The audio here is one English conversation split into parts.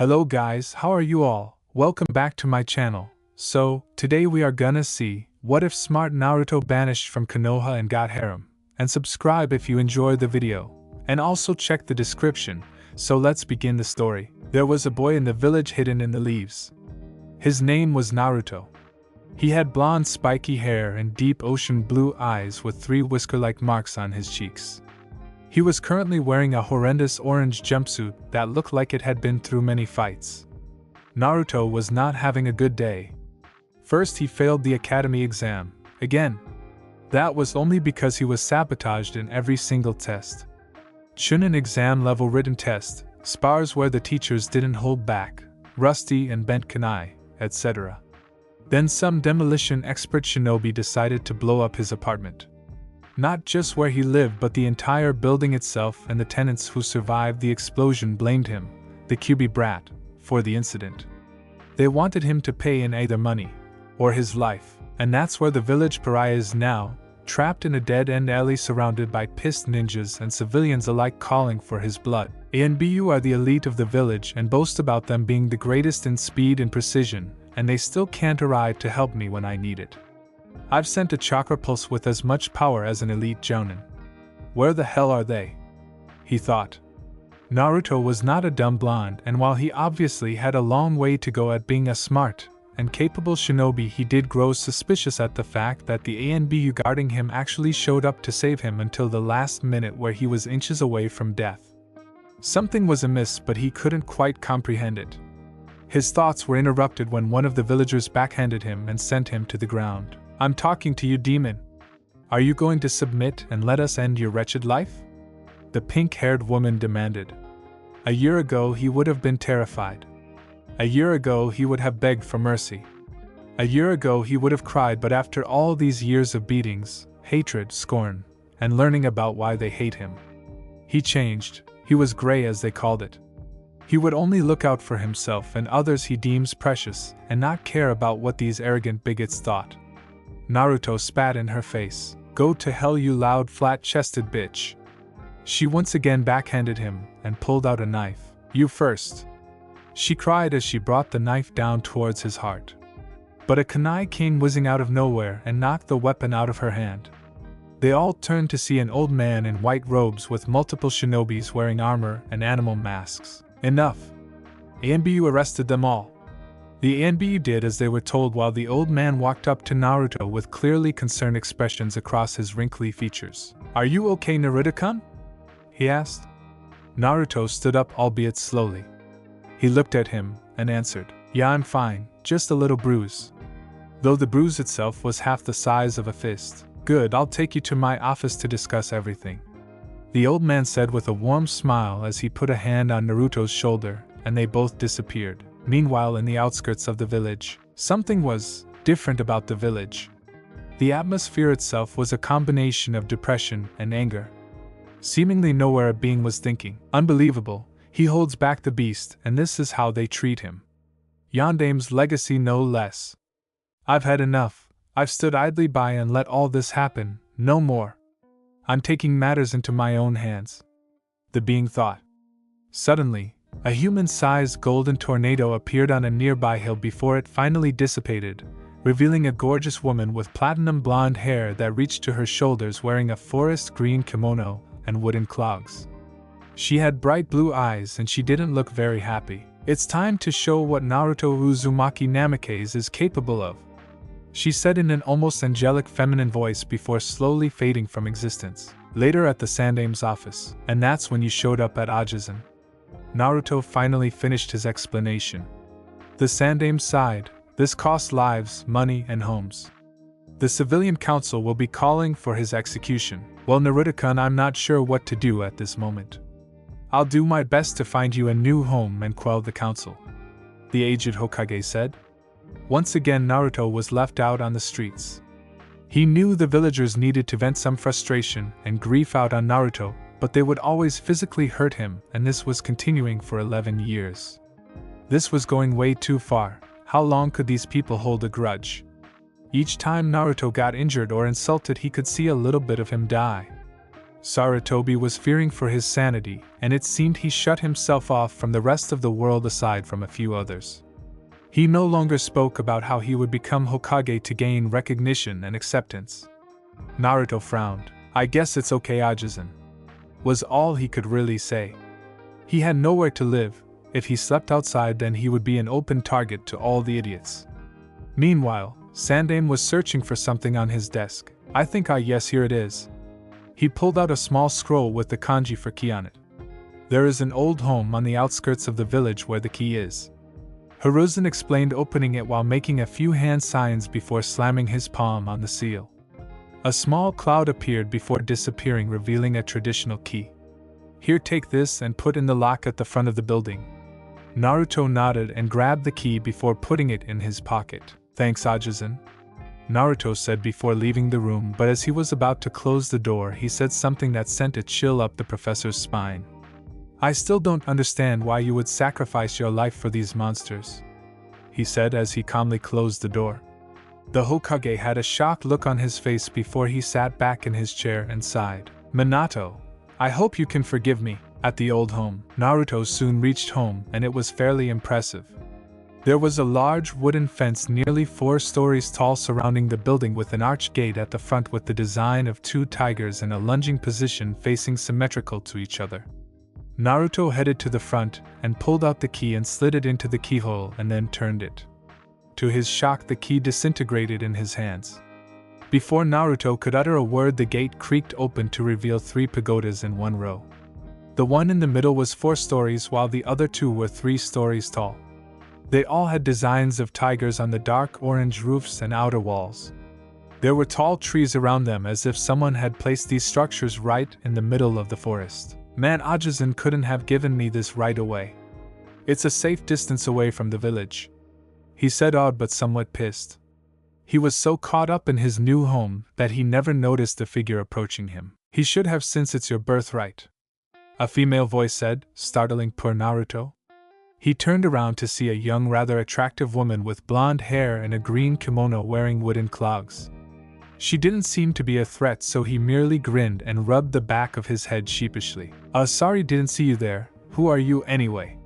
Hello guys, how are you all? Welcome back to my channel. So, today we are gonna see, what if smart Naruto banished from Kanoha and got Harem? And subscribe if you enjoyed the video. And also check the description. So let's begin the story. There was a boy in the village hidden in the leaves. His name was Naruto. He had blonde spiky hair and deep ocean blue eyes with 3 whisker-like marks on his cheeks. He was currently wearing a horrendous orange jumpsuit that looked like it had been through many fights. Naruto was not having a good day. First, he failed the academy exam, again. That was only because he was sabotaged in every single test. Chunin exam level written test, spars where the teachers didn't hold back, rusty and bent kunai, etc. Then some demolition expert shinobi decided to blow up his apartment. Not just where he lived but the entire building itself, and the tenants who survived the explosion blamed him, the Kyuubi brat, for the incident. They wanted him to pay in either money or his life, and that's where the village pariah is now, trapped in a dead-end alley surrounded by pissed ninjas and civilians alike calling for his blood. ANBU are the elite of the village and boast about them being the greatest in speed and precision, and they still can't arrive to help me when I need it. I've sent a chakra pulse with as much power as an elite jounin. Where the hell are they? He thought. Naruto was not a dumb blonde, and while he obviously had a long way to go at being a smart and capable shinobi, he did grow suspicious at the fact that the ANBU guarding him actually showed up to save him until the last minute, where he was inches away from death. Something was amiss, but he couldn't quite comprehend it. His thoughts were interrupted when one of the villagers backhanded him and sent him to the ground. "I'm talking to you, demon. Are you going to submit and let us end your wretched life?" The pink-haired woman demanded. A year ago he would have been terrified. A year ago he would have begged for mercy. A year ago he would have cried, but after all these years of beatings, hatred, scorn, and learning about why they hate him, he changed. He was gray, as they called it. He would only look out for himself and others he deems precious, and not care about what these arrogant bigots thought. Naruto spat in her face. "Go to hell, you loud, flat-chested bitch." She once again backhanded him and pulled out a knife. "You first," she cried as she brought the knife down towards his heart. But a kunai came whizzing out of nowhere and knocked the weapon out of her hand. They all turned to see an old man in white robes with multiple shinobis wearing armor and animal masks. Enough! ANBU arrested them all. The ANBU did as they were told, while the old man walked up to Naruto with clearly concerned expressions across his wrinkly features. "Are you okay, Naruto-kun?" he asked. Naruto stood up, albeit slowly. He looked at him and answered, "Yeah, I'm fine, just a little bruise." Though the bruise itself was half the size of a fist. "Good, I'll take you to my office to discuss everything," the old man said with a warm smile as he put a hand on Naruto's shoulder, and they both disappeared. Meanwhile, in the outskirts of the village, something was different about the village. The atmosphere itself was a combination of depression and anger. Seemingly nowhere a being was thinking, "Unbelievable, he holds back the beast, and this is how they treat him. Yandame's legacy no less. I've had enough. I've stood idly by and let all this happen, no more. I'm taking matters into my own hands," the being thought. Suddenly, a human-sized golden tornado appeared on a nearby hill before it finally dissipated, revealing a gorgeous woman with platinum blonde hair that reached to her shoulders, wearing a forest green kimono and wooden clogs. She had bright blue eyes and she didn't look very happy. "It's time to show what Naruto Uzumaki Namikaze is capable of," she said in an almost angelic feminine voice before slowly fading from existence. Later at the Sandame's office, "And that's when you showed up at Ajisen." Naruto finally finished his explanation. The Sandame sighed. "This costs lives, money, and homes. The civilian council will be calling for his execution. Well, Naruto-kun, I'm not sure what to do at this moment. I'll do my best to find you a new home and quell the council," the aged Hokage said. Once again, Naruto was left out on the streets. He knew the villagers needed to vent some frustration and grief out on Naruto, but they would always physically hurt him, and this was continuing for 11 years. This was going way too far. How long could these people hold a grudge? Each time Naruto got injured or insulted, he could see a little bit of him die. Sarutobi was fearing for his sanity, and it seemed he shut himself off from the rest of the world aside from a few others. He no longer spoke about how he would become Hokage to gain recognition and acceptance. Naruto frowned. "I guess it's okay, Ajisen," was all he could really say. He had nowhere to live. If he slept outside, then he would be an open target to all the idiots. Meanwhile, Sandaime was searching for something on his desk. Yes, here it is. He pulled out a small scroll with the kanji for key on it. There is an old home on the outskirts of the village where the key is. Hiruzen explained, opening it while making a few hand signs before slamming his palm on the seal. A small cloud appeared before disappearing, revealing a traditional key. "Here, take this and put in the lock at the front of the building." Naruto nodded and grabbed the key before putting it in his pocket. "Thanks, Ajisen," Naruto said before leaving the room, but as he was about to close the door, he said something that sent a chill up the professor's spine. "I still don't understand why you would sacrifice your life for these monsters," he said as he calmly closed the door. The Hokage had a shocked look on his face before he sat back in his chair and sighed. "Minato, I hope you can forgive me." At the old home, Naruto soon reached home, and it was fairly impressive. There was a large wooden fence nearly 4 stories tall surrounding the building, with an arched gate at the front with the design of 2 tigers in a lunging position facing symmetrical to each other. Naruto headed to the front and pulled out the key and slid it into the keyhole and then turned it. To his shock, the key disintegrated in his hands. Before Naruto could utter a word, the gate creaked open to reveal 3 pagodas in one row. The one in the middle was 4 stories, while the other 2 were 3 stories tall. They all had designs of tigers on the dark orange roofs and outer walls. There were tall trees around them, as if someone had placed these structures right in the middle of the forest. "Man, Ajisen couldn't have given me this right away. It's a safe distance away from the village," he said, awed but somewhat pissed. He was so caught up in his new home that he never noticed the figure approaching him. "He should have, since it's your birthright," a female voice said, startling poor Naruto. He turned around to see a young, rather attractive woman with blonde hair and a green kimono wearing wooden clogs. She didn't seem to be a threat, so he merely grinned and rubbed the back of his head sheepishly. "Sorry, didn't see you there. Who are you anyway?"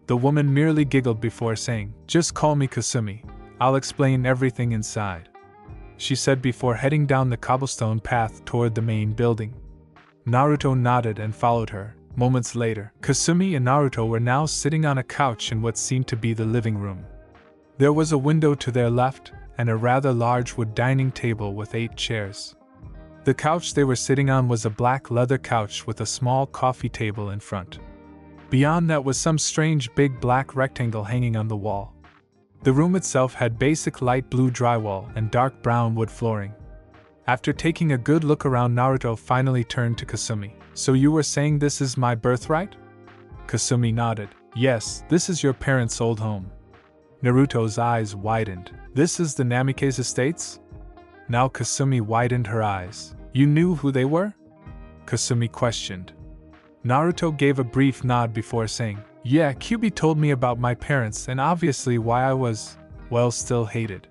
The woman merely giggled before saying, "Just call me Kasumi. I'll explain everything inside," she said before heading down the cobblestone path toward the main building. Naruto nodded and followed her. Moments later, Kasumi and Naruto were now sitting on a couch in what seemed to be the living room. There was a window to their left, and a rather large wood dining table with 8 chairs. The couch they were sitting on was a black leather couch with a small coffee table in front. Beyond that was some strange big black rectangle hanging on the wall. The room itself had basic light blue drywall and dark brown wood flooring. After taking a good look around, Naruto finally turned to Kasumi. "So you were saying this is my birthright?" Kasumi nodded. "Yes, this is your parents' old home." Naruto's eyes widened. "This is the Namikaze estates?" Now Kasumi widened her eyes. "You knew who they were?" Kasumi questioned. Naruto gave a brief nod before saying, "Yeah, Kyubi told me about my parents and obviously why I was, well, still hated."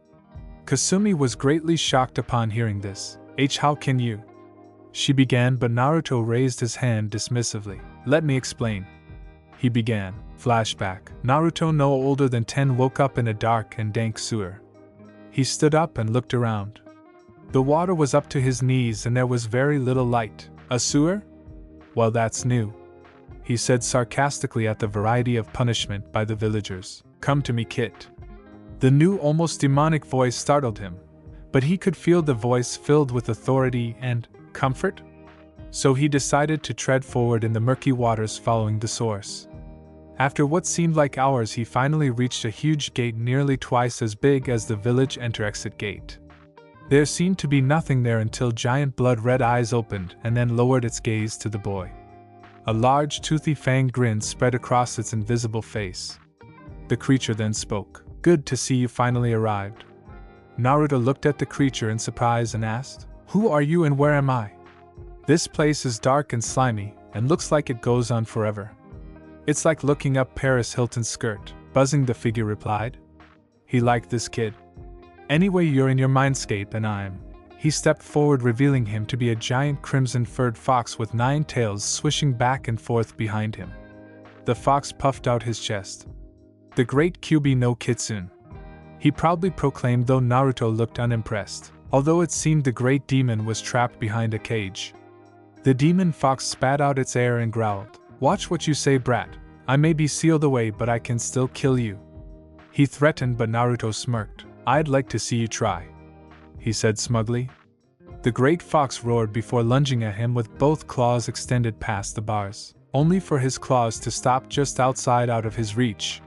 Kasumi was greatly shocked upon hearing this. "How can you?" she began, but Naruto raised his hand dismissively. "Let me explain," he began. Flashback. Naruto, no older than 10, woke up in a dark and dank sewer. He stood up and looked around. The water was up to his knees and there was very little light. "A sewer? Well, that's new," he said sarcastically at the variety of punishment by the villagers. "Come to me, Kit." The new, almost demonic voice startled him, but he could feel the voice filled with authority and comfort. So he decided to tread forward in the murky waters following the source. After what seemed like hours, he finally reached a huge gate nearly twice as big as the village enter-exit gate. There seemed to be nothing there until giant blood-red eyes opened and then lowered its gaze to the boy. A large, toothy fanged grin spread across its invisible face. The creature then spoke. "Good to see you finally arrived." Naruto looked at the creature in surprise and asked, "Who are you and where am I? This place is dark and slimy, and looks like it goes on forever." "It's like looking up Paris Hilton's skirt," buzzing the figure replied. He liked this kid. "Anyway, you're in your mindscape and I'm," He stepped forward, revealing him to be a giant crimson-furred fox with 9 tails swishing back and forth behind him. The fox puffed out his chest. The great Kyubi no Kitsune, he proudly proclaimed, though Naruto looked unimpressed, although it seemed the great demon was trapped behind a cage. The demon fox spat out its air and growled, "Watch what you say, brat. I may be sealed away, but I can still kill you." He threatened, but Naruto smirked. "I'd like to see you try," he said smugly. The great fox roared before lunging at him with both claws extended past the bars, only for his claws to stop just out of his reach.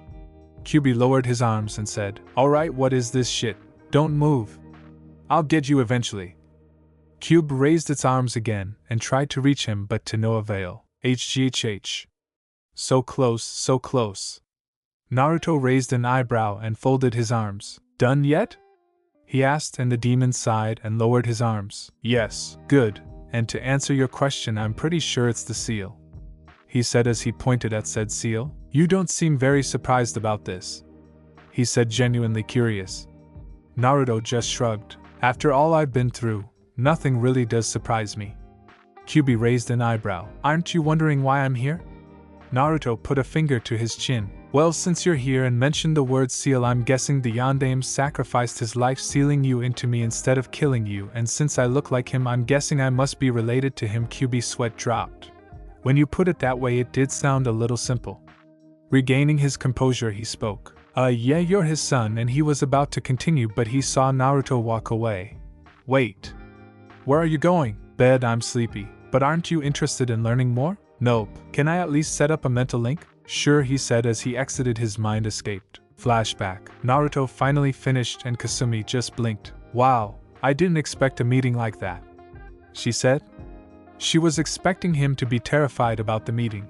Kyubi lowered his arms and said, "Alright, what is this shit? Don't move. I'll get you eventually." Cube raised its arms again and tried to reach him, but to no avail. HGHH. So close, so close. Naruto raised an eyebrow and folded his arms. "Done yet?" he asked, and the demon sighed and lowered his arms. "Yes, good, and to answer your question, I'm pretty sure it's the seal," he said as he pointed at said seal. "You don't seem very surprised about this," he said, genuinely curious. Naruto just shrugged. "After all I've been through, nothing really does surprise me." Kyubi raised an eyebrow. "Aren't you wondering why I'm here?" Naruto put a finger to his chin. "Well, since you're here and mentioned the word seal, I'm guessing the Yondaime sacrificed his life sealing you into me instead of killing you, and since I look like him, I'm guessing I must be related to him." Kyubi's sweat dropped. "When you put it that way, it did sound a little simple." Regaining his composure, he spoke. Yeah, you're his son," and he was about to continue, but he saw Naruto walk away. "Wait. Where are you going?" "Bed, I'm sleepy." "But aren't you interested in learning more?" "Nope. Can I at least set up a mental link?" "Sure," he said as he exited. His mind escaped. Flashback. Naruto finally finished and Kasumi just blinked. "Wow, I didn't expect a meeting like that," she said. She was expecting him to be terrified about the meeting.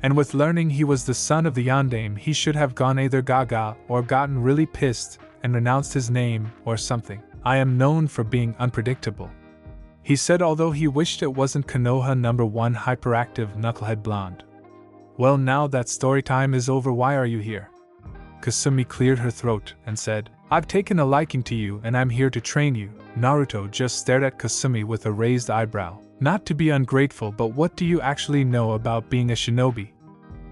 And with learning he was the son of the Yondaime, he should have gone either gaga or gotten really pissed and renounced his name or something. "I am known for being unpredictable," he said, although he wished it wasn't Kanoha #1 hyperactive knucklehead blonde. "Well, now that story time is over, why are you here?" Kasumi cleared her throat and said, "I've taken a liking to you and I'm here to train you." Naruto just stared at Kasumi with a raised eyebrow. "Not to be ungrateful, but what do you actually know about being a shinobi?"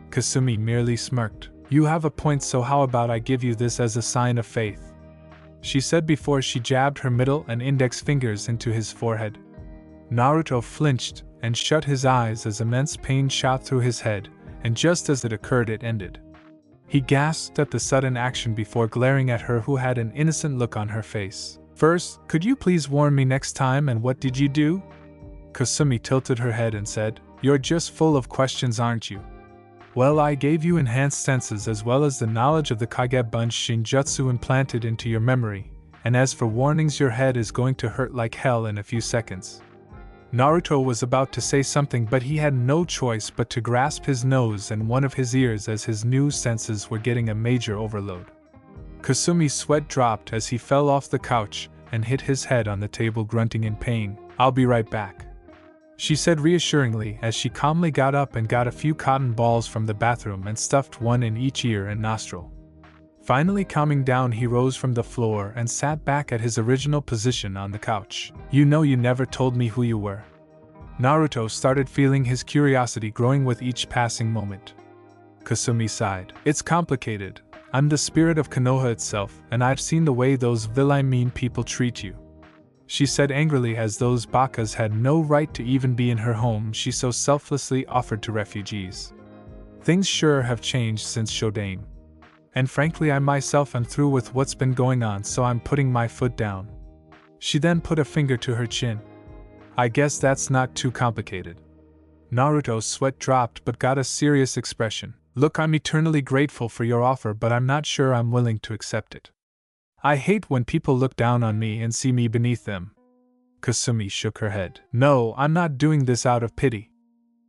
Kasumi merely smirked. "You have a point, so how about I give you this as a sign of faith?" she said before she jabbed her middle and index fingers into his forehead. Naruto flinched and shut his eyes as immense pain shot through his head, and just as it occurred, it ended. He gasped at the sudden action before glaring at her, who had an innocent look on her face. "First, could you please warn me next time, and what did you do?" Kasumi tilted her head and said, "You're just full of questions, aren't you?" "Well, I gave you enhanced senses as well as the knowledge of the Kage Bunch Shinjutsu implanted into your memory, and as for warnings, your head is going to hurt like hell in a few seconds." Naruto was about to say something, but he had no choice but to grasp his nose and one of his ears as his new senses were getting a major overload. Kasumi's sweat dropped as he fell off the couch and hit his head on the table, grunting in pain. "I'll be right back," she said reassuringly as she calmly got up and got a few cotton balls from the bathroom and stuffed one in each ear and nostril. Finally calming down, he rose from the floor and sat back at his original position on the couch. "You know, you never told me who you were." Naruto started feeling his curiosity growing with each passing moment. Kasumi sighed. "It's complicated. I'm the spirit of Kanoha itself, and I've seen the way those mean people treat you," she said angrily, as those bakas had no right to even be in her home she so selflessly offered to refugees. "Things sure have changed since Shodaime. And frankly, I myself am through with what's been going on, so I'm putting my foot down." She then put a finger to her chin. "I guess that's not too complicated." Naruto's sweat dropped but got a serious expression. "Look, I'm eternally grateful for your offer, but I'm not sure I'm willing to accept it. I hate when people look down on me and see me beneath them." Kasumi shook her head. "No, I'm not doing this out of pity.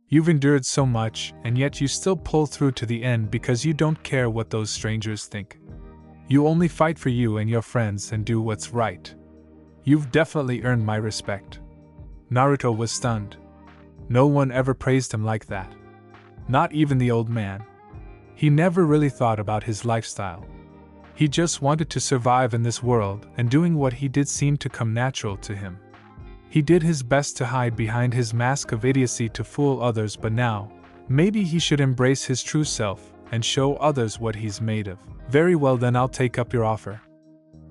You've endured so much, and yet you still pull through to the end because you don't care what those strangers think. You only fight for you and your friends and do what's right. You've definitely earned my respect." Naruto was stunned. No one ever praised him like that. Not even the old man. He never really thought about his lifestyle. He just wanted to survive in this world, and doing what he did seemed to come natural to him. He did his best to hide behind his mask of idiocy to fool others, but now, maybe he should embrace his true self and show others what he's made of. Very well then, I'll take up your offer.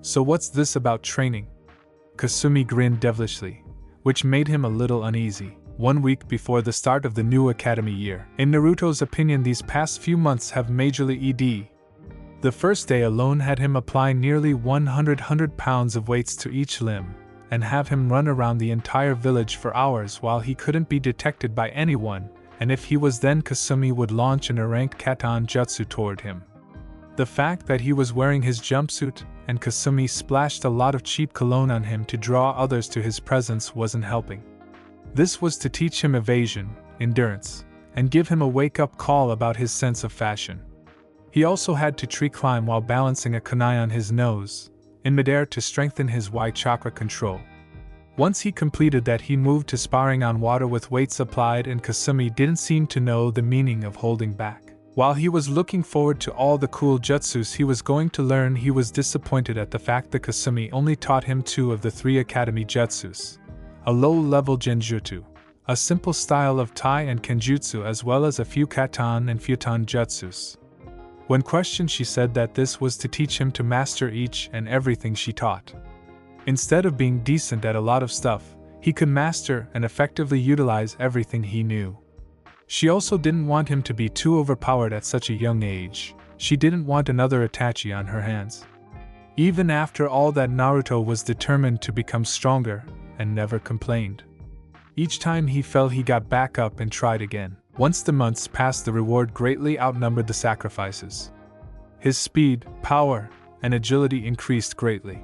So what's this about training? Kasumi grinned devilishly, which made him a little uneasy. 1 week before the start of the new academy year. In Naruto's opinion, these past few months have majorly ED. The first day alone had him apply nearly 100 pounds of weights to each limb, and have him run around the entire village for hours while he couldn't be detected by anyone, and if he was, then Kasumi would launch an erranked katan jutsu toward him. The fact that he was wearing his jumpsuit, and Kasumi splashed a lot of cheap cologne on him to draw others to his presence, wasn't helping. This was to teach him evasion, endurance, and give him a wake-up call about his sense of fashion. He also had to tree climb while balancing a kunai on his nose, in midair, to strengthen his Y chakra control. Once he completed that, he moved to sparring on water with weights applied, and Kasumi didn't seem to know the meaning of holding back. While he was looking forward to all the cool jutsus he was going to learn, he was disappointed at the fact that Kasumi only taught him 2 of the 3 academy jutsus. A low-level genjutsu, a simple style of tai and kenjutsu, as well as a few katan and futon jutsus. When questioned, she said that this was to teach him to master each and everything she taught. Instead of being decent at a lot of stuff, he could master and effectively utilize everything he knew. She also didn't want him to be too overpowered at such a young age. She didn't want another Itachi on her hands. Even after all that, Naruto was determined to become stronger and never complained. Each time he fell, he got back up and tried again. Once the months passed, the reward greatly outnumbered the sacrifices. His speed, power, and agility increased greatly.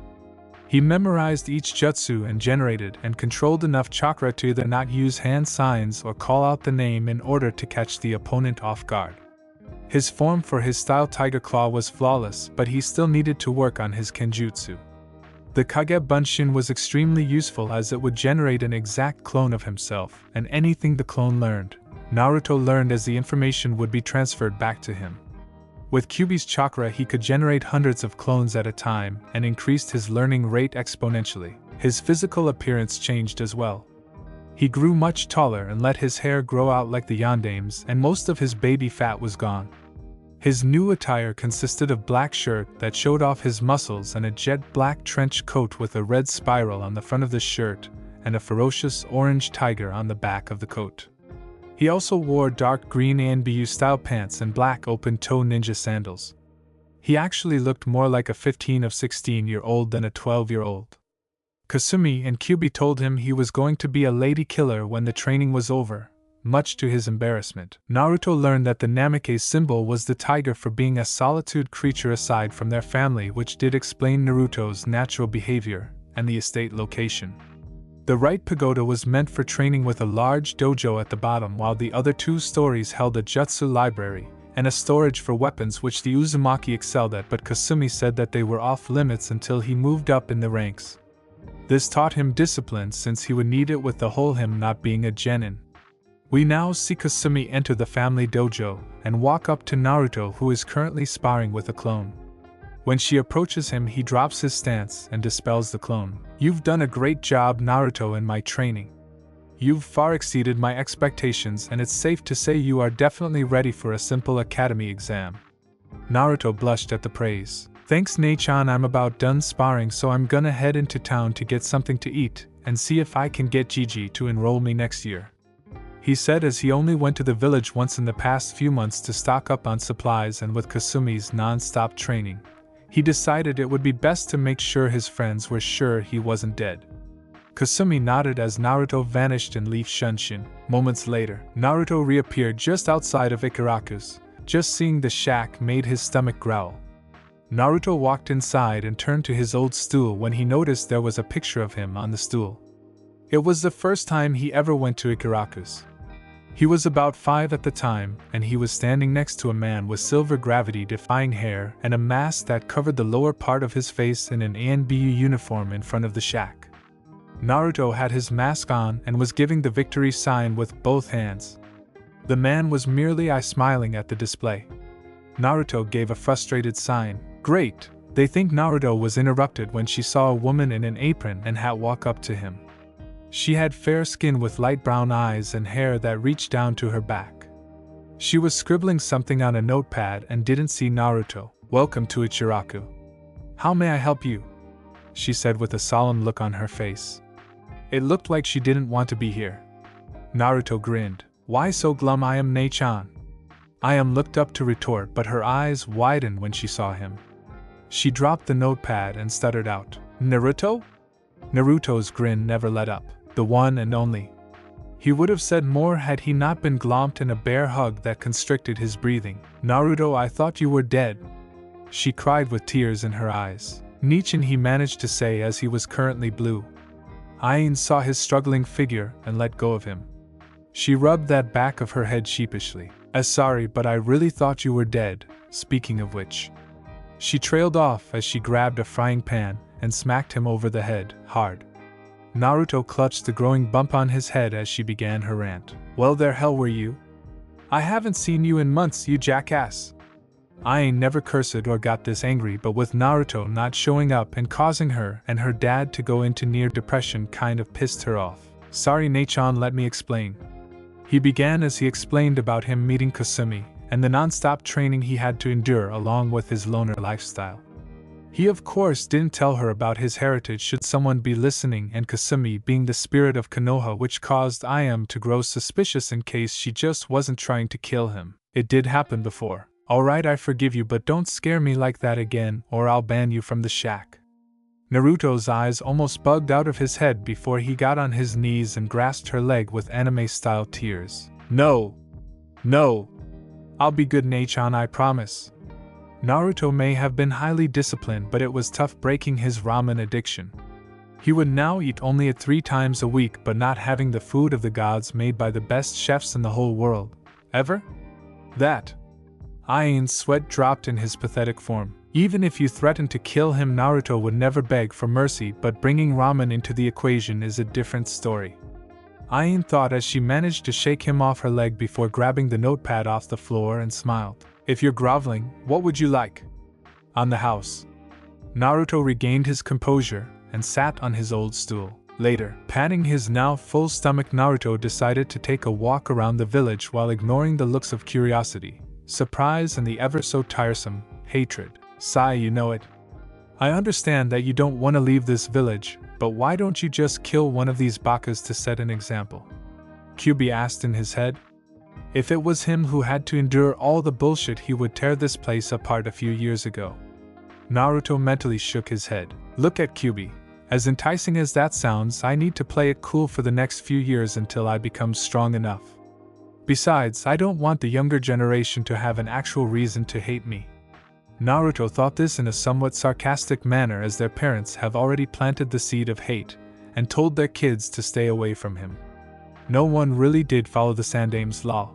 He memorized each jutsu and generated and controlled enough chakra to either not use hand signs or call out the name in order to catch the opponent off guard. His form for his style Tiger Claw was flawless, but he still needed to work on his kenjutsu. The Kage Bunshin was extremely useful as it would generate an exact clone of himself, and anything the clone learned, Naruto learned as the information would be transferred back to him. With Kyuubi's chakra, he could generate hundreds of clones at a time and increased his learning rate exponentially. His physical appearance changed as well. He grew much taller and let his hair grow out like the yandames, and most of his baby fat was gone. His new attire consisted of black shirt that showed off his muscles and a jet black trench coat with a red spiral on the front of the shirt and a ferocious orange tiger on the back of the coat. He also wore dark green ANBU style pants and black open-toe ninja sandals. He actually looked more like a 15 or 16-year-old than a 12-year-old. Kasumi and Kyuubi told him he was going to be a lady killer when the training was over, much to his embarrassment. Naruto learned that the Namikaze symbol was the tiger for being a solitude creature aside from their family, which did explain Naruto's natural behavior and the estate location. The right pagoda was meant for training with a large dojo at the bottom, while the other 2 stories held a jutsu library and a storage for weapons which the Uzumaki excelled at, but Kasumi said that they were off limits until he moved up in the ranks. This taught him discipline, since he would need it with the whole him not being a genin. We now see Kasumi enter the family dojo and walk up to Naruto, who is currently sparring with a clone. When she approaches him, he drops his stance and dispels the clone. "You've done a great job, Naruto, in my training. You've far exceeded my expectations, and it's safe to say you are definitely ready for a simple academy exam." Naruto blushed at the praise. "Thanks, Nei-chan, I'm about done sparring, so I'm gonna head into town to get something to eat and see if I can get Gigi to enroll me next year," he said, as he only went to the village once in the past few months to stock up on supplies, and with Kasumi's non-stop training, he decided it would be best to make sure his friends were sure he wasn't dead. Kasumi nodded as Naruto vanished in Leaf Shunshin. Moments later, Naruto reappeared just outside of Ichiraku's. Just seeing the shack made his stomach growl. Naruto walked inside and turned to his old stool when he noticed there was a picture of him on the stool. It was the first time he ever went to Ichiraku's. He was about 5 at the time, and he was standing next to a man with silver gravity-defying hair and a mask that covered the lower part of his face in an ANBU uniform in front of the shack. Naruto had his mask on and was giving the victory sign with both hands. The man was merely smiling at the display. Naruto gave a frustrated sign. "Great!" They think Naruto was interrupted when she saw a woman in an apron and hat walk up to him. She had fair skin with light brown eyes and hair that reached down to her back. She was scribbling something on a notepad and didn't see Naruto. "Welcome to Ichiraku. How may I help you?" she said with a solemn look on her face. It looked like she didn't want to be here. Naruto grinned. "Why so glum? I am Nei-chan." I am looked up to retort, but her eyes widened when she saw him. She dropped the notepad and stuttered out, "Naruto?" Naruto's grin never let up. The one and only. He would have said more had he not been glomped in a bear hug that constricted his breathing. "Naruto, I thought you were dead," she cried with tears in her eyes. "Nichan," he managed to say as he was currently blue. Ain saw his struggling figure and let go of him. She rubbed that back of her head sheepishly. Sorry, but I really thought you were dead, speaking of which." She trailed off as she grabbed a frying pan and smacked him over the head, hard. Naruto clutched the growing bump on his head as she began her rant. "Well, there hell were you? I haven't seen you in months, you jackass." I ain't never cursed or got this angry, but with Naruto not showing up and causing her and her dad to go into near depression kind of pissed her off. "Sorry, Nei-chan, let me explain." He began as he explained about him meeting Kasumi and the non-stop training he had to endure along with his loner lifestyle. He of course didn't tell her about his heritage should someone be listening, and Kasumi being the spirit of Kanoha, which caused Iam to grow suspicious in case she just wasn't trying to kill him. "It did happen before. Alright, I forgive you, but don't scare me like that again or I'll ban you from the shack." Naruto's eyes almost bugged out of his head before he got on his knees and grasped her leg with anime-style tears. "No! No! I'll be good, Nei-chan, I promise." Naruto may have been highly disciplined, but it was tough breaking his ramen addiction. He would now eat only it 3 times a week, but not having the food of the gods made by the best chefs in the whole world. Ever? That. Ain's sweat dropped in his pathetic form. Even if you threatened to kill him, Naruto would never beg for mercy, but bringing ramen into the equation is a different story. Ain thought as she managed to shake him off her leg before grabbing the notepad off the floor and smiled. "If you're groveling, what would you like?" "On the house." Naruto regained his composure and sat on his old stool. Later, patting his now full stomach, Naruto decided to take a walk around the village while ignoring the looks of curiosity, surprise, and the ever so tiresome hatred. "Sai, you know it. I understand that you don't want to leave this village, but why don't you just kill one of these bakas to set an example?" Kyubi asked in his head. If it was him who had to endure all the bullshit, he would tear this place apart a few years ago. Naruto mentally shook his head. "Look at Kyubi. As enticing as that sounds, I need to play it cool for the next few years until I become strong enough. Besides, I don't want the younger generation to have an actual reason to hate me." Naruto thought this in a somewhat sarcastic manner, as their parents have already planted the seed of hate and told their kids to stay away from him. No one really did follow the Sandame's law.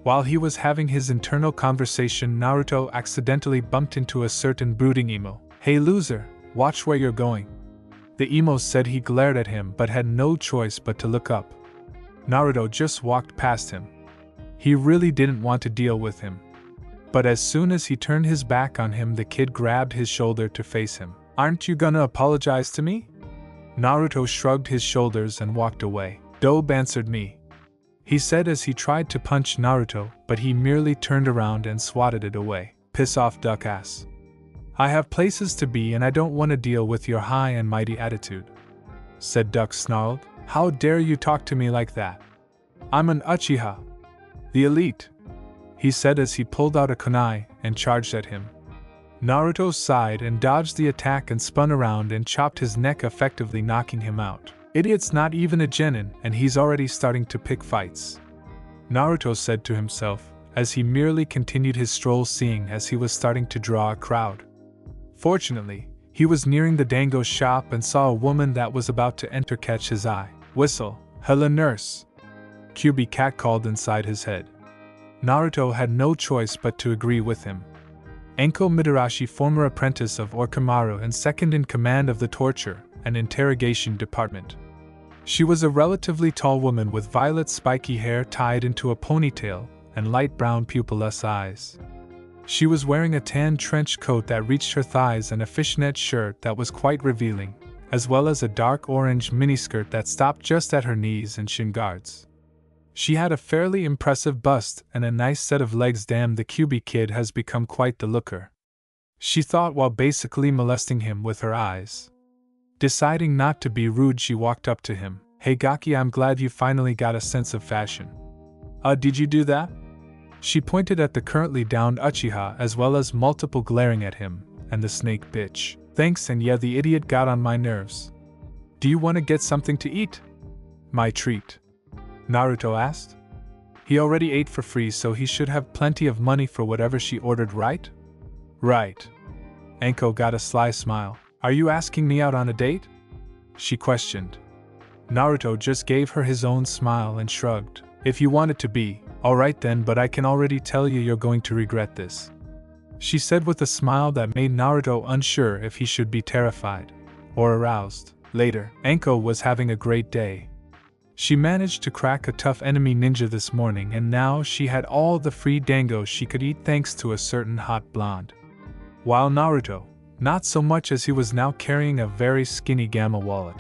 While he was having his internal conversation, Naruto accidentally bumped into a certain brooding emo. "Hey loser, watch where you're going." The emo said he glared at him but had no choice but to look up. Naruto just walked past him. He really didn't want to deal with him. But as soon as he turned his back on him, the kid grabbed his shoulder to face him. "Aren't you gonna apologize to me?" Naruto shrugged his shoulders and walked away. "Dobe answered me," he said as he tried to punch Naruto, but he merely turned around and swatted it away. "Piss off, duck ass. I have places to be and I don't want to deal with your high and mighty attitude," said Duck, snarled. "How dare you talk to me like that? I'm an Uchiha, the elite," he said as he pulled out a kunai and charged at him. Naruto sighed and dodged the attack and spun around and chopped his neck, effectively knocking him out. "Idiot's not even a genin, and he's already starting to pick fights," Naruto said to himself, as he merely continued his stroll, seeing as he was starting to draw a crowd. Fortunately, he was nearing the dango shop and saw a woman that was about to enter catch his eye. "Whistle, hella nurse," Kyubi catcalled inside his head. Naruto had no choice but to agree with him. Enko Midarashi, former apprentice of Orochimaru and second in command of the torture and interrogation department. She was a relatively tall woman with violet spiky hair tied into a ponytail and light brown pupilless eyes. She was wearing a tan trench coat that reached her thighs and a fishnet shirt that was quite revealing, as well as a dark orange miniskirt that stopped just at her knees and shin guards. She had a fairly impressive bust and a nice set of legs. Damn, the QB kid has become quite the looker, she thought while basically molesting him with her eyes. Deciding not to be rude, she walked up to him. Hey Gaki, I'm glad you finally got a sense of fashion. Did you do that? She pointed at the currently downed Uchiha as well as multiple glaring at him, and the snake bitch. Thanks, and yeah, the idiot got on my nerves. Do you want to get something to eat? My treat? Naruto asked. He already ate for free, so he should have plenty of money for whatever she ordered, right? Right. Anko got a sly smile. Are you asking me out on a date? She questioned. Naruto just gave her his own smile and shrugged. If you want it to be, alright then, but I can already tell you're going to regret this, she said with a smile that made Naruto unsure if he should be terrified or aroused. Later, Anko was having a great day. She managed to crack a tough enemy ninja this morning, and now she had all the free dango she could eat thanks to a certain hot blonde. While Naruto, not so much, as he was now carrying a very skinny Gamma wallet.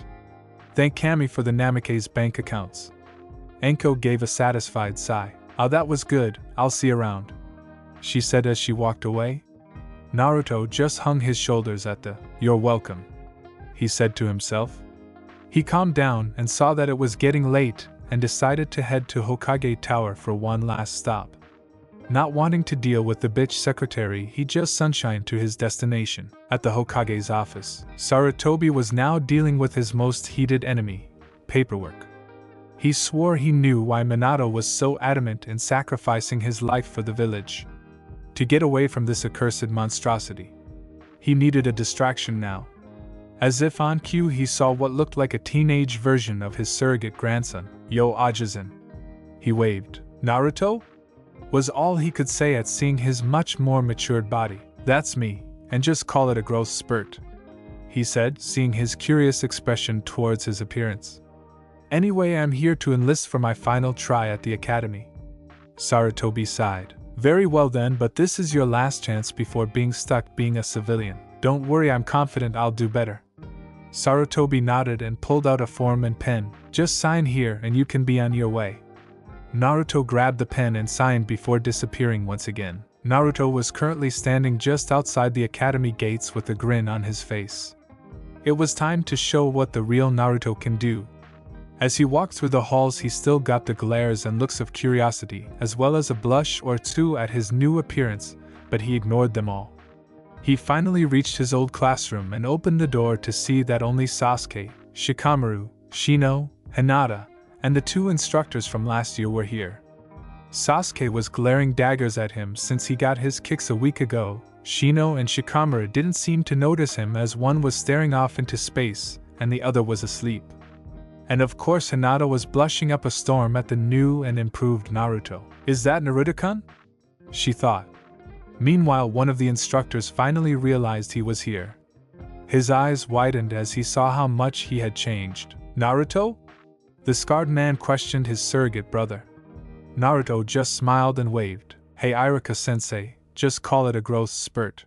Thank Kami for the Namikaze bank accounts. Anko gave a satisfied sigh. Oh, that was good, I'll see you around, she said as she walked away. Naruto just hung his shoulders at the, you're welcome, he said to himself. He calmed down and saw that it was getting late and decided to head to Hokage Tower for one last stop. Not wanting to deal with the bitch secretary, he just sunshined to his destination. At the Hokage's office, Sarutobi was now dealing with his most heated enemy, paperwork. He swore he knew why Minato was so adamant in sacrificing his life for the village. To get away from this accursed monstrosity, he needed a distraction now. As if on cue, he saw what looked like a teenage version of his surrogate grandson. Yo, Ajisen. He waved. Naruto? Was all he could say at seeing his much more matured body. That's me, and just call it a growth spurt, he said, seeing his curious expression towards his appearance. Anyway, I'm here to enlist for my final try at the academy. Sarutobi sighed. Very well then, but this is your last chance before being stuck being a civilian. Don't worry, I'm confident I'll do better. Sarutobi nodded and pulled out a form and pen. Just sign here and you can be on your way. Naruto grabbed the pen and signed before disappearing once again. Naruto was currently standing just outside the academy gates with a grin on his face. It was time to show what the real Naruto can do. As he walked through the halls, he still got the glares and looks of curiosity, as well as a blush or two at his new appearance, but he ignored them all. He finally reached his old classroom and opened the door to see that only Sasuke, Shikamaru, Shino, Hinata, and the two instructors from last year were here. Sasuke was glaring daggers at him since he got his kicks a week ago. Shino and Shikamaru didn't seem to notice him, as one was staring off into space and the other was asleep. And of course Hinata was blushing up a storm at the new and improved Naruto. Is that Naruto-kun? She thought. Meanwhile, one of the instructors finally realized he was here. His eyes widened as he saw how much he had changed. Naruto? The scarred man questioned his surrogate brother. Naruto just smiled and waved. Hey Ichiraku-sensei, just call it a growth spurt.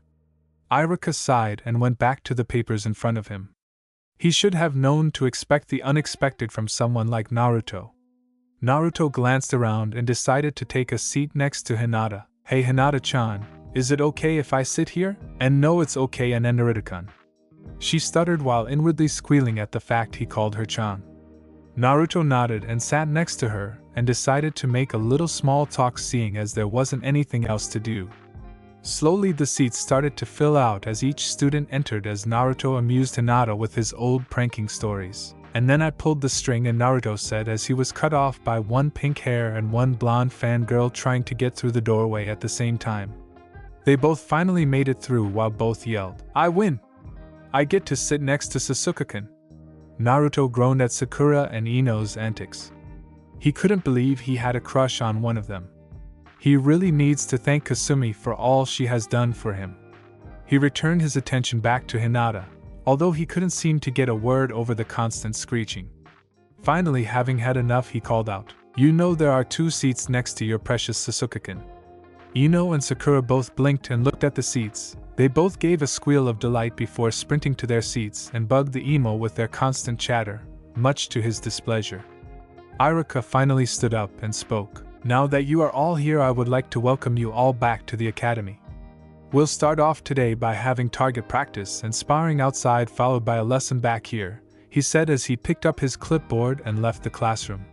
Ichiraku sighed and went back to the papers in front of him. He should have known to expect the unexpected from someone like Naruto. Naruto glanced around and decided to take a seat next to Hinata. Hey Hinata-chan, is it okay if I sit here? And no, it's okay, and Naruto-kun. She stuttered while inwardly squealing at the fact he called her chan. Naruto nodded and sat next to her and decided to make a little small talk, seeing as there wasn't anything else to do. Slowly the seats started to fill out as each student entered, as Naruto amused Hinata with his old pranking stories. And then I pulled the string, and Naruto said, as he was cut off by one pink hair and one blonde fangirl trying to get through the doorway at the same time. They both finally made it through while both yelled, I win! I get to sit next to Sasuke-kun. Naruto groaned at Sakura and Ino's antics. He couldn't believe he had a crush on one of them. He really needs to thank Kasumi for all she has done for him. He returned his attention back to Hinata, although he couldn't seem to get a word over the constant screeching. Finally, having had enough, he called out, You know there are 2 seats next to your precious Sasuke-kun. Ino and Sakura both blinked and looked at the seats. They both gave a squeal of delight before sprinting to their seats and bugged the emo with their constant chatter, much to his displeasure. Ichiraku finally stood up and spoke. Now that you are all here, I would like to welcome you all back to the academy. We'll start off today by having target practice and sparring outside, followed by a lesson back here, he said as he picked up his clipboard and left the classroom.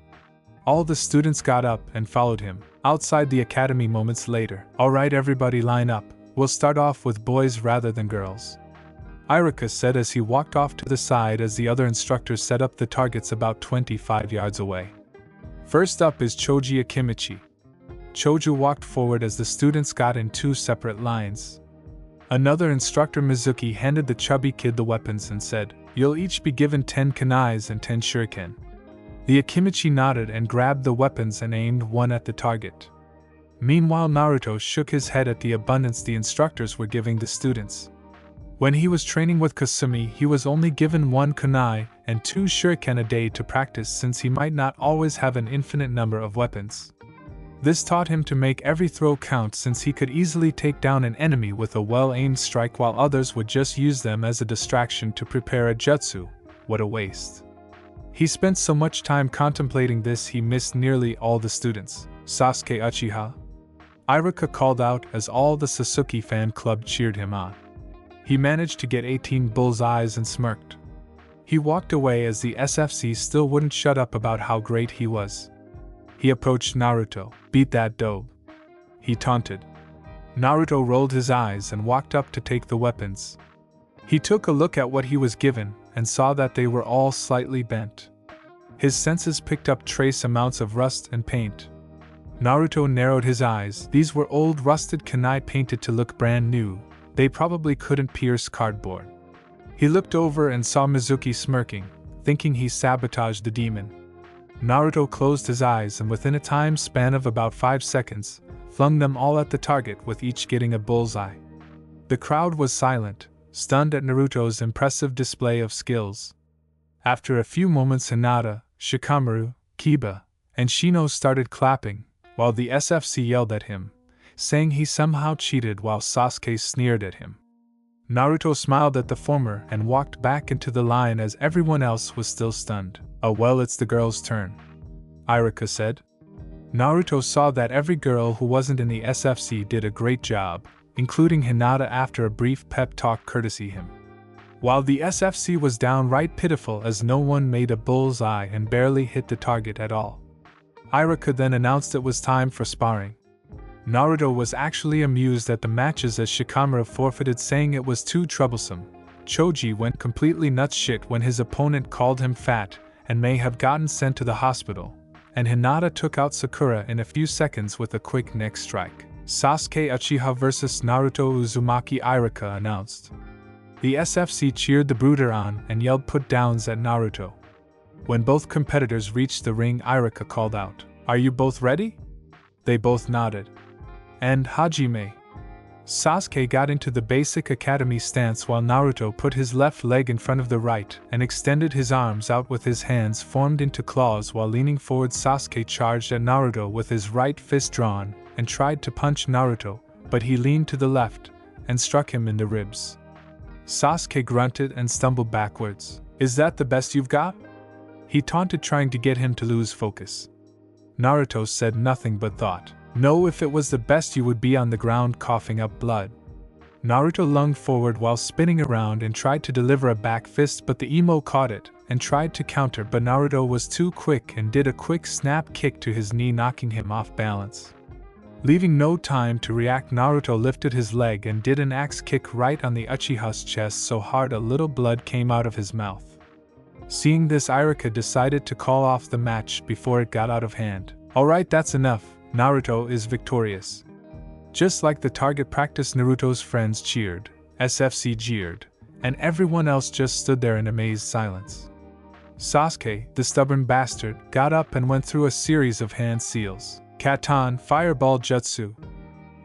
All the students got up and followed him. Outside the academy moments later. Alright everybody, line up. We'll start off with boys rather than girls, Ichiraku said as he walked off to the side as the other instructors set up the targets about 25 yards away. First up is Choji Akimichi. Choju walked forward as the students got in 2 separate lines. Another instructor, Mizuki, handed the chubby kid the weapons and said, "You'll each be given 10 kunais and 10 shuriken." The Akimichi nodded and grabbed the weapons and aimed one at the target. Meanwhile, Naruto shook his head at the abundance the instructors were giving the students. When he was training with Kasumi, he was only given 1 kunai and 2 shuriken a day to practice, since he might not always have an infinite number of weapons. This taught him to make every throw count, since he could easily take down an enemy with a well-aimed strike, while others would just use them as a distraction to prepare a jutsu. What a waste. He spent so much time contemplating this he missed nearly all the students. Sasuke Uchiha? Ichiraku called out as all the Sasuke fan club cheered him on. He managed to get 18 bullseyes and smirked. He walked away as the SFC still wouldn't shut up about how great he was. He approached Naruto. "Beat that dope," he taunted. Naruto rolled his eyes and walked up to take the weapons. He took a look at what he was given and saw that they were all slightly bent. His senses picked up trace amounts of rust and paint. Naruto narrowed his eyes. These were old rusted kunai painted to look brand new. They probably couldn't pierce cardboard. He looked over and saw Mizuki smirking, thinking he sabotaged the demon. Naruto closed his eyes and within a time span of about 5 seconds, flung them all at the target, with each getting a bullseye. The crowd was silent, stunned at Naruto's impressive display of skills. After a few moments, Hinata, Shikamaru, Kiba, and Shino started clapping, while the SFC yelled at him, saying he somehow cheated, while Sasuke sneered at him. Naruto smiled at the former and walked back into the line as everyone else was still stunned. "Oh well, it's the girls' turn," Ichiraku said. Naruto saw that every girl who wasn't in the SFC did a great job, including Hinata after a brief pep talk courtesy him. While the SFC was downright pitiful as no one made a bullseye and barely hit the target at all. Ichiraku then announced it was time for sparring. Naruto was actually amused at the matches as Shikamaru forfeited, saying it was too troublesome. Choji went completely nuts shit when his opponent called him fat and may have gotten sent to the hospital, and Hinata took out Sakura in a few seconds with a quick neck strike. Sasuke Uchiha vs Naruto Uzumaki, Ichiraku announced. The SFC cheered the brooder on and yelled put-downs at Naruto. When both competitors reached the ring, Ichiraku called out, "Are you both ready?" They both nodded. "And Hajime." Sasuke got into the basic academy stance while Naruto put his left leg in front of the right and extended his arms out with his hands formed into claws while leaning forward. Sasuke charged at Naruto with his right fist drawn and tried to punch Naruto, but he leaned to the left and struck him in the ribs. Sasuke grunted and stumbled backwards. "Is that the best you've got?" he taunted, trying to get him to lose focus. Naruto said nothing but thought. "No, if it was the best you would be on the ground coughing up blood." Naruto lunged forward while spinning around and tried to deliver a back fist, but the emo caught it and tried to counter, but Naruto was too quick and did a quick snap kick to his knee, knocking him off balance. Leaving no time to react, Naruto lifted his leg and did an axe kick right on the Uchiha's chest so hard a little blood came out of his mouth. Seeing this, Ichiraku decided to call off the match before it got out of hand. "Alright, that's enough. Naruto is victorious." Just like the target practice, Naruto's friends cheered, SFC jeered, and everyone else just stood there in amazed silence. Sasuke, the stubborn bastard, got up and went through a series of hand seals. "Katan, fireball jutsu!"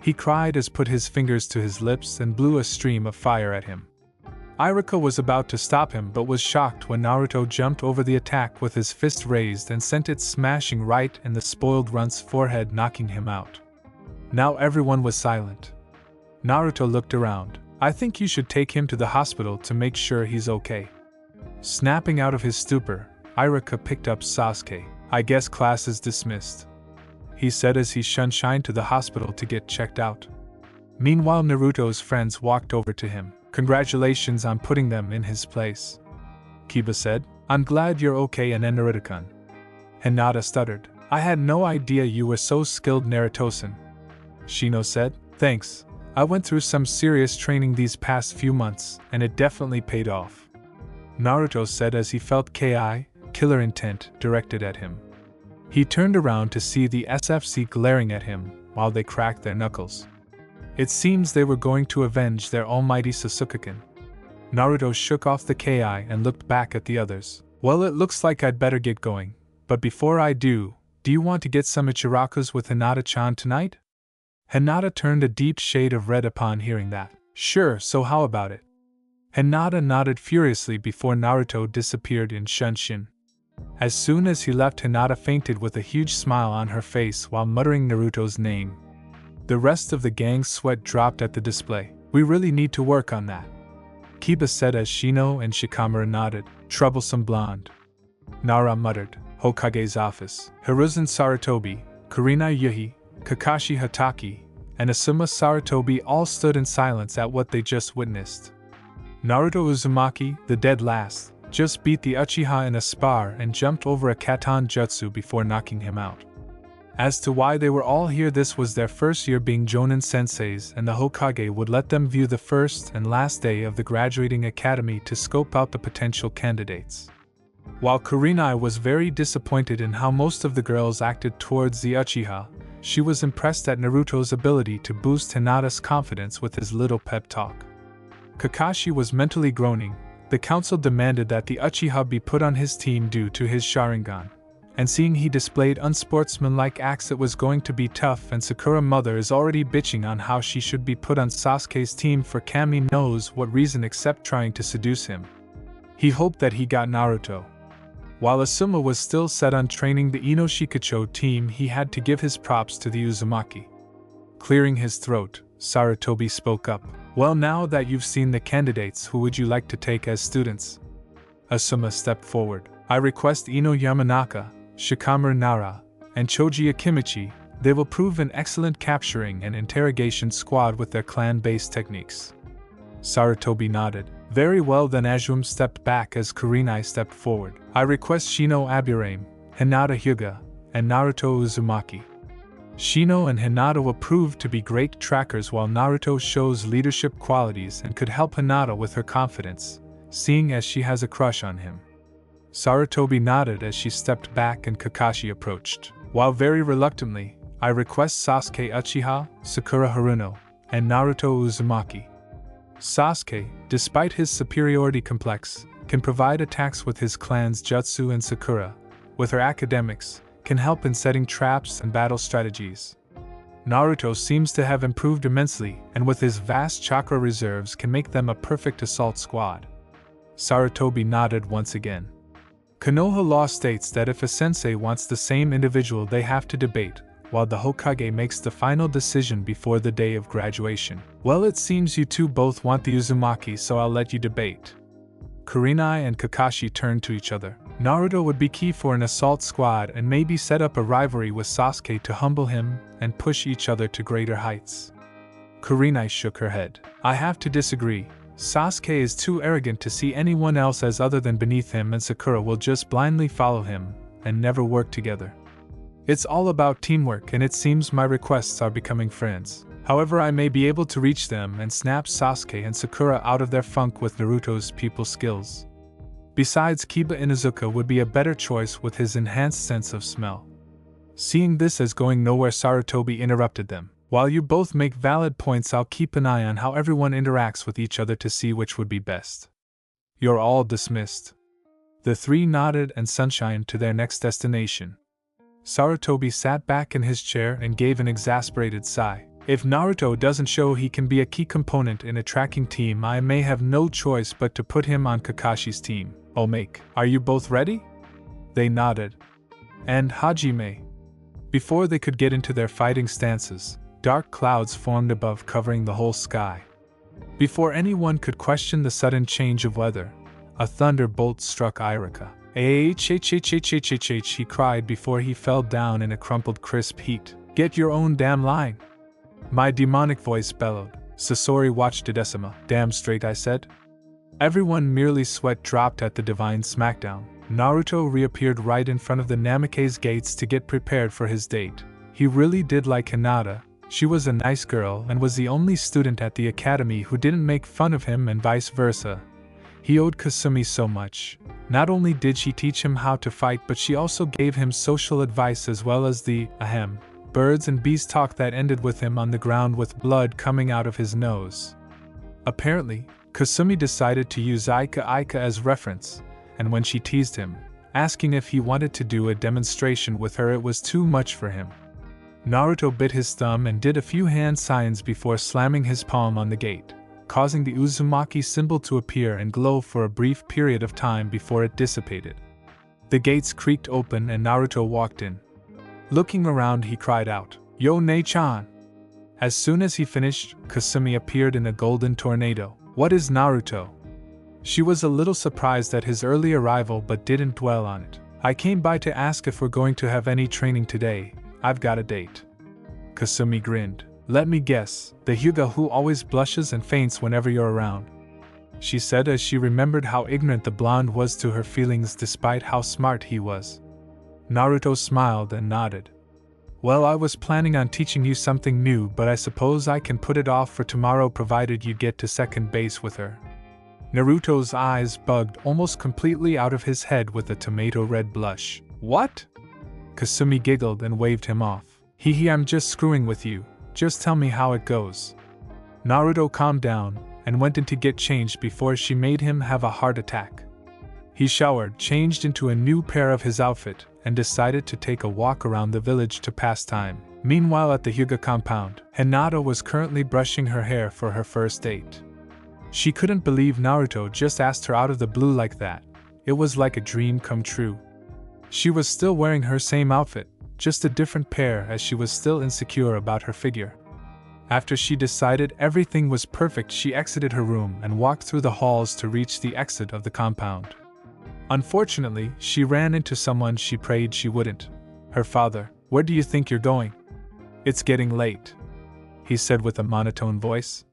he cried as put his fingers to his lips and blew a stream of fire at him. Ichiraku was about to stop him but was shocked when Naruto jumped over the attack with his fist raised and sent it smashing right in the spoiled runt's forehead, knocking him out. Now everyone was silent. Naruto looked around. I think you should take him to the hospital to make sure he's okay. Snapping out of his stupor, Ichiraku picked up Sasuke. I guess class is dismissed, he said as he shunshined to the hospital to get checked out. Meanwhile, Naruto's friends walked over to him. Congratulations on putting them in his place, Kiba said. I'm glad you're okay, and Naruto-kun. Hinata stuttered. I had no idea you were so skilled, Naruto-san. Shino said. Thanks. I went through some serious training these past few months, and it definitely paid off, Naruto said as he felt killer intent directed at him. He turned around to see the SFC glaring at him while they cracked their knuckles. It seems they were going to avenge their almighty Sasuke-kun. Naruto shook off the ki and looked back at the others. Well, it looks like I'd better get going, but before I do you want to get some Ichirakus with Hinata-chan tonight? Hinata turned a deep shade of red upon hearing that. Sure, so how about it? Hinata nodded furiously before Naruto disappeared in Shunshin. As soon as he left, Hinata fainted with a huge smile on her face while muttering Naruto's name. The rest of the gang's sweat dropped at the display. We really need to work on that, Kiba said as Shino and Shikamaru nodded. Troublesome blonde, Nara muttered. Hokage's office. Hiruzen Sarutobi, Kurenai Yuhi, Kakashi Hatake, and Asuma Sarutobi all stood in silence at what they just witnessed. Naruto Uzumaki, the dead last, just beat the Uchiha in a spar and jumped over a Katan Jutsu before knocking him out. As to why they were all here, this was their first year being Jonin senseis, and the Hokage would let them view the first and last day of the graduating academy to scope out the potential candidates. While Kurenai was very disappointed in how most of the girls acted towards the Uchiha, she was impressed at Naruto's ability to boost Hinata's confidence with his little pep talk. Kakashi was mentally groaning. The council demanded that the Uchiha be put on his team due to his Sharingan, and seeing he displayed unsportsmanlike acts, it was going to be tough, and Sakura's mother is already bitching on how she should be put on Sasuke's team for Kami knows what reason except trying to seduce him. He hoped that he got Naruto. While Asuma was still set on training the Inoshikacho team, he had to give his props to the Uzumaki. Clearing his throat, Sarutobi spoke up. Well, now that you've seen the candidates, who would you like to take as students? Asuma stepped forward. I request Ino Yamanaka, Shikamaru Nara, and Choji Akimichi. They will prove an excellent capturing and interrogation squad with their clan-based techniques. Sarutobi nodded. Very well then. Azum stepped back as Kurenai stepped forward. I request Shino Aburame, Hinata Hyuga, and Naruto Uzumaki. Shino and Hinata will prove to be great trackers, while Naruto shows leadership qualities and could help Hinata with her confidence, seeing as she has a crush on him. Sarutobi nodded as she stepped back and Kakashi approached. While very reluctantly, I request Sasuke Uchiha, Sakura Haruno, and Naruto Uzumaki. Sasuke, despite his superiority complex, can provide attacks with his clan's jutsu, and Sakura, with her academics, can help in setting traps and battle strategies. Naruto seems to have improved immensely, and with his vast chakra reserves can make them a perfect assault squad. Sarutobi nodded once again. Kanoha law states that if a sensei wants the same individual, they have to debate, while the Hokage makes the final decision before the day of graduation. Well, it seems you two both want the Uzumaki, so I'll let you debate. Kurenai and Kakashi turned to each other. Naruto would be key for an assault squad and maybe set up a rivalry with Sasuke to humble him and push each other to greater heights. Kurenai shook her head. I have to disagree. Sasuke is too arrogant to see anyone else as other than beneath him, and Sakura will just blindly follow him and never work together. It's all about teamwork, and it seems my requests are becoming friends. However, I may be able to reach them and snap Sasuke and Sakura out of their funk with Naruto's pupil skills. Besides, Kiba Inuzuka would be a better choice with his enhanced sense of smell. Seeing this as going nowhere, Sarutobi interrupted them. While you both make valid points, I'll keep an eye on how everyone interacts with each other to see which would be best. You're all dismissed. The three nodded and sunshined to their next destination. Sarutobi sat back in his chair and gave an exasperated sigh. If Naruto doesn't show he can be a key component in a tracking team, I may have no choice but to put him on Kakashi's team. Omake, are you both ready? They nodded. And Hajime. Before they could get into their fighting stances, Dark clouds formed above, covering the whole sky. Before anyone could question the sudden change of weather, a thunderbolt struck Ichiraku. He cried before he fell down in a crumpled crisp heap. Get your own damn line! My demonic voice bellowed. Sasori watched Decima. Damn straight, I said. Everyone merely sweat dropped at the divine smackdown. Naruto reappeared right in front of the Namikaze gates to get prepared for his date. He really did like Hinata. She was a nice girl and was the only student at the academy who didn't make fun of him and vice versa. He owed Kasumi so much. Not only did she teach him how to fight, but she also gave him social advice as well as the birds and bees talk that ended with him on the ground with blood coming out of his nose. Apparently, Kasumi decided to use Ika as reference, and when she teased him, asking if he wanted to do a demonstration with her, it was too much for him. Naruto bit his thumb and did a few hand signs before slamming his palm on the gate, causing the Uzumaki symbol to appear and glow for a brief period of time before it dissipated. The gates creaked open and Naruto walked in. Looking around, he cried out, "Yo, Ne-chan!" As soon as he finished, Kasumi appeared in a golden tornado. What is Naruto? She was a little surprised at his early arrival but didn't dwell on it. I came by to ask if we're going to have any training today. I've got a date. Kasumi grinned. Let me guess, the Hyuga who always blushes and faints whenever you're around, she said as she remembered how ignorant the blonde was to her feelings despite how smart he was. Naruto smiled and nodded. Well, I was planning on teaching you something new, but I suppose I can put it off for tomorrow provided you get to second base with her. Naruto's eyes bugged almost completely out of his head with a tomato red blush. What? Kasumi giggled and waved him off. Hee, I'm just screwing with you. Just tell me how it goes. Naruto calmed down and went in to get changed before she made him have a heart attack. He showered, changed into a new pair of his outfit, and decided to take a walk around the village to pass time. Meanwhile, at the Hyuga compound, Hinata was currently brushing her hair for her first date. She couldn't believe Naruto just asked her out of the blue like that. It was like a dream come true. She was still wearing her same outfit, just a different pair, as she was still insecure about her figure. After she decided everything was perfect, she exited her room and walked through the halls to reach the exit of the compound. Unfortunately, she ran into someone she prayed she wouldn't. Her father. Where do you think you're going? It's getting late, he said with a monotone voice.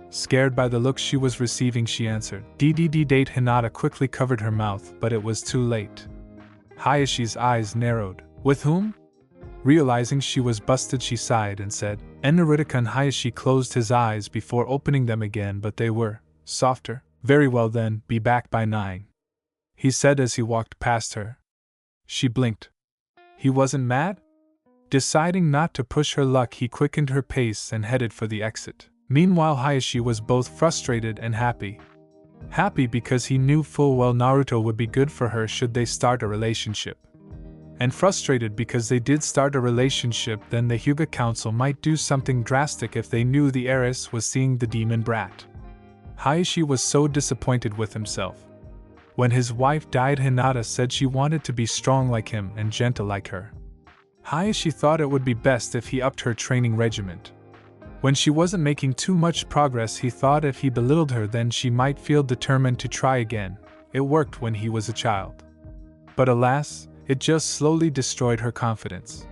Scared by the look she was receiving, she answered. Date. Hinata quickly covered her mouth, but it was too late. Hayashi's eyes narrowed. With whom? Realizing she was busted, she sighed and said, Naruto. And Hayashi closed his eyes before opening them again, but they were softer. Very well then, be back by 9. He said as he walked past her. She blinked. He wasn't mad? Deciding not to push her luck, he quickened her pace and headed for the exit. Meanwhile, Hayashi was both frustrated and happy. Happy because he knew full well Naruto would be good for her should they start a relationship. And frustrated because they did start a relationship, then the Hyuga Council might do something drastic if they knew the heiress was seeing the demon brat. Hayashi was so disappointed with himself. When his wife died, Hinata said she wanted to be strong like him and gentle like her. Hayashi thought it would be best if he upped her training regimen. When she wasn't making too much progress, he thought if he belittled her, then she might feel determined to try again. It worked when he was a child. But alas, it just slowly destroyed her confidence.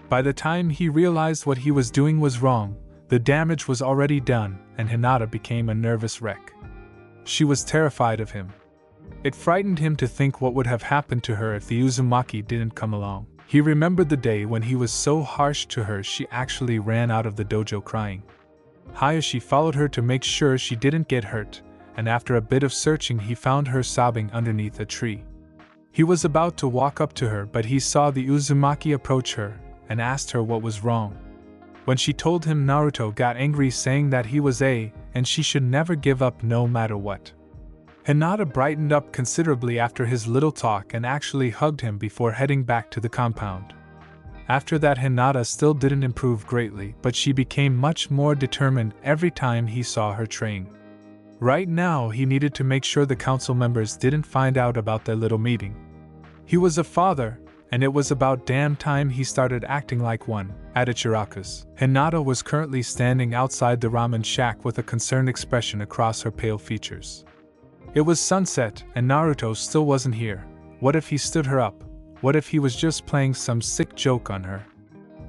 By the time he realized what he was doing was wrong, the damage was already done, and Hinata became a nervous wreck. She was terrified of him. It frightened him to think what would have happened to her if the Uzumaki didn't come along. He remembered the day when he was so harsh to her she actually ran out of the dojo crying. Hayashi followed her to make sure she didn't get hurt, and after a bit of searching he found her sobbing underneath a tree. He was about to walk up to her, but he saw the Uzumaki approach her and asked her what was wrong. When she told him, Naruto got angry, saying that he was and she should never give up no matter what. Hinata brightened up considerably after his little talk and actually hugged him before heading back to the compound. After that, Hinata still didn't improve greatly, but she became much more determined every time he saw her train. Right now, he needed to make sure the council members didn't find out about their little meeting. He was a father, and it was about damn time he started acting like one. At Ichiraku's, Hinata was currently standing outside the ramen shack with a concerned expression across her pale features. It was sunset, and Naruto still wasn't here. What if he stood her up? What if he was just playing some sick joke on her?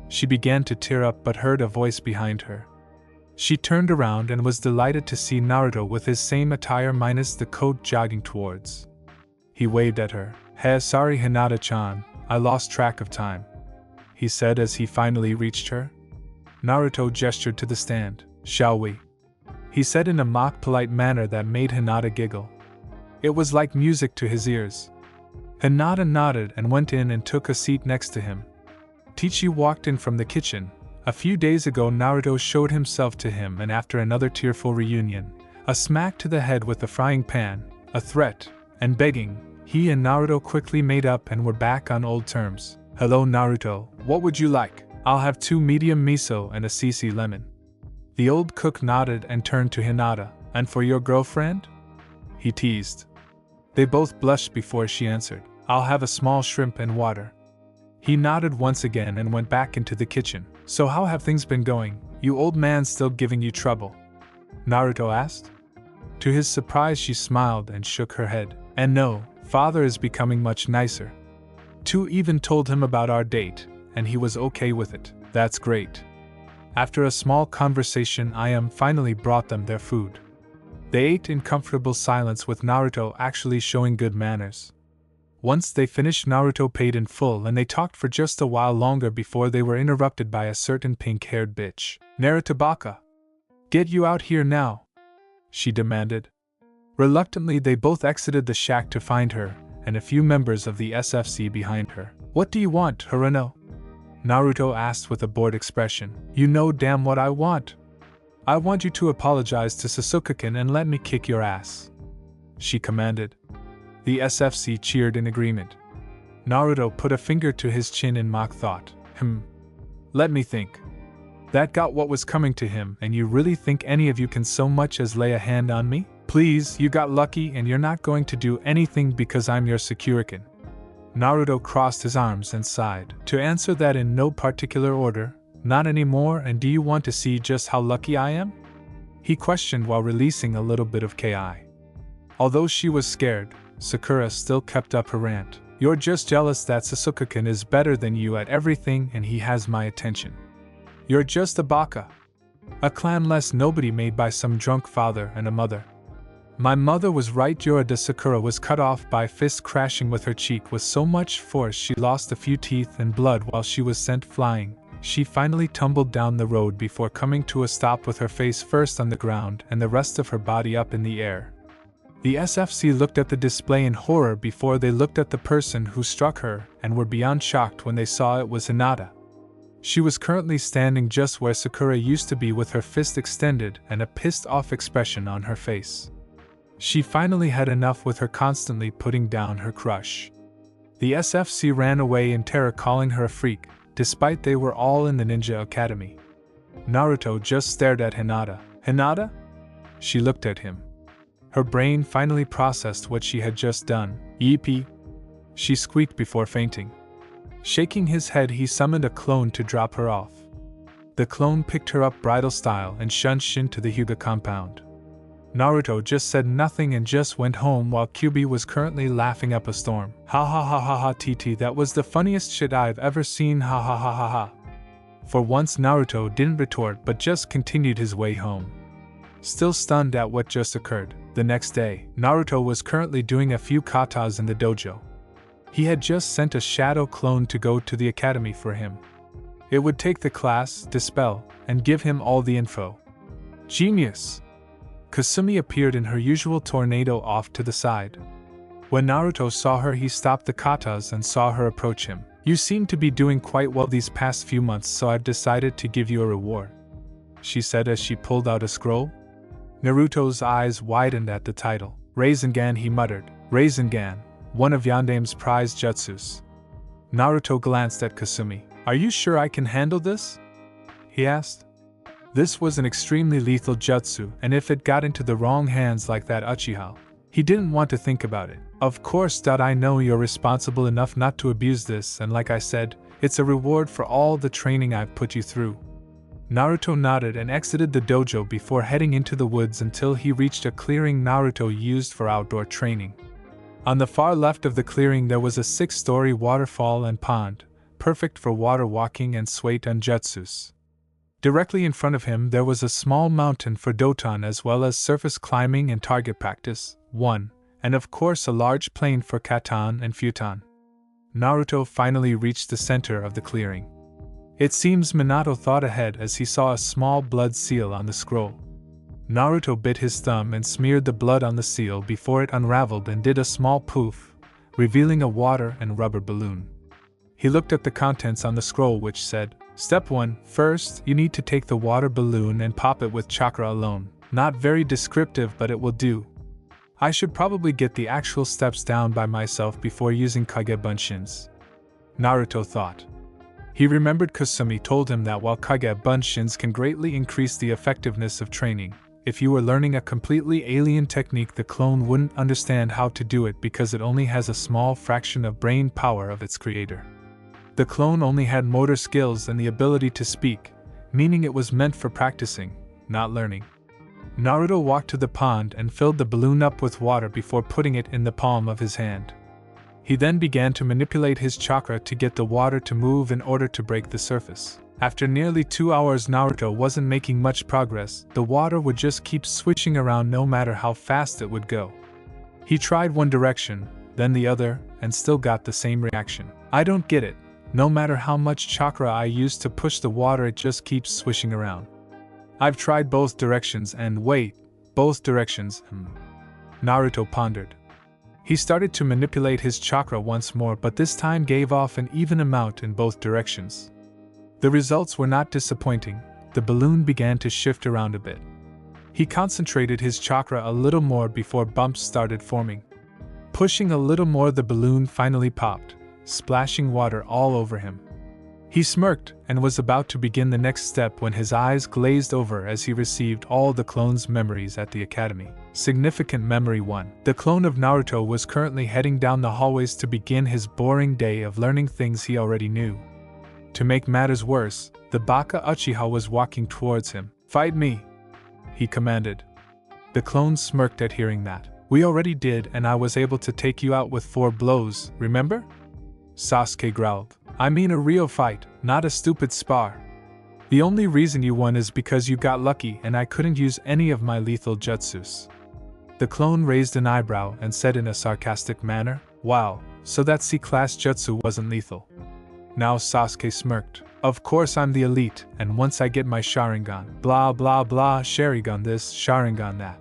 She began to tear up but heard a voice behind her. She turned around and was delighted to see Naruto with his same attire minus the coat jogging towards. He waved at her. "Hey, sorry Hinata-chan, I lost track of time," he said as he finally reached her. Naruto gestured to the stand. "Shall we?" he said in a mock polite manner that made Hinata giggle. It was like music to his ears. Hinata nodded and went in and took a seat next to him. Techi walked in from the kitchen. A few days ago Naruto showed himself to him, and after another tearful reunion, a smack to the head with a frying pan, a threat, and begging, he and Naruto quickly made up and were back on old terms. "Hello Naruto, what would you like?" "I'll have 2 medium miso and a cc lemon." The old cook nodded and turned to Hinata. "And for your girlfriend?" he teased. They both blushed before she answered. "I'll have a small shrimp and water." He nodded once again and went back into the kitchen. "So how have things been going? You old man still giving you trouble?" Naruto asked. To his surprise she smiled and shook her head. "And no, father is becoming much nicer. Tu even told him about our date, and he was okay with it." "That's great." After a small conversation Ayam finally brought them their food. They ate in comfortable silence with Naruto actually showing good manners. Once they finished, Naruto paid in full and they talked for just a while longer before they were interrupted by a certain pink-haired bitch. "Naruto-baka, get you out here now," she demanded. Reluctantly they both exited the shack to find her, and a few members of the SFC behind her. "What do you want, Haruno?" Naruto asked with a bored expression. "You know damn what I want. I want you to apologize to Sasuke-kun and let me kick your ass," she commanded. The SFC cheered in agreement. Naruto put a finger to his chin in mock thought. Let me think. That got what was coming to him, and you really think any of you can so much as lay a hand on me? Please, you got lucky and you're not going to do anything because I'm your Sakura-kun." Naruto crossed his arms and sighed. "To answer that in no particular order, not anymore, and do you want to see just how lucky I am?" he questioned while releasing a little bit of ki. Although she was scared, Sakura still kept up her rant. "You're just jealous that Sasuke-kun is better than you at everything and he has my attention. You're just a baka. A clanless nobody made by some drunk father and a mother." "My mother was right." Yorida Sakura was cut off by a fist crashing with her cheek with so much force she lost a few teeth and blood while she was sent flying. She finally tumbled down the road before coming to a stop with her face first on the ground and the rest of her body up in the air. The SFC looked at the display in horror before they looked at the person who struck her and were beyond shocked when they saw it was Hinata. She was currently standing just where Sakura used to be with her fist extended and a pissed-off expression on her face. She finally had enough with her constantly putting down her crush. The SFC ran away in terror, calling her a freak, despite they were all in the ninja academy. Naruto just stared at Hinata. "Hinata?" She looked at him. Her brain finally processed what she had just done. "Yippee!" she squeaked before fainting. Shaking his head, he summoned a clone to drop her off. The clone picked her up bridal style and shunshed into the Hyuga compound. Naruto just said nothing and just went home while Kyubi was currently laughing up a storm. "Ha ha ha ha ha TT, that was the funniest shit I've ever seen, ha ha ha ha ha." For once Naruto didn't retort but just continued his way home. Still stunned at what just occurred, the next day, Naruto was currently doing a few katas in the dojo. He had just sent a shadow clone to go to the academy for him. It would take the class, dispel, and give him all the info. Genius! Kasumi appeared in her usual tornado off to the side. When Naruto saw her, he stopped the katas and saw her approach him. "You seem to be doing quite well these past few months, so I've decided to give you a reward," she said as she pulled out a scroll. Naruto's eyes widened at the title. "Rasengan," he muttered. "Rasengan, one of Yandame's prized jutsus." Naruto glanced at Kasumi. "Are you sure I can handle this?" he asked. This was an extremely lethal jutsu, and if it got into the wrong hands like that Uchiha, He didn't want to think about it. Of course, I know you're responsible enough not to abuse this, and like I said, it's a reward for all the training I've put you through. Naruto nodded and exited the dojo before heading into the woods until he reached a clearing Naruto used for outdoor training. On the far left of the clearing there was a 6-story waterfall and pond, perfect for water walking and sway jutsus. Directly in front of him there was a small mountain for Doton as well as surface climbing and target practice, 1, and of course a large plain for Katan and Futon. Naruto finally reached the center of the clearing. It seems Minato thought ahead as he saw a small blood seal on the scroll. Naruto bit his thumb and smeared the blood on the seal before it unraveled and did a small poof, revealing a water and rubber balloon. He looked at the contents on the scroll which said, Step 1, first, you need to take the water balloon and pop it with chakra alone. Not very descriptive, but it will do. I should probably get the actual steps down by myself before using Kage Bunshins. Naruto thought. He remembered Kusumi told him that while Kage Bunshins can greatly increase the effectiveness of training, if you were learning a completely alien technique the clone wouldn't understand how to do it because it only has a small fraction of brain power of its creator. The clone only had motor skills and the ability to speak, meaning it was meant for practicing, not learning. Naruto walked to the pond and filled the balloon up with water before putting it in the palm of his hand. He then began to manipulate his chakra to get the water to move in order to break the surface. After nearly 2 hours Naruto wasn't making much progress, the water would just keep switching around no matter how fast it would go. He tried one direction, then the other, and still got the same reaction. I don't get it. No matter how much chakra I use to push the water it just keeps swishing around. I've tried both directions and wait, both directions, Naruto pondered. He started to manipulate his chakra once more but this time gave off an even amount in both directions. The results were not disappointing, the balloon began to shift around a bit. He concentrated his chakra a little more before bumps started forming. Pushing a little more the balloon finally popped, splashing water all over him. He smirked and was about to begin the next step when his eyes glazed over as he received all the clone's memories at the academy. Significant Memory 1. The clone of Naruto was currently heading down the hallways to begin his boring day of learning things he already knew. To make matters worse, the Baka Uchiha was walking towards him. Fight me, he commanded. The clone smirked at hearing that. We already did and I was able to take you out with 4 blows, remember? Sasuke growled. I mean a real fight, not a stupid spar. The only reason you won is because you got lucky and I couldn't use any of my lethal jutsus. The clone raised an eyebrow and said in a sarcastic manner, Wow, so that C-class jutsu wasn't lethal. Now Sasuke smirked. Of course I'm the elite, and once I get my Sharingan, blah blah blah, Sharingan this, Sharingan that.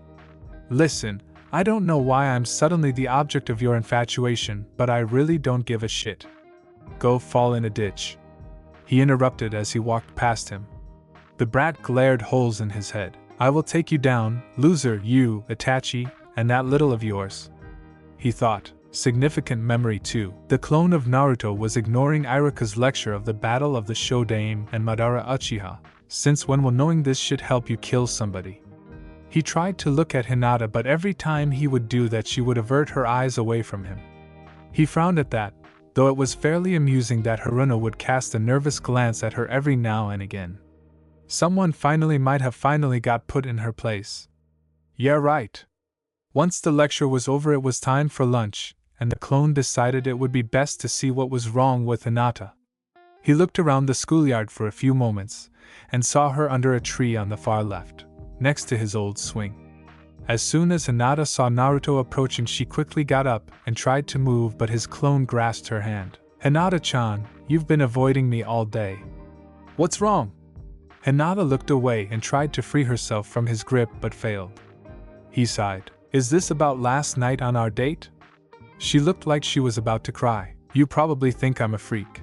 Listen, I don't know why I'm suddenly the object of your infatuation, but I really don't give a shit. Go fall in a ditch. He interrupted as he walked past him. The brat glared holes in his head. I will take you down, loser, you, Itachi, and that little of yours. He thought. Significant Memory 2. The clone of Naruto was ignoring Iruka's lecture of the Battle of the Shodaime and Madara Uchiha. Since when will knowing this shit help you kill somebody? He tried to look at Hinata but every time he would do that she would avert her eyes away from him. He frowned at that, though it was fairly amusing that Haruna would cast a nervous glance at her every now and again. Someone might have finally got put in her place. Yeah, right. Once the lecture was over it was time for lunch, and the clone decided it would be best to see what was wrong with Hinata. He looked around the schoolyard for a few moments, and saw her under a tree on the far left, next to his old swing. As soon as Hinata saw Naruto approaching she quickly got up and tried to move but his clone grasped her hand. Hinata-chan, you've been avoiding me all day. What's wrong? Hinata looked away and tried to free herself from his grip but failed. He sighed. Is this about last night on our date? She looked like she was about to cry. You probably think I'm a freak,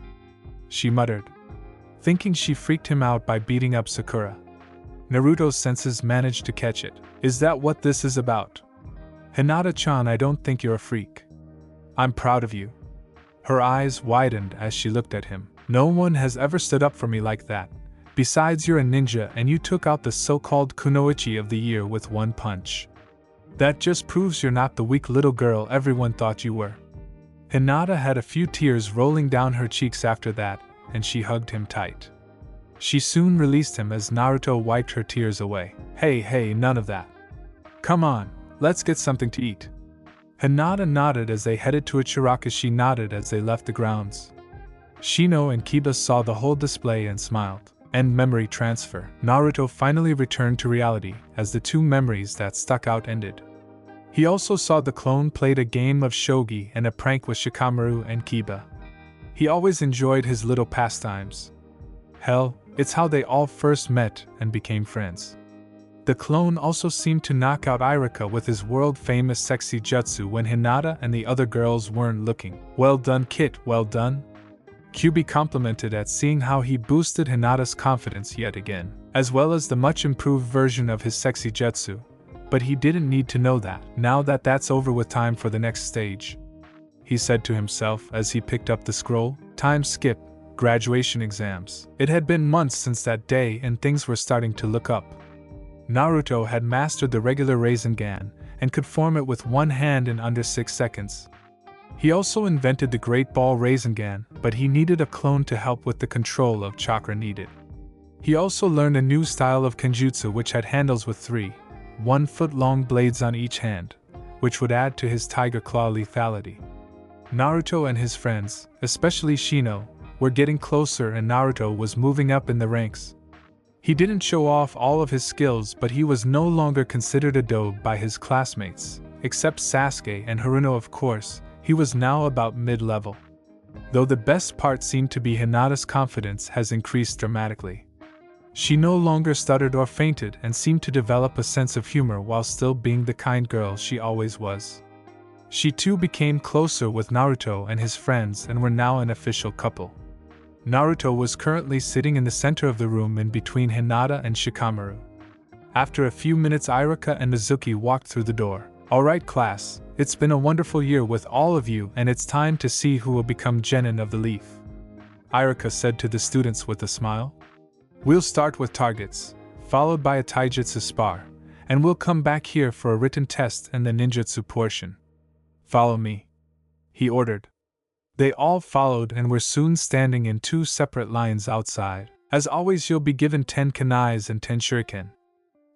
she muttered, thinking she freaked him out by beating up Sakura. Naruto's senses managed to catch it. Is that what this is about? Hinata-chan, I don't think you're a freak. I'm proud of you. Her eyes widened as she looked at him. No one has ever stood up for me like that. Besides, you're a ninja and you took out the so-called Kunoichi of the year with one punch. That just proves you're not the weak little girl everyone thought you were. Hinata had a few tears rolling down her cheeks after that, and she hugged him tight. She soon released him as Naruto wiped her tears away. Hey, none of that. Come on, let's get something to eat. Hinata nodded as they headed to Ichiraku. She nodded as they left the grounds. Shino and Kiba saw the whole display and smiled. End memory transfer. Naruto finally returned to reality as the two memories that stuck out ended. He also saw the clone played a game of shogi and a prank with Shikamaru and Kiba. He always enjoyed his little pastimes. Hell, it's how they all first met and became friends. The clone also seemed to knock out Ichiraku with his world-famous sexy jutsu when Hinata and the other girls weren't looking. Well done, Kit, well done. Kyuubi complimented at seeing how he boosted Hinata's confidence yet again, as well as the much-improved version of his sexy jutsu. But he didn't need to know that. Now that that's over with, time for the next stage, he said to himself as he picked up the scroll. Time skip, graduation exams. It had been months since that day and things were starting to look up. Naruto had mastered the regular Rasengan and could form it with one hand in under 6 seconds. He also invented the Great Ball Rasengan, but he needed a clone to help with the control of chakra needed. He also learned a new style of Kenjutsu which had handles with 3 1-foot-long blades on each hand, which would add to his tiger claw lethality. Naruto and his friends, especially Shino, were getting closer and Naruto was moving up in the ranks. He didn't show off all of his skills, but he was no longer considered a dope by his classmates, except Sasuke and Haruno of course. He was now about mid-level. Though the best part seemed to be Hinata's confidence has increased dramatically. She no longer stuttered or fainted and seemed to develop a sense of humor while still being the kind girl she always was. She too became closer with Naruto and his friends and were now an official couple. Naruto was currently sitting in the center of the room in between Hinata and Shikamaru. After a few minutes, Ichiraku and Mizuki walked through the door. Alright class, it's been a wonderful year with all of you and it's time to see who will become genin of the leaf, Ichiraku said to the students with a smile. We'll start with targets, followed by a taijutsu spar, and we'll come back here for a written test and the ninjutsu portion. Follow me, he ordered. They all followed and were soon standing in 2 separate lines outside. As always, you'll be given 10 kunais and 10 shuriken,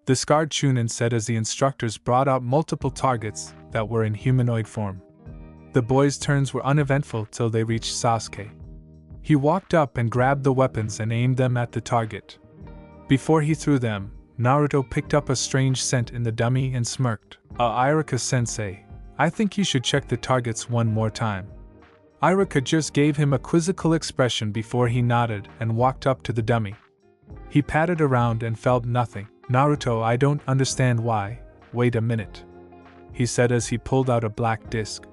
the scarred Chunin said as the instructors brought out multiple targets that were in humanoid form. The boys' turns were uneventful till they reached Sasuke. He walked up and grabbed the weapons and aimed them at the target. Before he threw them, Naruto picked up a strange scent in the dummy and smirked. Ichiraku-sensei, I think you should check the targets one more time. Ichiraku just gave him a quizzical expression before he nodded and walked up to the dummy. He patted around and felt nothing. Naruto, I don't understand why. Wait a minute, he said as he pulled out a black disc.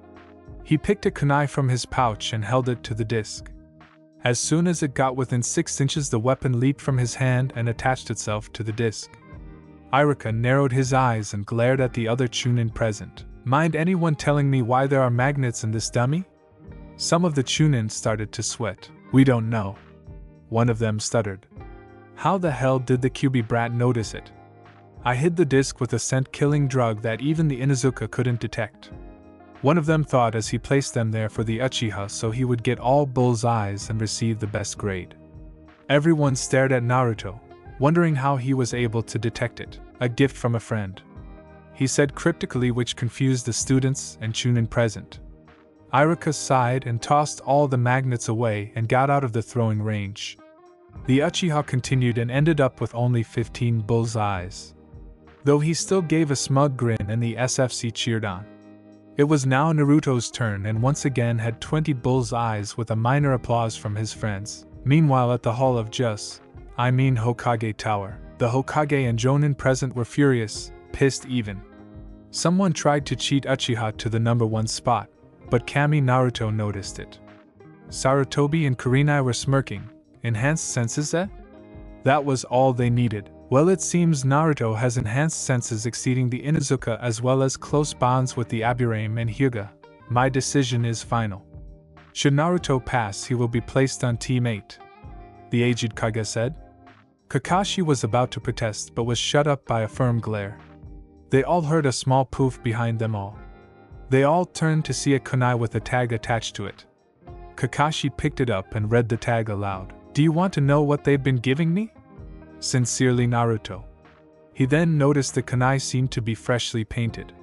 He picked a kunai from his pouch and held it to the disc. As soon as it got within 6 inches, the weapon leaped from his hand and attached itself to the disc. Ichiraku narrowed his eyes and glared at the other Chunin present. Mind anyone telling me why there are magnets in this dummy? Some of the Chunin started to sweat. We don't know, one of them stuttered. How the hell did the Kyuubi brat notice it? I hid the disc with a scent-killing drug that even the Inuzuka couldn't detect. One of them thought as he placed them there for the Uchiha so he would get all bull's eyes and receive the best grade. Everyone stared at Naruto, wondering how he was able to detect it. A gift from a friend, he said cryptically, which confused the students and Chunin present. Ichiraku sighed and tossed all the magnets away and got out of the throwing range. The Uchiha continued and ended up with only 15 bull's eyes, though he still gave a smug grin and the SFC cheered on. It was now Naruto's turn and once again had 20 bull's eyes with a minor applause from his friends. Meanwhile at the Hall of Hokage Tower, the Hokage and Jonin present were furious, pissed even. Someone tried to cheat Uchiha to the number 1 spot, but Kami Naruto noticed it. Sarutobi and Kurenai were smirking. Enhanced senses, eh? That was all they needed. Well, it seems Naruto has enhanced senses exceeding the Inuzuka as well as close bonds with the Aburame and Hyuga. My decision is final. Should Naruto pass, he will be placed on Team 8, the aged Kage said. Kakashi was about to protest but was shut up by a firm glare. They all heard a small poof behind them all. They all turned to see a kunai with a tag attached to it. Kakashi picked it up and read the tag aloud. "Do you want to know what they've been giving me? Sincerely, Naruto." He then noticed the kunai seemed to be freshly painted.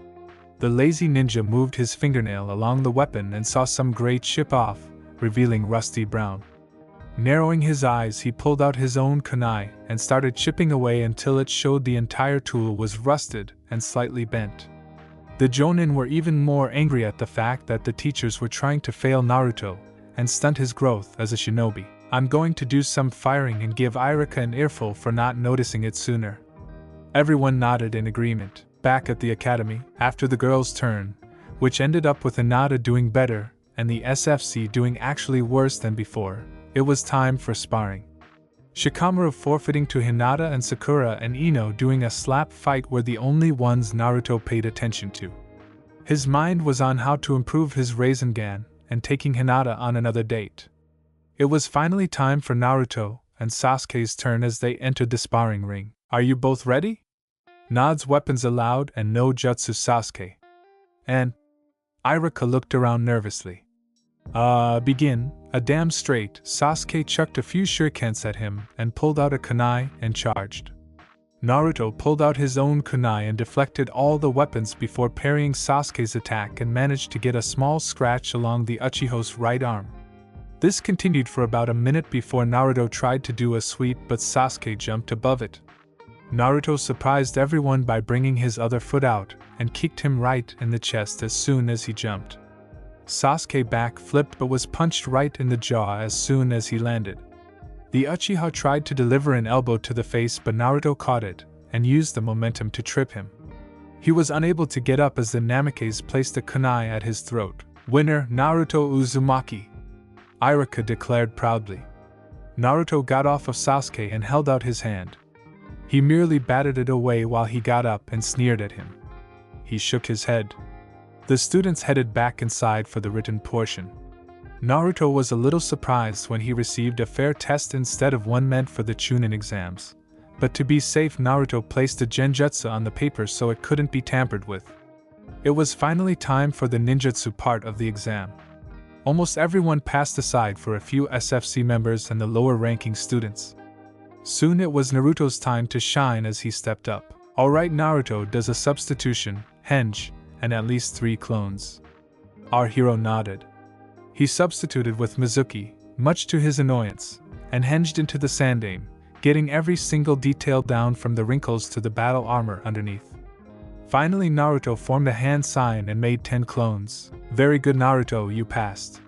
The lazy ninja moved his fingernail along the weapon and saw some gray chip off, revealing rusty brown. Narrowing his eyes, he pulled out his own kunai and started chipping away until it showed the entire tool was rusted and slightly bent. The Jonin were even more angry at the fact that the teachers were trying to fail Naruto and stunt his growth as a shinobi. "I'm going to do some firing and give Ichiraku an earful for not noticing it sooner." Everyone nodded in agreement. Back at the academy, after the girls' turn, which ended up with Hinata doing better and the SFC doing actually worse than before, it was time for sparring. Shikamaru forfeiting to Hinata and Sakura and Ino doing a slap fight were the only ones Naruto paid attention to. His mind was on how to improve his Rasengan and taking Hinata on another date. It was finally time for Naruto and Sasuke's turn as they entered the sparring ring. "Are you both ready?" Nods weapons aloud and no jutsu Sasuke. And Ichiraku looked around nervously. Begin." A damn straight, Sasuke chucked a few shurikens at him and pulled out a kunai and charged. Naruto pulled out his own kunai and deflected all the weapons before parrying Sasuke's attack and managed to get a small scratch along the Uchiha's right arm. This continued for about a minute before Naruto tried to do a sweep, but Sasuke jumped above it. Naruto surprised everyone by bringing his other foot out and kicked him right in the chest as soon as he jumped. Sasuke back-flipped but was punched right in the jaw as soon as he landed. The Uchiha tried to deliver an elbow to the face, but Naruto caught it and used the momentum to trip him. He was unable to get up as the Namikaze placed a kunai at his throat. "Winner, Naruto Uzumaki," Ichiraku declared proudly. Naruto got off of Sasuke and held out his hand. He merely batted it away while he got up and sneered at him. He shook his head. The students headed back inside for the written portion. Naruto was a little surprised when he received a fair test instead of one meant for the Chunin exams. But to be safe, Naruto placed a genjutsu on the paper so it couldn't be tampered with. It was finally time for the ninjutsu part of the exam. Almost everyone passed aside for a few SFC members and the lower-ranking students. Soon it was Naruto's time to shine as he stepped up. "Alright, Naruto does a substitution, henge, and at least 3 clones." Our hero nodded. He substituted with Mizuki, much to his annoyance, and henged into the sandane, getting every single detail down from the wrinkles to the battle armor underneath. Finally, Naruto formed a hand sign and made 10 clones. "Very good, Naruto, you passed.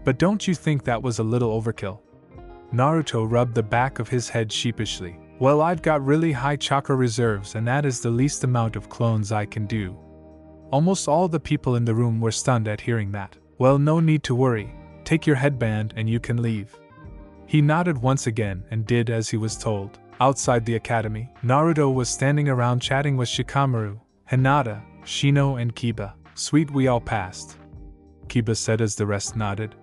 But don't you think that was a little overkill?" Naruto rubbed the back of his head sheepishly. "Well, I've got really high chakra reserves and that is the least amount of clones I can do." Almost all the people in the room were stunned at hearing that. "Well, no need to worry. Take your headband and you can leave." He nodded once again and did as he was told. Outside the academy, Naruto was standing around chatting with Shikamaru, Hinata, Shino and Kiba. "Sweet, we all passed," Kiba said as the rest nodded.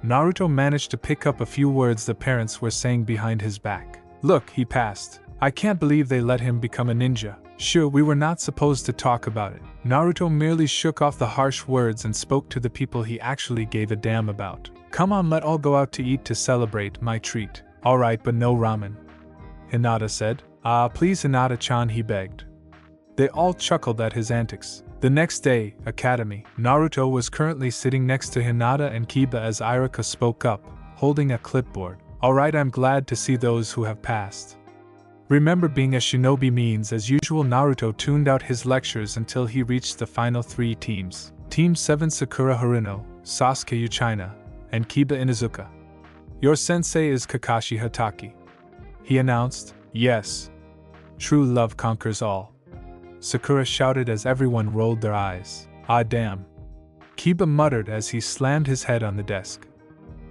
Naruto managed to pick up a few words the parents were saying behind his back. "Look, he passed. I can't believe they let him become a ninja. Sure, we were not supposed to talk about it." Naruto merely shook off the harsh words and spoke to the people he actually gave a damn about. "Come on, let's all go out to eat to celebrate my treat." "Alright, but no ramen," Hinata said. Please, Hinata-chan," he begged. They all chuckled at his antics. The next day, academy. Naruto was currently sitting next to Hinata and Kiba as Ichiraku spoke up, holding a clipboard. "Alright, I'm glad to see those who have passed. Remember, being a shinobi means, as usual." Naruto tuned out his lectures until he reached the final 3 teams. Team 7 Sakura Haruno, Sasuke Uchina, and Kiba Inuzuka. "Your sensei is Kakashi Hatake," he announced. "Yes. True love conquers all," Sakura shouted as everyone rolled their eyes. "Ah damn," Kiba muttered as he slammed his head on the desk.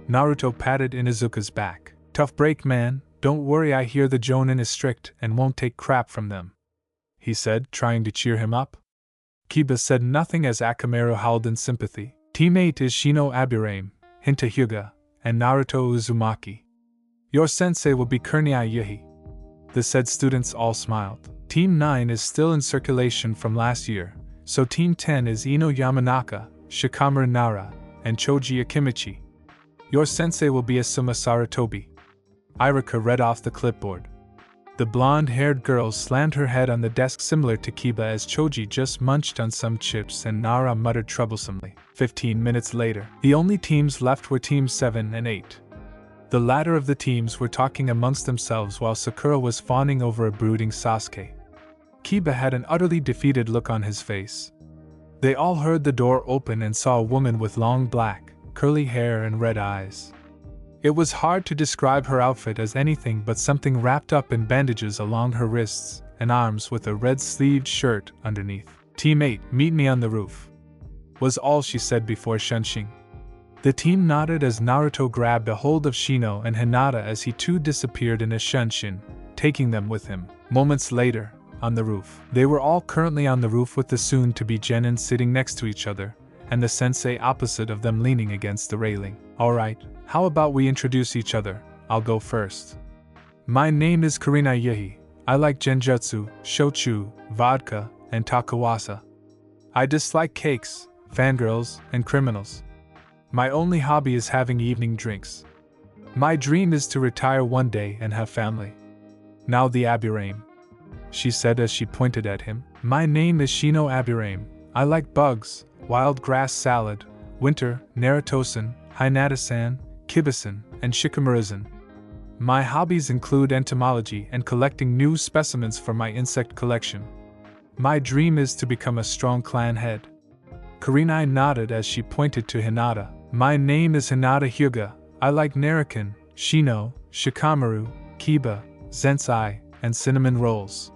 Naruto patted Inuzuka's back. "Tough break, man. Don't worry, I hear the Jonin is strict and won't take crap from them," he said, trying to cheer him up. Kiba said nothing as Akamaru howled in sympathy. Team 8 is Shino Aburame, Hinta Hyuga, and Naruto Uzumaki. "Your sensei will be Kurniai Yuhi." The said students all smiled. Team 9 is still in circulation from last year, so Team 10 is Ino Yamanaka, Shikamaru Nara, and Choji Akimichi. Your sensei will be Asuma Saratobi. Ichiraku read off the clipboard. The blonde-haired girl slammed her head on the desk similar to Kiba as Choji just munched on some chips and Nara muttered troublesomely. 15 minutes later, the only teams left were Teams 7 and 8. The latter of the teams were talking amongst themselves while Sakura was fawning over a brooding Sasuke. Kiba had an utterly defeated look on his face. They all heard the door open and saw a woman with long black, curly hair and red eyes. It was hard to describe her outfit as anything but something wrapped up in bandages along her wrists and arms with a red-sleeved shirt underneath. Team 8, meet me on the roof, was all she said before shunshing. The team nodded as Naruto grabbed a hold of Shino and Hinata as he too disappeared in a shunshin, taking them with him. Moments later, on the roof. They were all currently on the roof with the soon-to-be genin sitting next to each other, and the sensei opposite of them leaning against the railing. Alright, how about we introduce each other? I'll go first. My name is Kurenai Yehi. I like genjutsu, shochu, vodka, and takawasa. I dislike cakes, fangirls, and criminals. My only hobby is having evening drinks. My dream is to retire one day and have family. Now the Abirame, she said as she pointed at him. My name is Shino Abirame. I like bugs, wild grass salad, winter, Naruto-san, Hinata-san, Kiba-san, and Shikamaru-san. My hobbies include entomology and collecting new specimens for my insect collection. My dream is to become a strong clan head. Kurenai nodded as she pointed to Hinata. My name is Hinata Hyuga. I like Narukin, Shino, Shikamaru, Kiba, Sensei, and cinnamon rolls.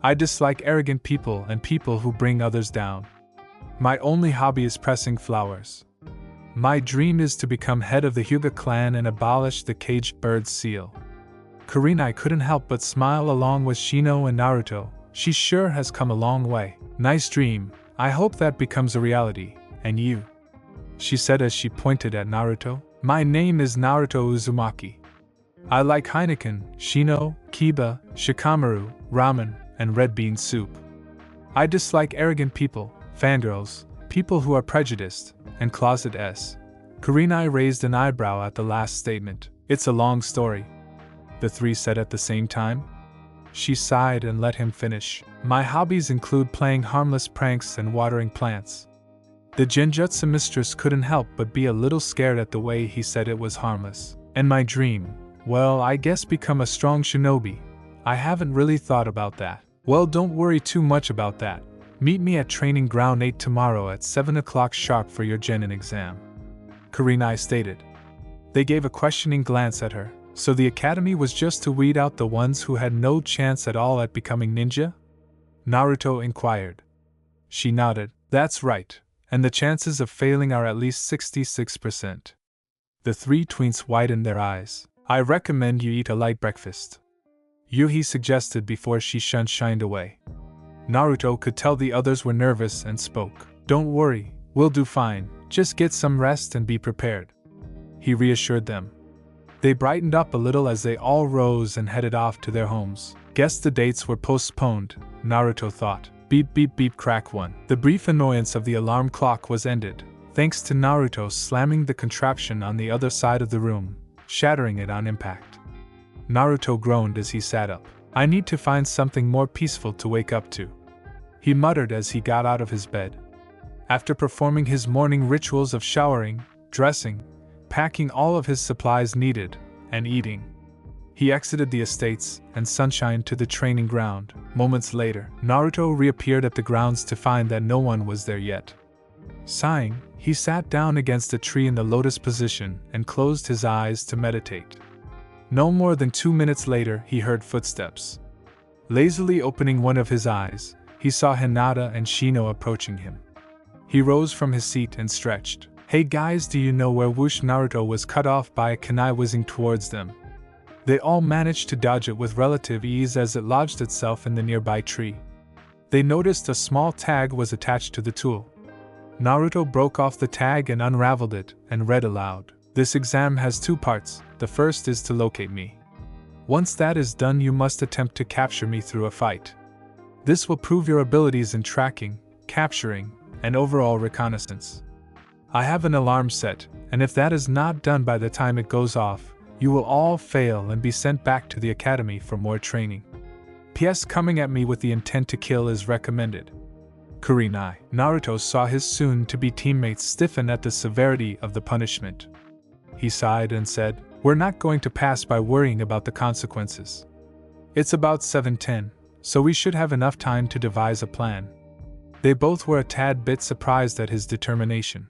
I dislike arrogant people and people who bring others down. My only hobby is pressing flowers. My dream is to become head of the Hyuga clan and abolish the caged bird seal. Kurenai couldn't help but smile along with Shino and Naruto. She sure has come a long way. Nice dream. I hope that becomes a reality. And you? She said as she pointed at Naruto. My name is Naruto Uzumaki. I like Heineken, Shino, Kiba, Shikamaru, ramen, and red bean soup. I dislike arrogant people, fangirls, people who are prejudiced, and closet S. Kurenai raised an eyebrow at the last statement. It's a long story, the three said at the same time. She sighed and let him finish. My hobbies include playing harmless pranks and watering plants. The genjutsu mistress couldn't help but be a little scared at the way he said it was harmless. And my dream? Well, I guess become a strong shinobi. I haven't really thought about that. Well, don't worry too much about that. Meet me at Training Ground 8 tomorrow at 7 o'clock sharp for your genin exam, Kurenai stated. They gave a questioning glance at her. So the academy was just to weed out the ones who had no chance at all at becoming ninja? Naruto inquired. She nodded. That's right, and the chances of failing are at least 66%. The three twins widened their eyes. I recommend you eat a light breakfast, Yuhi suggested before she shined away. Naruto could tell the others were nervous and spoke. Don't worry, we'll do fine, just get some rest and be prepared. He reassured them. They brightened up a little as they all rose and headed off to their homes. Guess the dates were postponed, Naruto thought. Beep beep beep crack 1. The brief annoyance of the alarm clock was ended, thanks to Naruto slamming the contraption on the other side of the room, shattering it on impact. Naruto groaned as he sat up. I need to find something more peaceful to wake up to, he muttered as he got out of his bed. After performing his morning rituals of showering, dressing, packing all of his supplies needed, and eating, he exited the estates and sunshine to the training ground. Moments later, Naruto reappeared at the grounds to find that no one was there yet. Sighing, he sat down against a tree in the lotus position and closed his eyes to meditate. No more than 2 minutes later, he heard footsteps. Lazily opening one of his eyes, he saw Hinata and Shino approaching him. He rose from his seat and stretched. Hey guys, do you know where whoosh? Naruto was cut off by a kunai whizzing towards them. They all managed to dodge it with relative ease as it lodged itself in the nearby tree. They noticed a small tag was attached to the tool. Naruto broke off the tag and unraveled it, and read aloud. This exam has 2 parts. The first is to locate me. Once that is done, you must attempt to capture me through a fight. This will prove your abilities in tracking, capturing, and overall reconnaissance. I have an alarm set, and if that is not done by the time it goes off, you will all fail and be sent back to the academy for more training. P.S. Coming at me with the intent to kill is recommended. Kurenai. Naruto saw his soon-to-be teammates stiffen at the severity of the punishment. He sighed and said, "We're not going to pass by worrying about the consequences. It's about 7:10, so we should have enough time to devise a plan." They both were a tad bit surprised at his determination.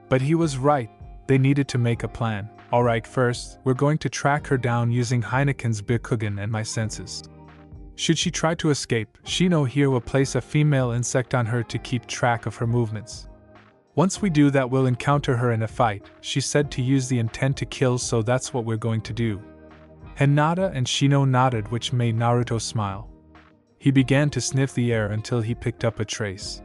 But he was right, they needed to make a plan. "Alright, first, we're going to track her down using Heineken's Byakugan and my senses. Should she try to escape, Shino here will place a female insect on her to keep track of her movements. Once we do that, we'll encounter her in a fight. She said to use the intent to kill, so that's what we're going to do." Hinata and Shino nodded, which made Naruto smile. He began to sniff the air until he picked up a trace.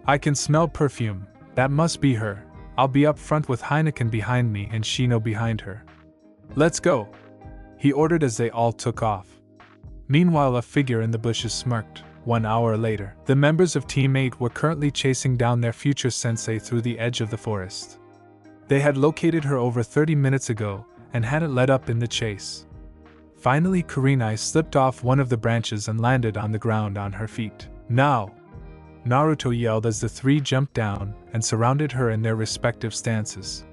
"I can smell perfume. That must be her. I'll be up front with Heineken behind me and Shino behind her. Let's go," he ordered as they all took off. Meanwhile, a figure in the bushes smirked. 1 hour later, the members of Team 8 were currently chasing down their future sensei through the edge of the forest. They had located her over 30 minutes ago and hadn't let up in the chase. Finally, Kurenai slipped off one of the branches and landed on the ground on her feet. "Now!" Naruto yelled as the three jumped down and surrounded her in their respective stances.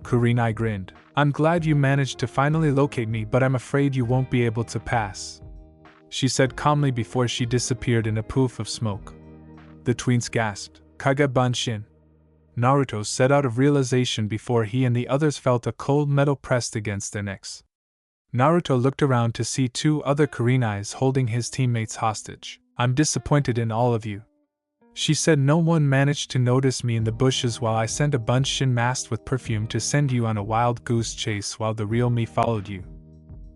Kurenai grinned. "I'm glad you managed to finally locate me, but I'm afraid you won't be able to pass," she said calmly before she disappeared in a poof of smoke. The twins gasped. "Kage Banshin." Naruto said out of realization before he and the others felt a cold metal pressed against their necks. Naruto looked around to see 2 other Kurenais holding his teammates hostage. "I'm disappointed in all of you," she said. "No one managed to notice me in the bushes while I sent a Banshin masked with perfume to send you on a wild goose chase while the real me followed you.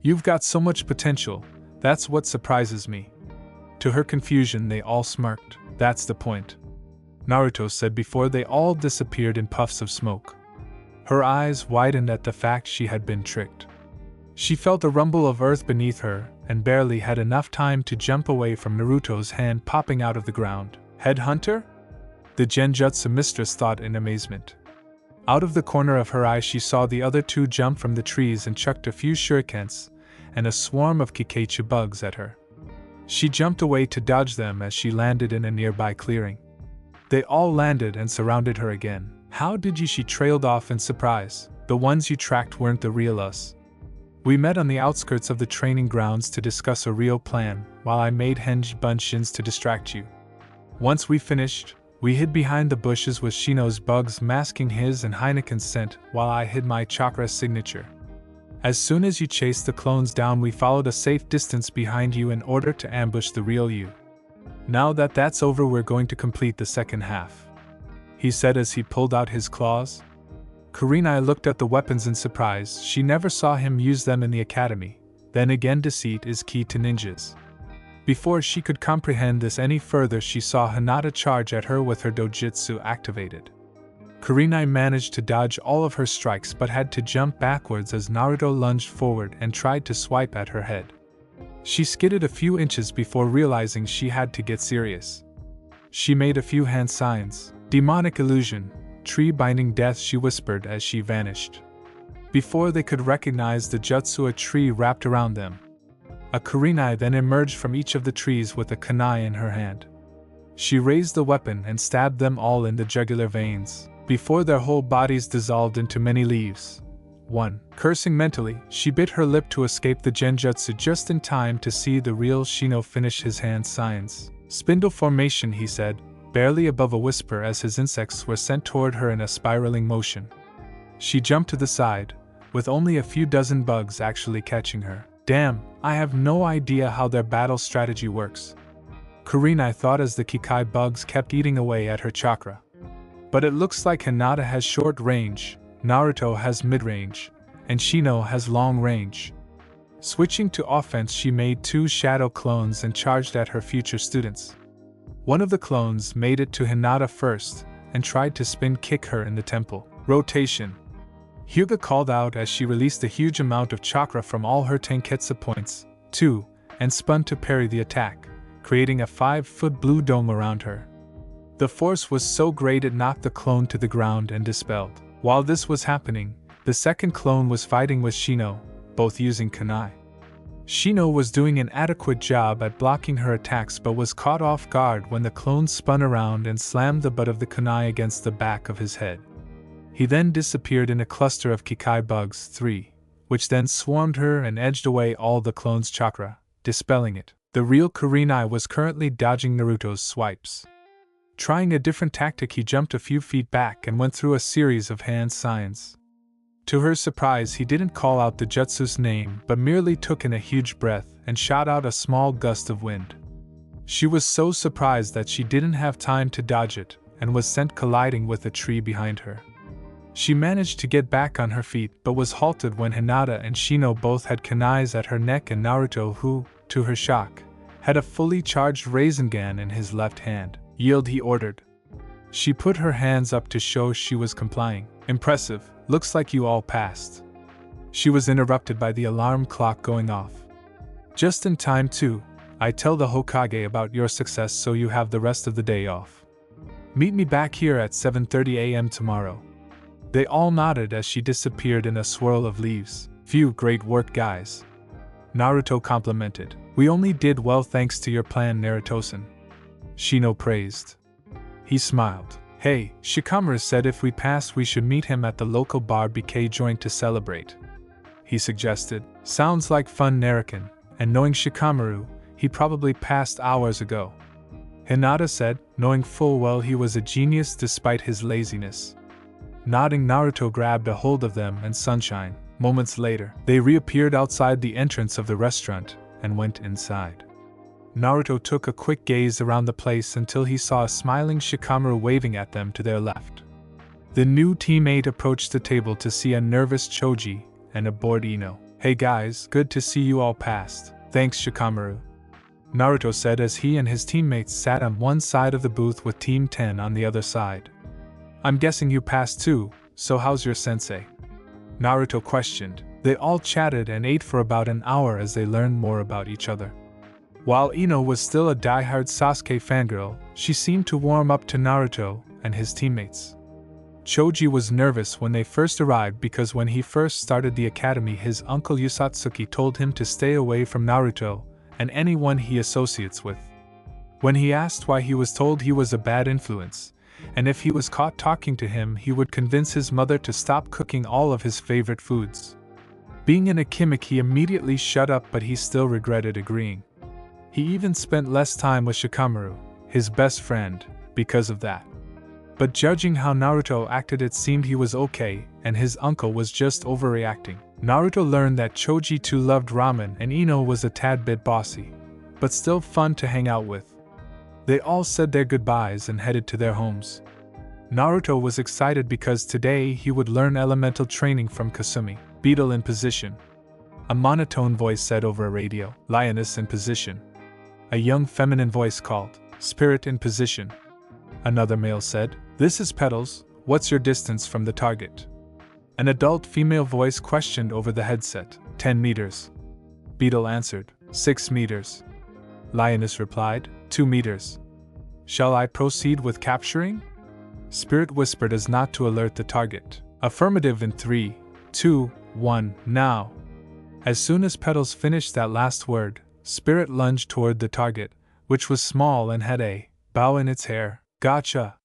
You've got so much potential. That's what surprises me." To her confusion, they all smirked. "That's the point," Naruto said before they all disappeared in puffs of smoke. Her eyes widened at the fact she had been tricked. She felt a rumble of earth beneath her and barely had enough time to jump away from Naruto's hand popping out of the ground. "Headhunter?" the Genjutsu mistress thought in amazement. Out of the corner of her eye, she saw the other 2 jump from the trees and chucked a few shurikens and a swarm of Kikaichu bugs at her. She jumped away to dodge them as she landed in a nearby clearing. They all landed and surrounded her again. "How did you?" She trailed off in surprise. "The ones you tracked weren't the real us. We met on the outskirts of the training grounds to discuss a real plan, while I made henge bunshins to distract you. Once we finished, we hid behind the bushes with Shino's bugs masking his and Heineken's scent while I hid my chakra signature. As soon as you chased the clones down, we followed a safe distance behind you in order to ambush the real you. Now that that's over, we're going to complete the second half," he said as he pulled out his claws. Kurenai looked at the weapons in surprise. She never saw him use them in the academy. Then again, deceit is key to ninjas. Before she could comprehend this any further, she saw Hinata charge at her with her dojutsu activated. Kurenai managed to dodge all of her strikes but had to jump backwards as Naruto lunged forward and tried to swipe at her head. She skidded a few inches before realizing she had to get serious. She made a few hand signs. "Demonic illusion, tree binding death," she whispered as she vanished. Before they could recognize the jutsu, a tree wrapped around them. A Kurenai then emerged from each of the trees with a kunai in her hand. She raised the weapon and stabbed them all in the jugular veins, before their whole bodies dissolved into many leaves. 1. Cursing mentally, she bit her lip to escape the genjutsu just in time to see the real Shino finish his hand signs. "Spindle formation," he said, barely above a whisper as his insects were sent toward her in a spiraling motion. She jumped to the side, with only a few dozen bugs actually catching her. "Damn, I have no idea how their battle strategy works," Kurenai thought as the Kikai bugs kept eating away at her chakra. "But it looks like Hinata has short range, Naruto has mid-range, and Shino has long range." Switching to offense, she made 2 shadow clones and charged at her future students. One of the clones made it to Hinata first and tried to spin kick her in the temple. "Rotation," Hyuga called out as she released a huge amount of chakra from all her Tenketsu points, 2, and spun to parry the attack, creating a 5-foot blue dome around her. The force was so great it knocked the clone to the ground and dispelled. While this was happening, the second clone was fighting with Shino, both using kunai. Shino was doing an adequate job at blocking her attacks but was caught off guard when the clone spun around and slammed the butt of the kunai against the back of his head. He then disappeared in a cluster of Kikai bugs 3, which then swarmed her and edged away all the clone's chakra, dispelling it. The real Kurenai was currently dodging Naruto's swipes. Trying a different tactic, he jumped a few feet back and went through a series of hand signs. To her surprise, he didn't call out the jutsu's name but merely took in a huge breath and shot out a small gust of wind. She was so surprised that she didn't have time to dodge it and was sent colliding with a tree behind her. She managed to get back on her feet but was halted when Hinata and Shino both had kunais at her neck and Naruto, who, to her shock, had a fully charged Rasengan in his left hand. "Yield," he ordered. She put her hands up to show she was complying. "Impressive, looks like you all passed." She was interrupted by the alarm clock going off. "Just in time too. I tell the Hokage about your success so you have the rest of the day off. Meet me back here at 7:30 a.m. tomorrow." They all nodded as she disappeared in a swirl of leaves. "Phew, great work, guys," Naruto complimented. "We only did well thanks to your plan, Naruto-san," Shino praised. He smiled. "Hey," Shikamaru said, "if we pass we should meet him at the local bar BK joint to celebrate," he suggested. "Sounds like fun, Narukin," and knowing Shikamaru, he probably passed hours ago, Hinata said, knowing full well he was a genius despite his laziness. Nodding, Naruto grabbed a hold of them and Sunshine. Moments later, they reappeared outside the entrance of the restaurant and went inside. Naruto took a quick gaze around the place until he saw a smiling Shikamaru waving at them to their left. The new teammate approached the table to see a nervous Choji and a bored Ino. "Hey guys, good to see you all passed." "Thanks, Shikamaru," Naruto said as he and his teammates sat on one side of the booth with Team 10 on the other side. "I'm guessing you passed too, so how's your sensei?" Naruto questioned. They all chatted and ate for about an hour as they learned more about each other. While Ino was still a die-hard Sasuke fangirl, she seemed to warm up to Naruto and his teammates. Choji was nervous when they first arrived because when he first started the academy, his uncle Yusatsuki told him to stay away from Naruto and anyone he associates with. When he asked why, he was told he was a bad influence, and if he was caught talking to him, he would convince his mother to stop cooking all of his favorite foods. Being an Akimic, he immediately shut up, but he still regretted agreeing. He even spent less time with Shikamaru, his best friend, because of that. But judging how Naruto acted, it seemed he was okay, and his uncle was just overreacting. Naruto learned that Choji too loved ramen and Ino was a tad bit bossy, but still fun to hang out with. They all said their goodbyes and headed to their homes. Naruto was excited because today he would learn elemental training from Kasumi. "Beetle in position," a monotone voice said over a radio. "Lioness in position," a young feminine voice called. "Spirit in position," another male said. "This is Petals, what's your distance from the target?" An adult female voice questioned over the headset. 10 meters. Beetle answered. 6 meters. Lioness replied. 2 meters. "Shall I proceed with capturing?" Spirit whispered as not to alert the target. "Affirmative in 3, 2, 1, now." As soon as Petals finished that last word, Spirit lunged toward the target, which was small and had a bow in its hair. "Gotcha!"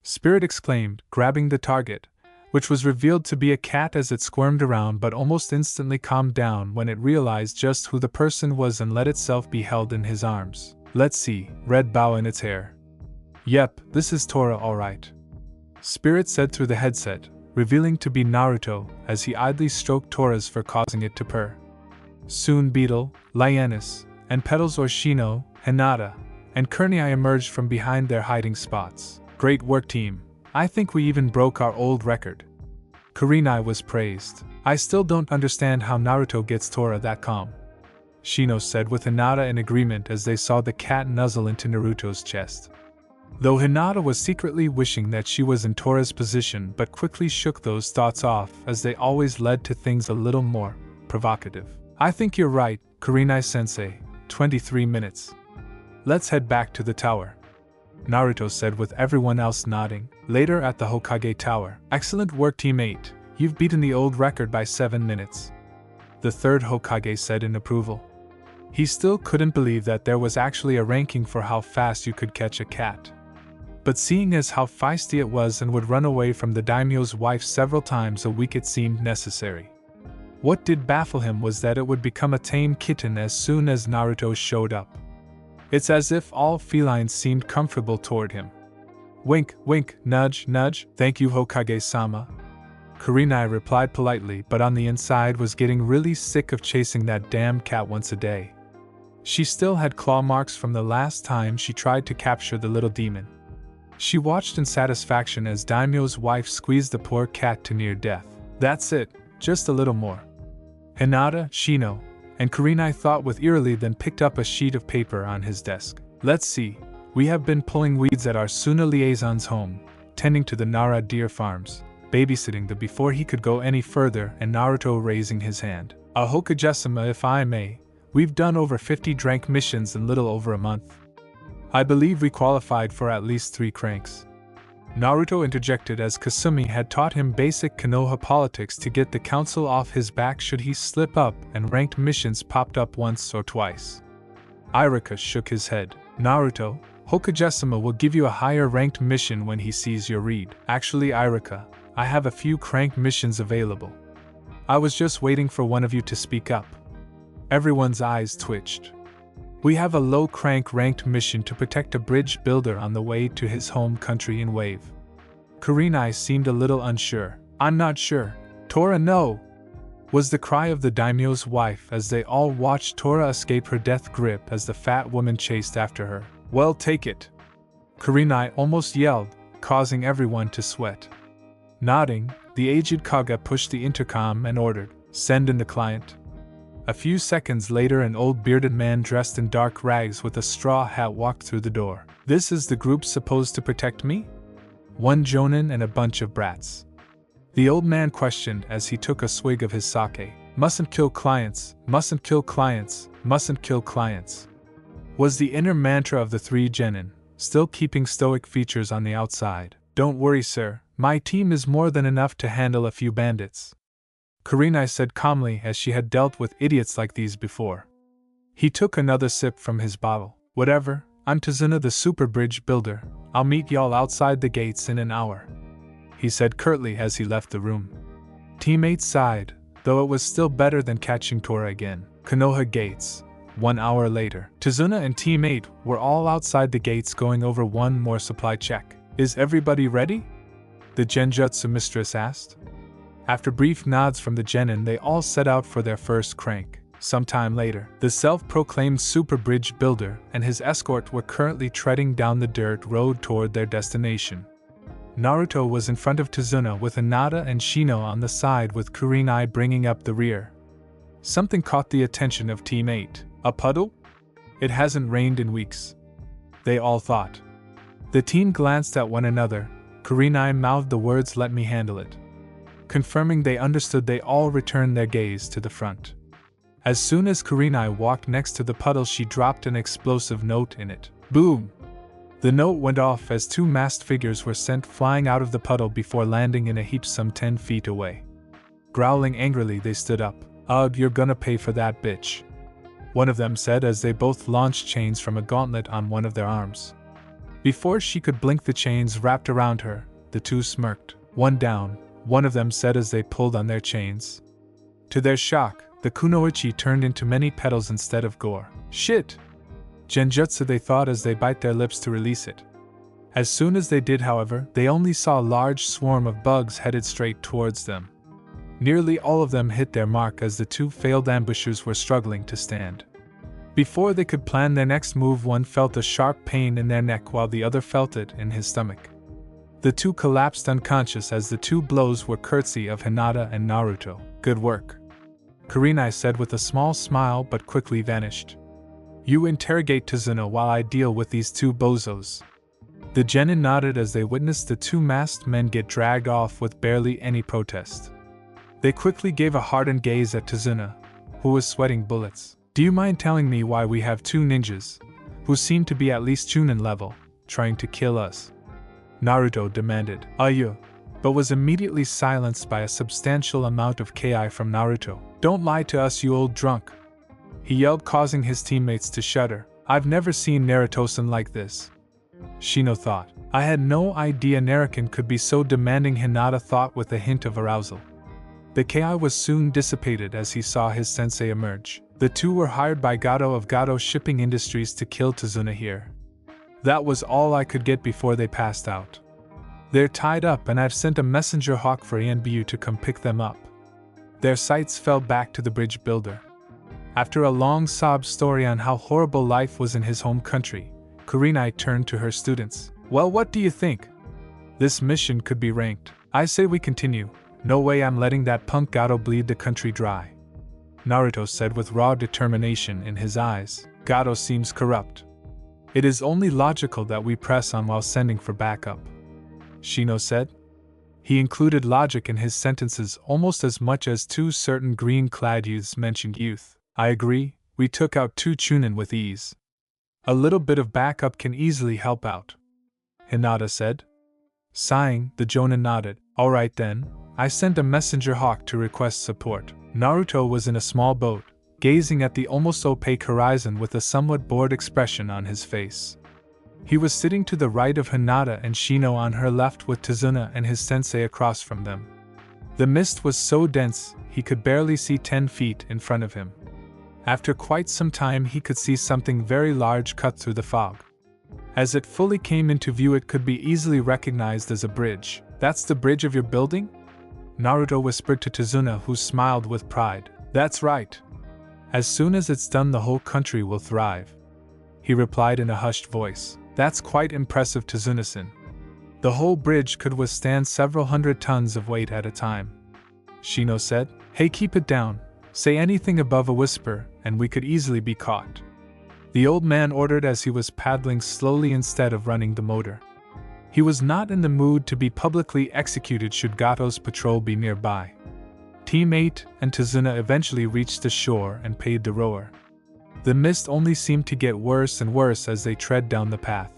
Spirit exclaimed, grabbing the target, which was revealed to be a cat as it squirmed around but almost instantly calmed down when it realized just who the person was and let itself be held in his arms. "Let's see, red bow in its hair. Yep, this is Tora alright," Spirit said through the headset, revealing to be Naruto as he idly stroked Tora's fur, causing it to purr. Soon Beetle, Lioness, and Petals or Shino, Hinata, and Kurnei emerged from behind their hiding spots. "Great work, team. I think we even broke our old record." Kurenai was praised. "I still don't understand how Naruto gets Tora that calm," Shino said with Hinata in agreement as they saw the cat nuzzle into Naruto's chest. Though Hinata was secretly wishing that she was in Tora's position, but quickly shook those thoughts off as they always led to things a little more provocative. "I think you're right, Kurenai-sensei, 23 minutes. Let's head back to the tower, Naruto said with everyone else nodding. Later at the Hokage Tower. Excellent work, teammate. You've beaten the old record by 7 minutes. The third Hokage said in approval. He still couldn't believe that there was actually a ranking for how fast you could catch a cat. But seeing as how feisty it was and would run away from the daimyo's wife several times a week, it seemed necessary. What did baffle him was that it would become a tame kitten as soon as Naruto showed up. It's as if all felines seemed comfortable toward him. Wink, wink, nudge, nudge, thank you Hokage-sama. Kurenai replied politely, but on the inside was getting really sick of chasing that damn cat once a day. She still had claw marks from the last time she tried to capture the little demon. She watched in satisfaction as Daimyo's wife squeezed the poor cat to near death. That's it, just a little more. Hinata, Shino, and Kurenai thought with eerily, then picked up a sheet of paper on his desk. Let's see, we have been pulling weeds at our Suna liaison's home, tending to the Nara deer farms, babysitting the before he could go any further, and Naruto raising his hand. Hokage-sama, if I may, we've done over 50 drank missions in little over a month. I believe we qualified for at least 3 cranks. Naruto interjected as Kasumi had taught him basic Kanoha politics to get the council off his back should he slip up, and ranked missions popped up once or twice. Ichiraku shook his head. Naruto, Hokage-sama will give you a higher ranked mission when he sees your read. Actually, Ichiraku, I have a few crank missions available. I was just waiting for one of you to speak up. Everyone's eyes twitched. We have a low crank ranked mission to protect a bridge builder on the way to his home country in Wave. Kurenai seemed a little unsure. I'm not sure. Tora, no! Was the cry of the daimyo's wife as they all watched Tora escape her death grip as the fat woman chased after her. Well, take it! Kurenai almost yelled, causing everyone to sweat. Nodding, the aged Kaga pushed the intercom and ordered, "Send in the client." A few seconds later, an old bearded man dressed in dark rags with a straw hat walked through the door. This is the group supposed to protect me? One jonin and a bunch of brats. The old man questioned as he took a swig of his sake. Mustn't kill clients, mustn't kill clients, mustn't kill clients. Was the inner mantra of the 3 genin, still keeping stoic features on the outside. Don't worry, sir, my team is more than enough to handle a few bandits. Kurenai said calmly, as she had dealt with idiots like these before. He took another sip from his bottle. Whatever, I'm Tazuna the super bridge builder. I'll meet y'all outside the gates in an hour, he said curtly as he left the room. Teammates sighed, though it was still better than catching Tora again. Kanoha gates. 1 hour later. Tazuna and teammate were all outside the gates going over one more supply check. Is everybody ready? The genjutsu mistress asked. After brief nods from the genin, they all set out for their first crank. Sometime later, the self-proclaimed super bridge builder and his escort were currently treading down the dirt road toward their destination. Naruto was in front of Tazuna with Hinata and Shino on the side, with Kurenai bringing up the rear. Something caught the attention of Team 8. A puddle? It hasn't rained in weeks, they all thought. The team glanced at one another. Kurenai mouthed the words, "Let me handle it." Confirming they understood, they all returned their gaze to the front. As soon as Kurenai walked next to the puddle, she dropped an explosive note in it. Boom! The note went off as 2 masked figures were sent flying out of the puddle before landing in a heap some 10 feet away. Growling angrily, they stood up. Ugh, you're gonna pay for that, bitch, one of them said as they both launched chains from a gauntlet on one of their arms. Before she could blink, the chains wrapped around her. The 2 smirked. One down, one of them said as they pulled on their chains. To their shock, the kunoichi turned into many petals instead of gore. Shit! Genjutsu, they thought as they bite their lips to release it. As soon as they did, however, they only saw a large swarm of bugs headed straight towards them. Nearly all of them hit their mark as the 2 failed ambushers were struggling to stand. Before they could plan their next move, one felt a sharp pain in their neck while the other felt it in his stomach. The 2 collapsed unconscious as the 2 blows were courtesy of Hinata and Naruto. Good work, Kurenai said with a small smile, but quickly vanished. You interrogate Tazuna while I deal with these 2 bozos. The genin nodded as they witnessed the 2 masked men get dragged off with barely any protest. They quickly gave a hardened gaze at Tazuna, who was sweating bullets. Do you mind telling me why we have 2 ninjas, who seemed to be at least Chunin level, trying to kill us? Naruto demanded, but was immediately silenced by a substantial amount of Ki from Naruto. Don't lie to us, you old drunk! He yelled, causing his teammates to shudder. I've never seen Naruto-san like this. Shino thought. I had no idea Narukin could be so demanding, Hinata thought with a hint of arousal. The Ki was soon dissipated as he saw his sensei emerge. The two were hired by Gato of Gato Shipping Industries to kill Tazuna here. That was all I could get before they passed out. They're tied up and I've sent a messenger hawk for Anbu to come pick them up. Their sights fell back to the bridge builder. After a long sob story on how horrible life was in his home country, Kurenai turned to her students. Well, what do you think? This mission could be ranked. I say we continue. No way I'm letting that punk Gato bleed the country dry. Naruto said with raw determination in his eyes. Gato seems corrupt. It is only logical that we press on while sending for backup. Shino said. He included logic in his sentences almost as much as two certain green-clad youths mentioned youth. I agree, we took out 2 Chunin with ease. A little bit of backup can easily help out, Hinata said. Sighing, the Jonin nodded. Alright then, I sent a messenger hawk to request support. Naruto was in a small boat, gazing at the almost opaque horizon with a somewhat bored expression on his face. He was sitting to the right of Hinata and Shino on her left with Tazuna and his sensei across from them. The mist was so dense, he could barely see 10 feet in front of him. After quite some time he could see something very large cut through the fog. As it fully came into view it could be easily recognized as a bridge. That's the bridge of your building? Naruto whispered to Tazuna, who smiled with pride. That's right. As soon as it's done the whole country will thrive. He replied in a hushed voice. That's quite impressive, Tazuna-san. The whole bridge could withstand several hundred tons of weight at a time. Shino said. Hey, keep it down. Say anything above a whisper, and we could easily be caught. The old man ordered as he was paddling slowly instead of running the motor. He was not in the mood to be publicly executed should Gato's patrol be nearby. Team 8 and Tazuna eventually reached the shore and paid the rower. The mist only seemed to get worse and worse as they tread down the path.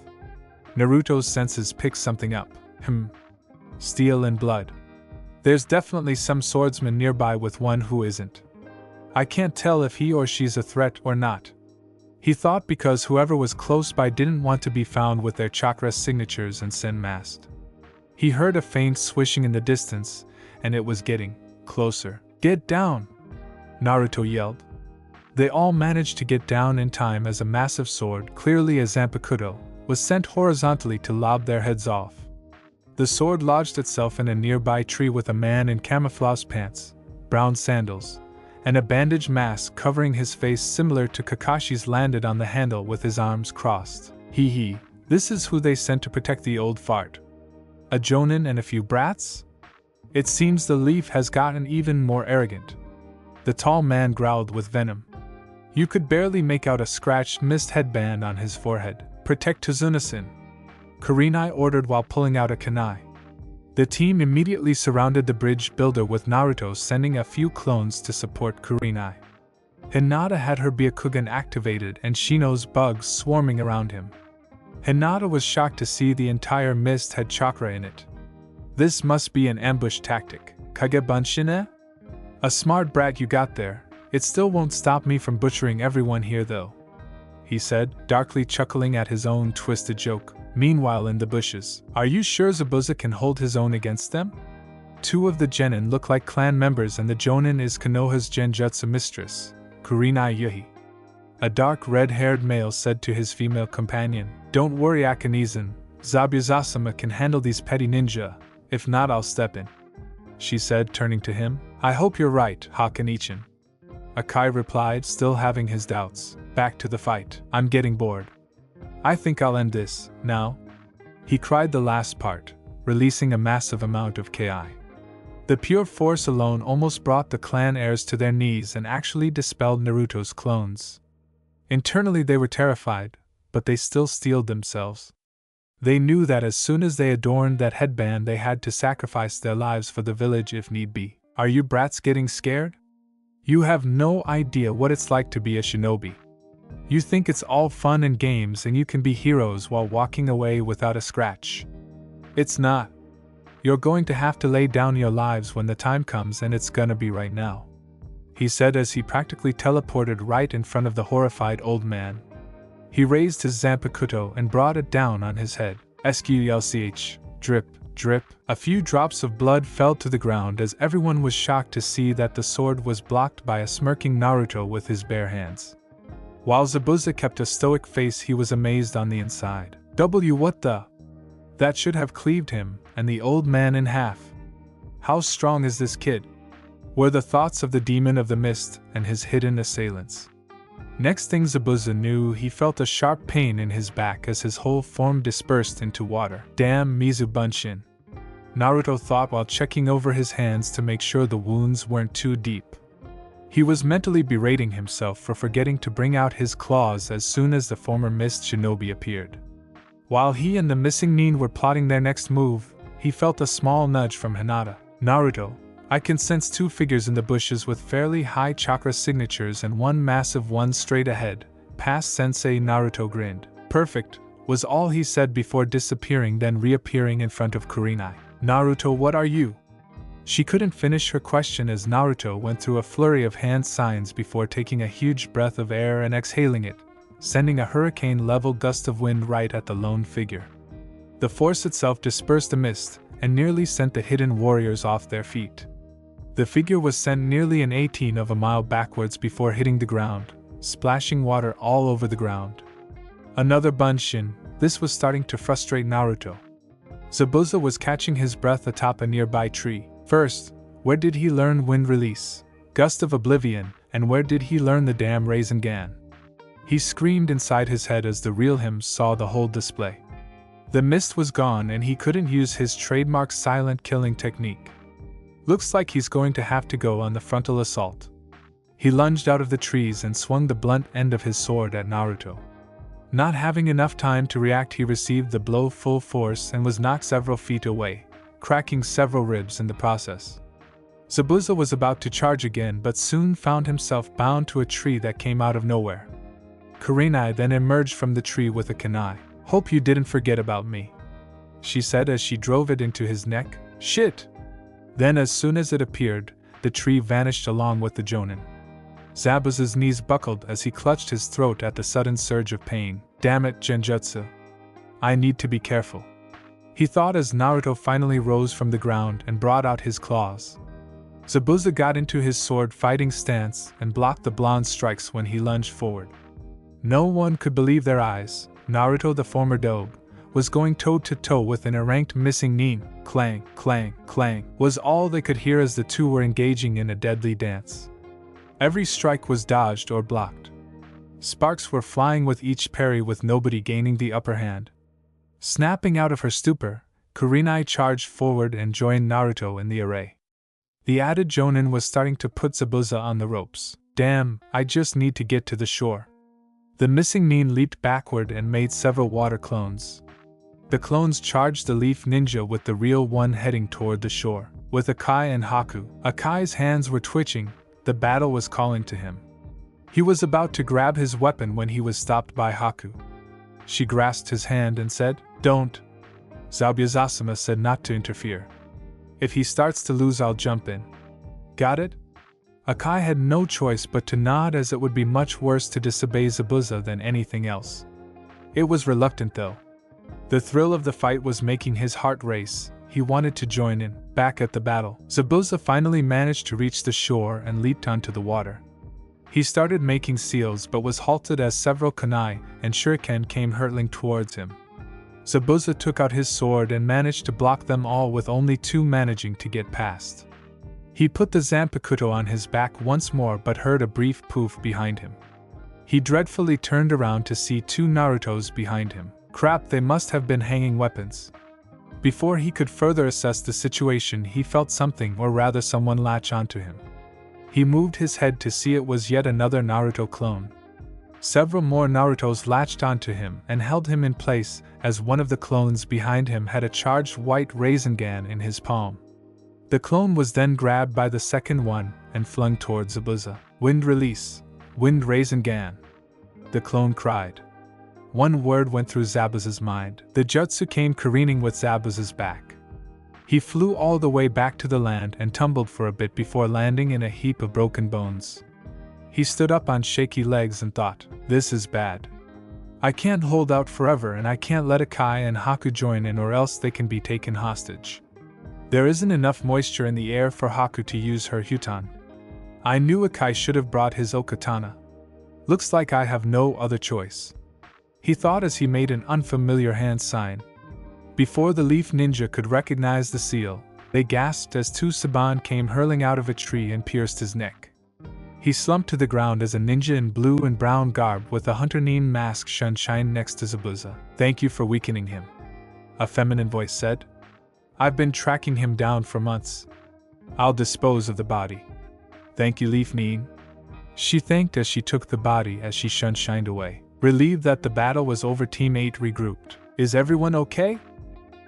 Naruto's senses picked something up. Steel and blood. There's definitely some swordsman nearby with one who isn't. I can't tell if he or she's a threat or not. He thought, because whoever was close by didn't want to be found with their chakra signatures and Sen masked. He heard a faint swishing in the distance, and it was getting closer. Get down! Naruto yelled. They all managed to get down in time as a massive sword, clearly a Zanpakuto, was sent horizontally to lob their heads off. The sword lodged itself in a nearby tree with a man in camouflage pants, brown sandals, and a bandaged mask covering his face similar to Kakashi's landed on the handle with his arms crossed. Hee, this is who they sent to protect the old fart. A Jonin and a few brats? It seems the leaf has gotten even more arrogant. The tall man growled with venom. You could barely make out a scratched mist headband on his forehead. Protect Tazuna-san, Kurenai ordered while pulling out a kunai. The team immediately surrounded the bridge builder with Naruto sending a few clones to support Kurenai. Hinata had her Byakugan activated and Shino's bugs swarming around him. Hinata was shocked to see the entire mist had chakra in it. This must be an ambush tactic. Kagebunshin? A smart brat you got there. It still won't stop me from butchering everyone here though, he said, darkly chuckling at his own twisted joke. Meanwhile in the bushes, are you sure Zabuza can hold his own against them? 2 of the genin look like clan members and the Jonin is Kanoha's genjutsu mistress, Kurenai Yuhi. A dark red-haired male said to his female companion, Don't worry Akane-san, Zabuza-sama can handle these petty ninja, if not I'll step in. She said, turning to him. I hope you're right, Hakane-chan. Akai replied, still having his doubts. Back to the fight. I'm getting bored. I think I'll end this, now. He cried the last part, releasing a massive amount of Ki. The pure force alone almost brought the clan heirs to their knees and actually dispelled Naruto's clones. Internally they were terrified, but they still steeled themselves. They knew that as soon as they adorned that headband they had to sacrifice their lives for the village if need be. Are you brats getting scared? You have no idea what it's like to be a shinobi. You think it's all fun and games and you can be heroes while walking away without a scratch. It's not. You're going to have to lay down your lives when the time comes, and it's gonna be right now," he said as he practically teleported right in front of the horrified old man. He raised his zanpakuto and brought it down on his head. Sqlch, drip, drip. A few drops of blood fell to the ground as everyone was shocked to see that the sword was blocked by a smirking Naruto with his bare hands. While Zabuza kept a stoic face, he was amazed on the inside. What the? That should have cleaved him and the old man in half. How strong is this kid? Were the thoughts of the demon of the mist and his hidden assailants. Next thing Zabuza knew, he felt a sharp pain in his back as his whole form dispersed into water. Damn Mizu Bunshin, Naruto thought while checking over his hands to make sure the wounds weren't too deep. He was mentally berating himself for forgetting to bring out his claws as soon as the former mist shinobi appeared. While he and the missing nin were plotting their next move, he felt a small nudge from Hinata. "Naruto, I can sense two figures in the bushes with fairly high chakra signatures and one massive one straight ahead." Past Sensei Naruto grinned. "Perfect," was all he said before disappearing, then reappearing in front of Kurenai. "Naruto, what are you?" She couldn't finish her question as Naruto went through a flurry of hand signs before taking a huge breath of air and exhaling it, sending a hurricane-level gust of wind right at the lone figure. The force itself dispersed the mist and nearly sent the hidden warriors off their feet. The figure was sent nearly an 18th of a mile backwards before hitting the ground, splashing water all over the ground. Another Bunshin. This was starting to frustrate Naruto. Zabuza was catching his breath atop a nearby tree. First, where did he learn Wind Release, Gust of Oblivion, and where did he learn the damn Rasengan? He screamed inside his head as the real him saw the whole display. The mist was gone and he couldn't use his trademark silent killing technique. Looks like he's going to have to go on the frontal assault. He lunged out of the trees and swung the blunt end of his sword at Naruto. Not having enough time to react, he received the blow full force and was knocked several feet away, cracking several ribs in the process. Zabuza was about to charge again but soon found himself bound to a tree that came out of nowhere. Kurenai then emerged from the tree with a kunai. "Hope you didn't forget about me," she said as she drove it into his neck. "Shit!" Then as soon as it appeared, the tree vanished along with the jonin. Zabuza's knees buckled as he clutched his throat at the sudden surge of pain. "Damn it, Genjutsu. I need to be careful," he thought as Naruto finally rose from the ground and brought out his claws. Zabuza got into his sword fighting stance and blocked the blonde strikes when he lunged forward. No one could believe their eyes. Naruto, the former doge, was going toe-to-toe with an erranked missing nin. Clang, clang, clang was all they could hear as the two were engaging in a deadly dance. Every strike was dodged or blocked. Sparks were flying with each parry, with nobody gaining the upper hand. Snapping out of her stupor, Kurenai charged forward and joined Naruto in the array. The added jonin was starting to put Zabuza on the ropes. "Damn, I just need to get to the shore." The missing nin leaped backward and made several water clones. The clones charged the leaf ninja with the real one heading toward the shore. With Akai and Haku, Akai's hands were twitching, the battle was calling to him. He was about to grab his weapon when he was stopped by Haku. She grasped his hand and said, "Don't." Zabuza said not to interfere. "If he starts to lose, I'll jump in. Got it?" Akai had no choice but to nod, as it would be much worse to disobey Zabuza than anything else. It was reluctant though. The thrill of the fight was making his heart race. He wanted to join in. Back at the battle, Zabuza finally managed to reach the shore and leaped onto the water. He started making seals but was halted as several kunai and shuriken came hurtling towards him. Zabuza took out his sword and managed to block them all, with only two managing to get past. He put the zanpakuto on his back once more but heard a brief poof behind him. He dreadfully turned around to see two Narutos behind him. Crap, they must have been hanging weapons. Before he could further assess the situation, he felt something, or rather someone, latch onto him. He moved his head to see it was yet another Naruto clone. Several more Narutos latched onto him and held him in place, as one of the clones behind him had a charged white Rasengan in his palm. The clone was then grabbed by the second one and flung towards Zabuza. "Wind Release, Wind Rasengan." the clone cried. One word went through Zabuza's mind. The jutsu came careening with Zabuza's back. He flew all the way back to the land and tumbled for a bit before landing in a heap of broken bones. He stood up on shaky legs and thought, this is bad. I can't hold out forever and I can't let Akai and Haku join in or else they can be taken hostage. There isn't enough moisture in the air for Haku to use her huton. I knew Akai should have brought his okatana. Looks like I have no other choice. He thought as he made an unfamiliar hand sign. Before the leaf ninja could recognize the seal, they gasped as two saban came hurling out of a tree and pierced his neck. He slumped to the ground as a ninja in blue and brown garb with a hunter-nin mask shine next to Zabuza. Thank you for weakening him, a feminine voice said. I've been tracking him down for months. I'll dispose of the body. Thank you, Leaf Nin. She thanked as she took the body as she shined away. Relieved that the battle was over, Team 8 regrouped. Is everyone okay?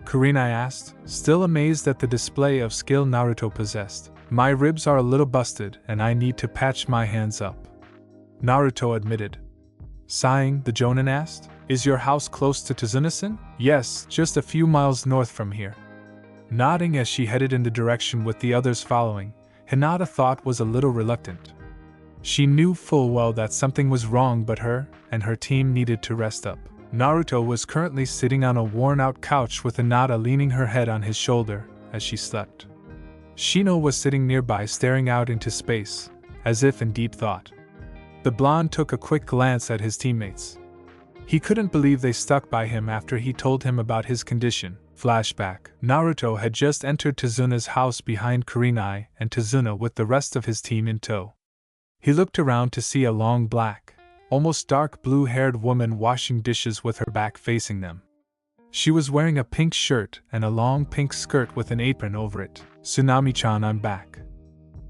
Kurenai asked, still amazed at the display of skill Naruto possessed. My ribs are a little busted and I need to patch my hands up, Naruto admitted. Sighing, the Jonin asked, is your house close to Tsunasen? Yes, just a few miles north from here. Nodding as she headed in the direction with the others following, Hinata thought was a little reluctant. She knew full well that something was wrong, but her and her team needed to rest up. Naruto was currently sitting on a worn-out couch with Hinata leaning her head on his shoulder as she slept. Shino was sitting nearby staring out into space, as if in deep thought. The blonde took a quick glance at his teammates. He couldn't believe they stuck by him after he told him about his condition. Flashback. Naruto had just entered Tsuna's house behind Kurenai and Tsuna with the rest of his team in tow. He looked around to see a long black, almost dark blue-haired woman washing dishes with her back facing them. She was wearing a pink shirt and a long pink skirt with an apron over it. Tsunami-chan, I'm back.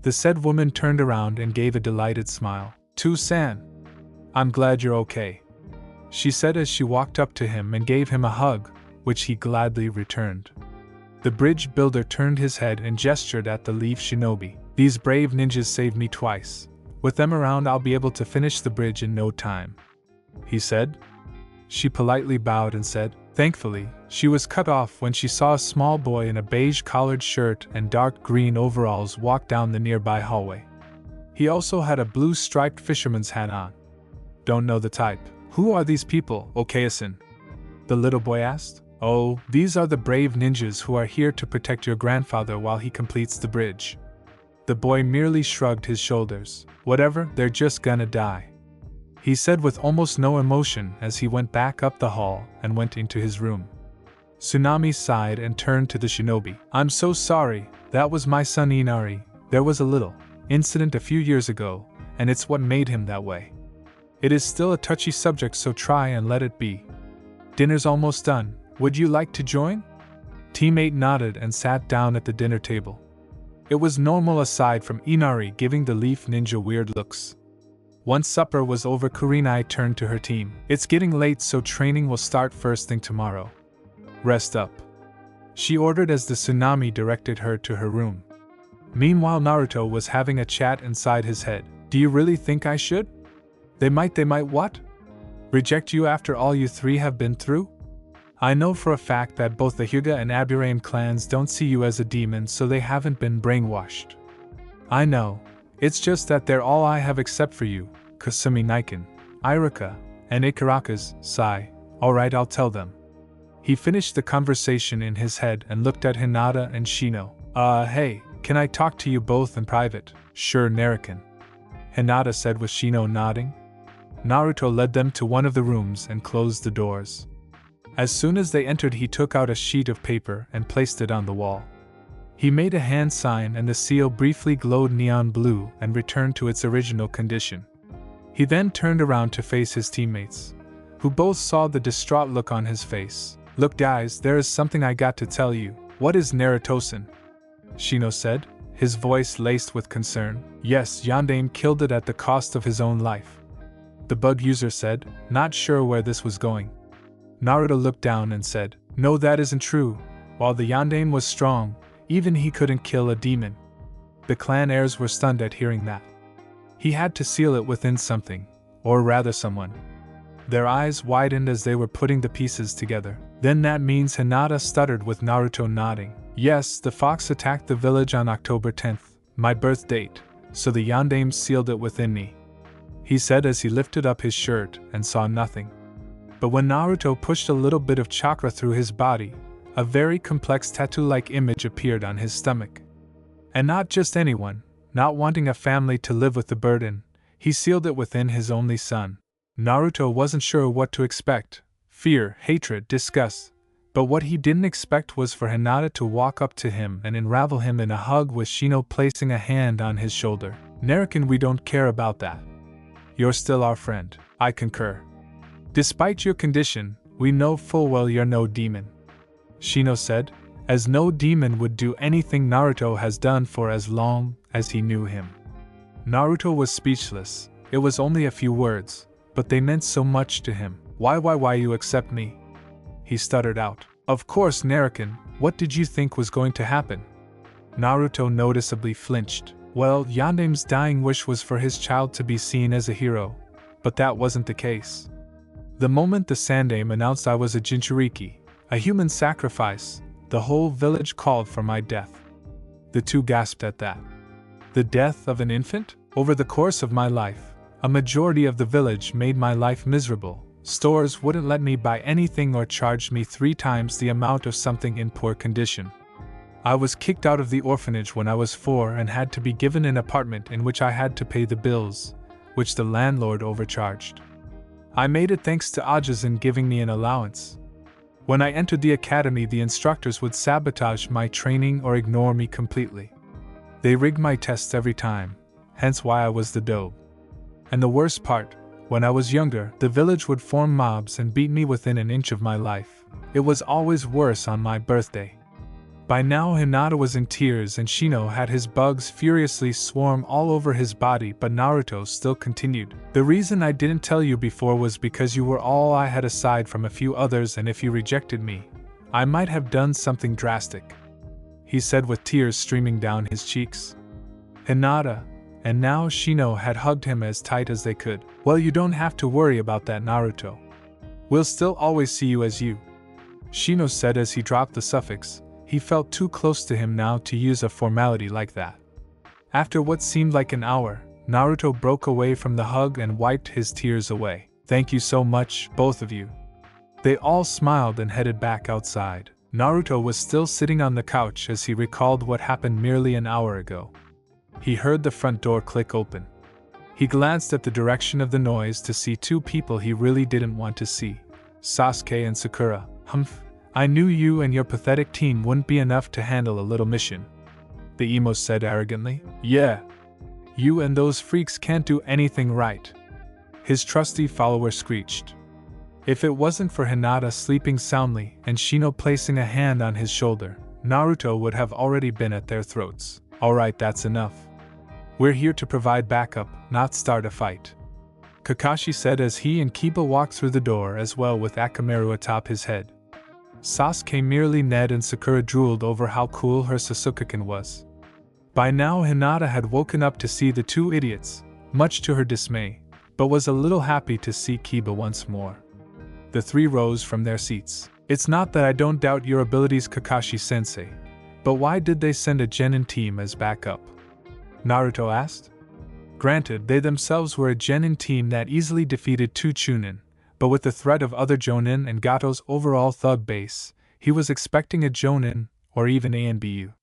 The said woman turned around and gave a delighted smile. Tu-san, I'm glad you're okay, she said as she walked up to him and gave him a hug, which he gladly returned. The bridge builder turned his head and gestured at the leaf shinobi. These brave ninjas saved me twice. With them around, I'll be able to finish the bridge in no time, he said. She politely bowed and said, thankfully, she was cut off when she saw a small boy in a beige collared shirt and dark green overalls walk down the nearby hallway. He also had a blue striped fisherman's hat on. Don't know the type. Who are these people, Okayasin? The little boy asked. Oh, these are the brave ninjas who are here to protect your grandfather while he completes the bridge. The boy merely shrugged his shoulders. Whatever, they're just gonna die, he said with almost no emotion as he went back up the hall and went into his room. Tsunami sighed and turned to the shinobi. I'm so sorry, that was my son Inari. There was a little incident a few years ago, and it's what made him that way. It is still a touchy subject, so try and let it be. Dinner's almost done. Would you like to join? Teammate nodded and sat down at the dinner table. It was normal aside from Inari giving the leaf ninja weird looks. Once supper was over, Kurenai turned to her team. It's getting late, so training will start first thing tomorrow. Rest up, she ordered as the tsunami directed her to her room. Meanwhile, Naruto was having a chat inside his head. Do you really think I should? They might what? Reject you after all you three have been through? I know for a fact that both the Hyuga and Aburame clans don't see you as a demon, so they haven't been brainwashed. I know, it's just that they're all I have except for you, Kasumi Niken, Iruka, and Ichiraku's, Sai. Alright, I'll tell them. He finished the conversation in his head and looked at Hinata and Shino. Hey, can I talk to you both in private? Sure, Nariken, Hinata said with Shino nodding. Naruto led them to one of the rooms and closed the doors. As soon as they entered, he took out a sheet of paper and placed it on the wall. He made a hand sign and the seal briefly glowed neon blue and returned to its original condition. He then turned around to face his teammates, who both saw the distraught look on his face. Look guys, there is something I got to tell you. What is Naruto-san? Shino said, his voice laced with concern. Yes, Yondaime killed it at the cost of his own life, the bug user said, not sure where this was going. Naruto looked down and said, no, that isn't true. While the Yondaime was strong, even he couldn't kill a demon. The clan heirs were stunned at hearing that. He had to seal it within something, or rather someone. Their eyes widened as they were putting the pieces together. Then that means Hinata stuttered with Naruto nodding. Yes, the fox attacked the village on October 10th, my birth date, so the Yondames sealed it within me, he said as he lifted up his shirt and saw nothing. But when Naruto pushed a little bit of chakra through his body, a very complex tattoo-like image appeared on his stomach. And not just anyone, not wanting a family to live with the burden, he sealed it within his only son. Naruto wasn't sure what to expect: fear, hatred, disgust. But what he didn't expect was for Hinata to walk up to him and unravel him in a hug, with Shino placing a hand on his shoulder. Naruto, we don't care about that. You're still our friend. I concur. Despite your condition, we know full well you're no demon, Shino said, as no demon would do anything Naruto has done for as long as he knew him. Naruto was speechless. It was only a few words, but they meant so much to him. Why you accept me? He stuttered out. Of course, Naruto, what did you think was going to happen? Naruto noticeably flinched. Well, Yondame's dying wish was for his child to be seen as a hero, but that wasn't the case. The moment the Sandame announced I was a Jinchuriki, a human sacrifice, the whole village called for my death. The two gasped at that. The death of an infant? Over the course of my life, a majority of the village made my life miserable. Stores wouldn't let me buy anything or charged me 3 times the amount of something in poor condition. I was kicked out of the orphanage when I was 4 and had to be given an apartment in which I had to pay the bills, which the landlord overcharged. I made it thanks to Ajazan giving me an allowance. When I entered the academy, the instructors would sabotage my training or ignore me completely. They rigged my tests every time, hence why I was the dope. And the worst part, when I was younger, the village would form mobs and beat me within an inch of my life. It was always worse on my birthday. By now Hinata was in tears and Shino had his bugs furiously swarm all over his body, but Naruto still continued. The reason I didn't tell you before was because you were all I had aside from a few others, and if you rejected me, I might have done something drastic, he said with tears streaming down his cheeks. Hinata, and now Shino, had hugged him as tight as they could. Well, you don't have to worry about that, Naruto. We'll still always see you as you, Shino said as he dropped the suffix. He felt too close to him now to use a formality like that. After what seemed like an hour, Naruto broke away from the hug and wiped his tears away. Thank you so much, both of you. They all smiled and headed back outside. Naruto was still sitting on the couch as he recalled what happened merely an hour ago. He heard the front door click open. He glanced at the direction of the noise to see 2 people he really didn't want to see: Sasuke and Sakura. Humph. I knew you and your pathetic team wouldn't be enough to handle a little mission, the emo said arrogantly. Yeah. You and those freaks can't do anything right, his trusty follower screeched. If it wasn't for Hinata sleeping soundly and Shino placing a hand on his shoulder, Naruto would have already been at their throats. Alright, that's enough. We're here to provide backup, not start a fight, Kakashi said as he and Kiba walked through the door as well, with Akamaru atop his head. Sasuke merely nodded and Sakura drooled over how cool her Sasuke-kun was. By now Hinata had woken up to see the 2 idiots, much to her dismay, but was a little happy to see Kiba once more. The 3 rose from their seats. It's not that I don't doubt your abilities, Kakashi-sensei, but why did they send a genin team as backup? Naruto asked. Granted, they themselves were a genin team that easily defeated 2 Chunin, but with the threat of other Jonin and Gato's overall thug base, he was expecting a Jonin, or even a NBU.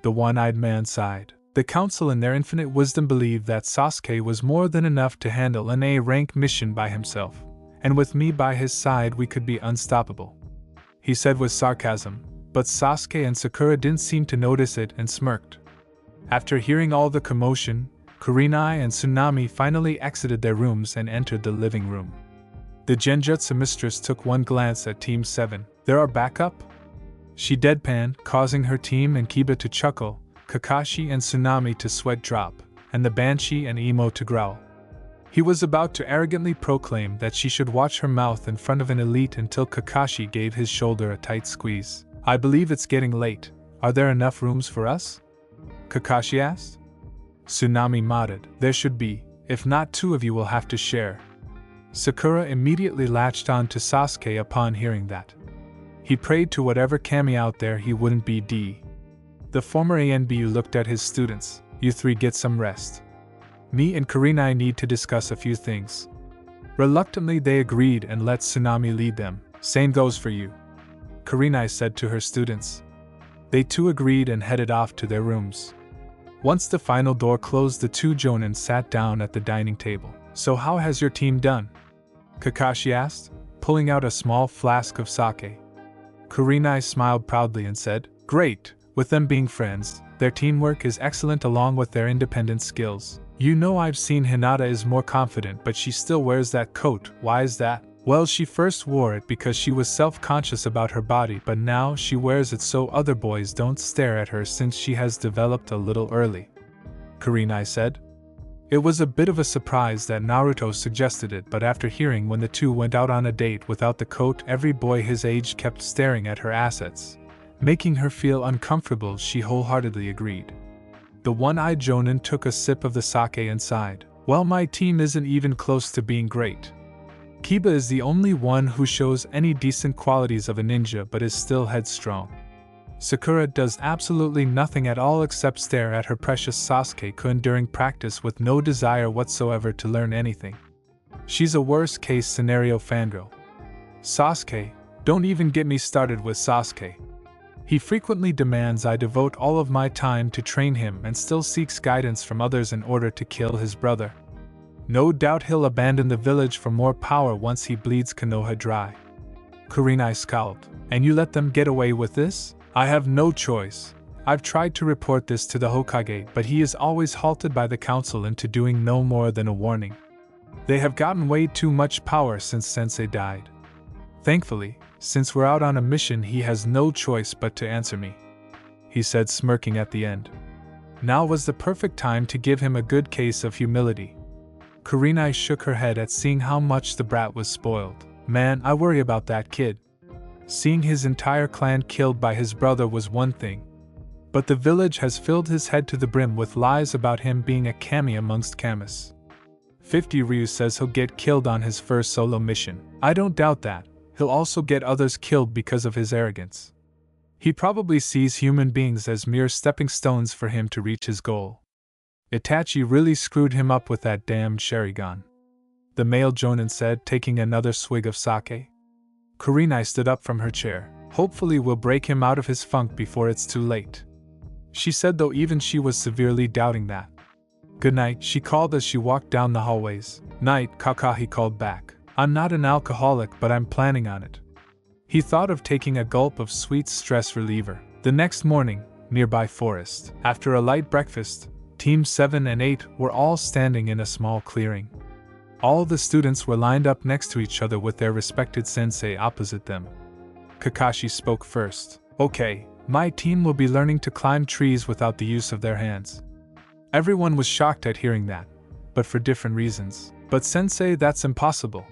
The one-eyed man sighed. The council in their infinite wisdom believed that Sasuke was more than enough to handle an A-rank mission by himself, and with me by his side we could be unstoppable, he said with sarcasm, but Sasuke and Sakura didn't seem to notice it and smirked. After hearing all the commotion, Kurenai and Tsunami finally exited their rooms and entered the living room. The Genjutsu mistress took one glance at Team 7. There are backup? She deadpanned, causing her team and Kiba to chuckle, Kakashi and Tsunami to sweat drop, and the Banshee and Emo to growl. He was about to arrogantly proclaim that she should watch her mouth in front of an elite until Kakashi gave his shoulder a tight squeeze. I believe it's getting late. Are there enough rooms for us? Kakashi asked. Tsunami nodded. There should be. If not, 2 of you will have to share. Sakura immediately latched on to Sasuke upon hearing that. He prayed to whatever kami out there he wouldn't be D. The former ANBU looked at his students. You three get some rest. Me and Kurenai need to discuss a few things. Reluctantly they agreed and let Tsunami lead them. Same goes for you, Kurenai said to her students. They too agreed and headed off to their rooms. Once the final door closed, the two jonin sat down at the dining table. So how has your team done? Kakashi asked, pulling out a small flask of sake. Kurenai smiled proudly and said, Great, with them being friends, their teamwork is excellent along with their independent skills. You know I've seen Hinata is more confident but she still wears that coat, why is that? Well, she first wore it because she was self-conscious about her body, but now she wears it so other boys don't stare at her since she has developed a little early, Kurenai said. It was a bit of a surprise that Naruto suggested it, but after hearing when the two went out on a date without the coat, every boy his age kept staring at her assets, making her feel uncomfortable, she wholeheartedly agreed. The one-eyed jonin took a sip of the sake and sighed. Well, my team isn't even close to being great. Kiba is the only one who shows any decent qualities of a ninja but is still headstrong. Sakura does absolutely nothing at all except stare at her precious Sasuke-kun during practice with no desire whatsoever to learn anything. She's a worst-case scenario fangirl. Sasuke, don't even get me started with Sasuke. He frequently demands I devote all of my time to train him and still seeks guidance from others in order to kill his brother. No doubt he'll abandon the village for more power once he bleeds Kanoha dry. Kurenai scowled. And you let them get away with this? I have no choice. I've tried to report this to the Hokage, but he is always halted by the council into doing no more than a warning. They have gotten way too much power since Sensei died. Thankfully, since we're out on a mission, he has no choice but to answer me, he said, smirking at the end. Now was the perfect time to give him a good case of humility. Kurenai shook her head at seeing how much the brat was spoiled. Man, I worry about that kid. Seeing his entire clan killed by his brother was one thing, but the village has filled his head to the brim with lies about him being a kami amongst kamis. 50 Ryu says he'll get killed on his first solo mission. I don't doubt that. He'll also get others killed because of his arrogance. He probably sees human beings as mere stepping stones for him to reach his goal. Itachi really screwed him up with that damned Sharingan, the male jonin said, taking another swig of sake. Kurenai stood up from her chair. Hopefully we'll break him out of his funk before it's too late, she said, though even she was severely doubting that. Good night, she called as she walked down the hallways. Night, Kakashi called back. I'm not an alcoholic, but I'm planning on it. He thought of taking a gulp of sweet stress reliever. The next morning, nearby forest. After a light breakfast, Team 7 and 8 were all standing in a small clearing. All the students were lined up next to each other with their respected sensei opposite them. Kakashi spoke first. Okay, my team will be learning to climb trees without the use of their hands. Everyone was shocked at hearing that, but for different reasons. But sensei, that's impossible.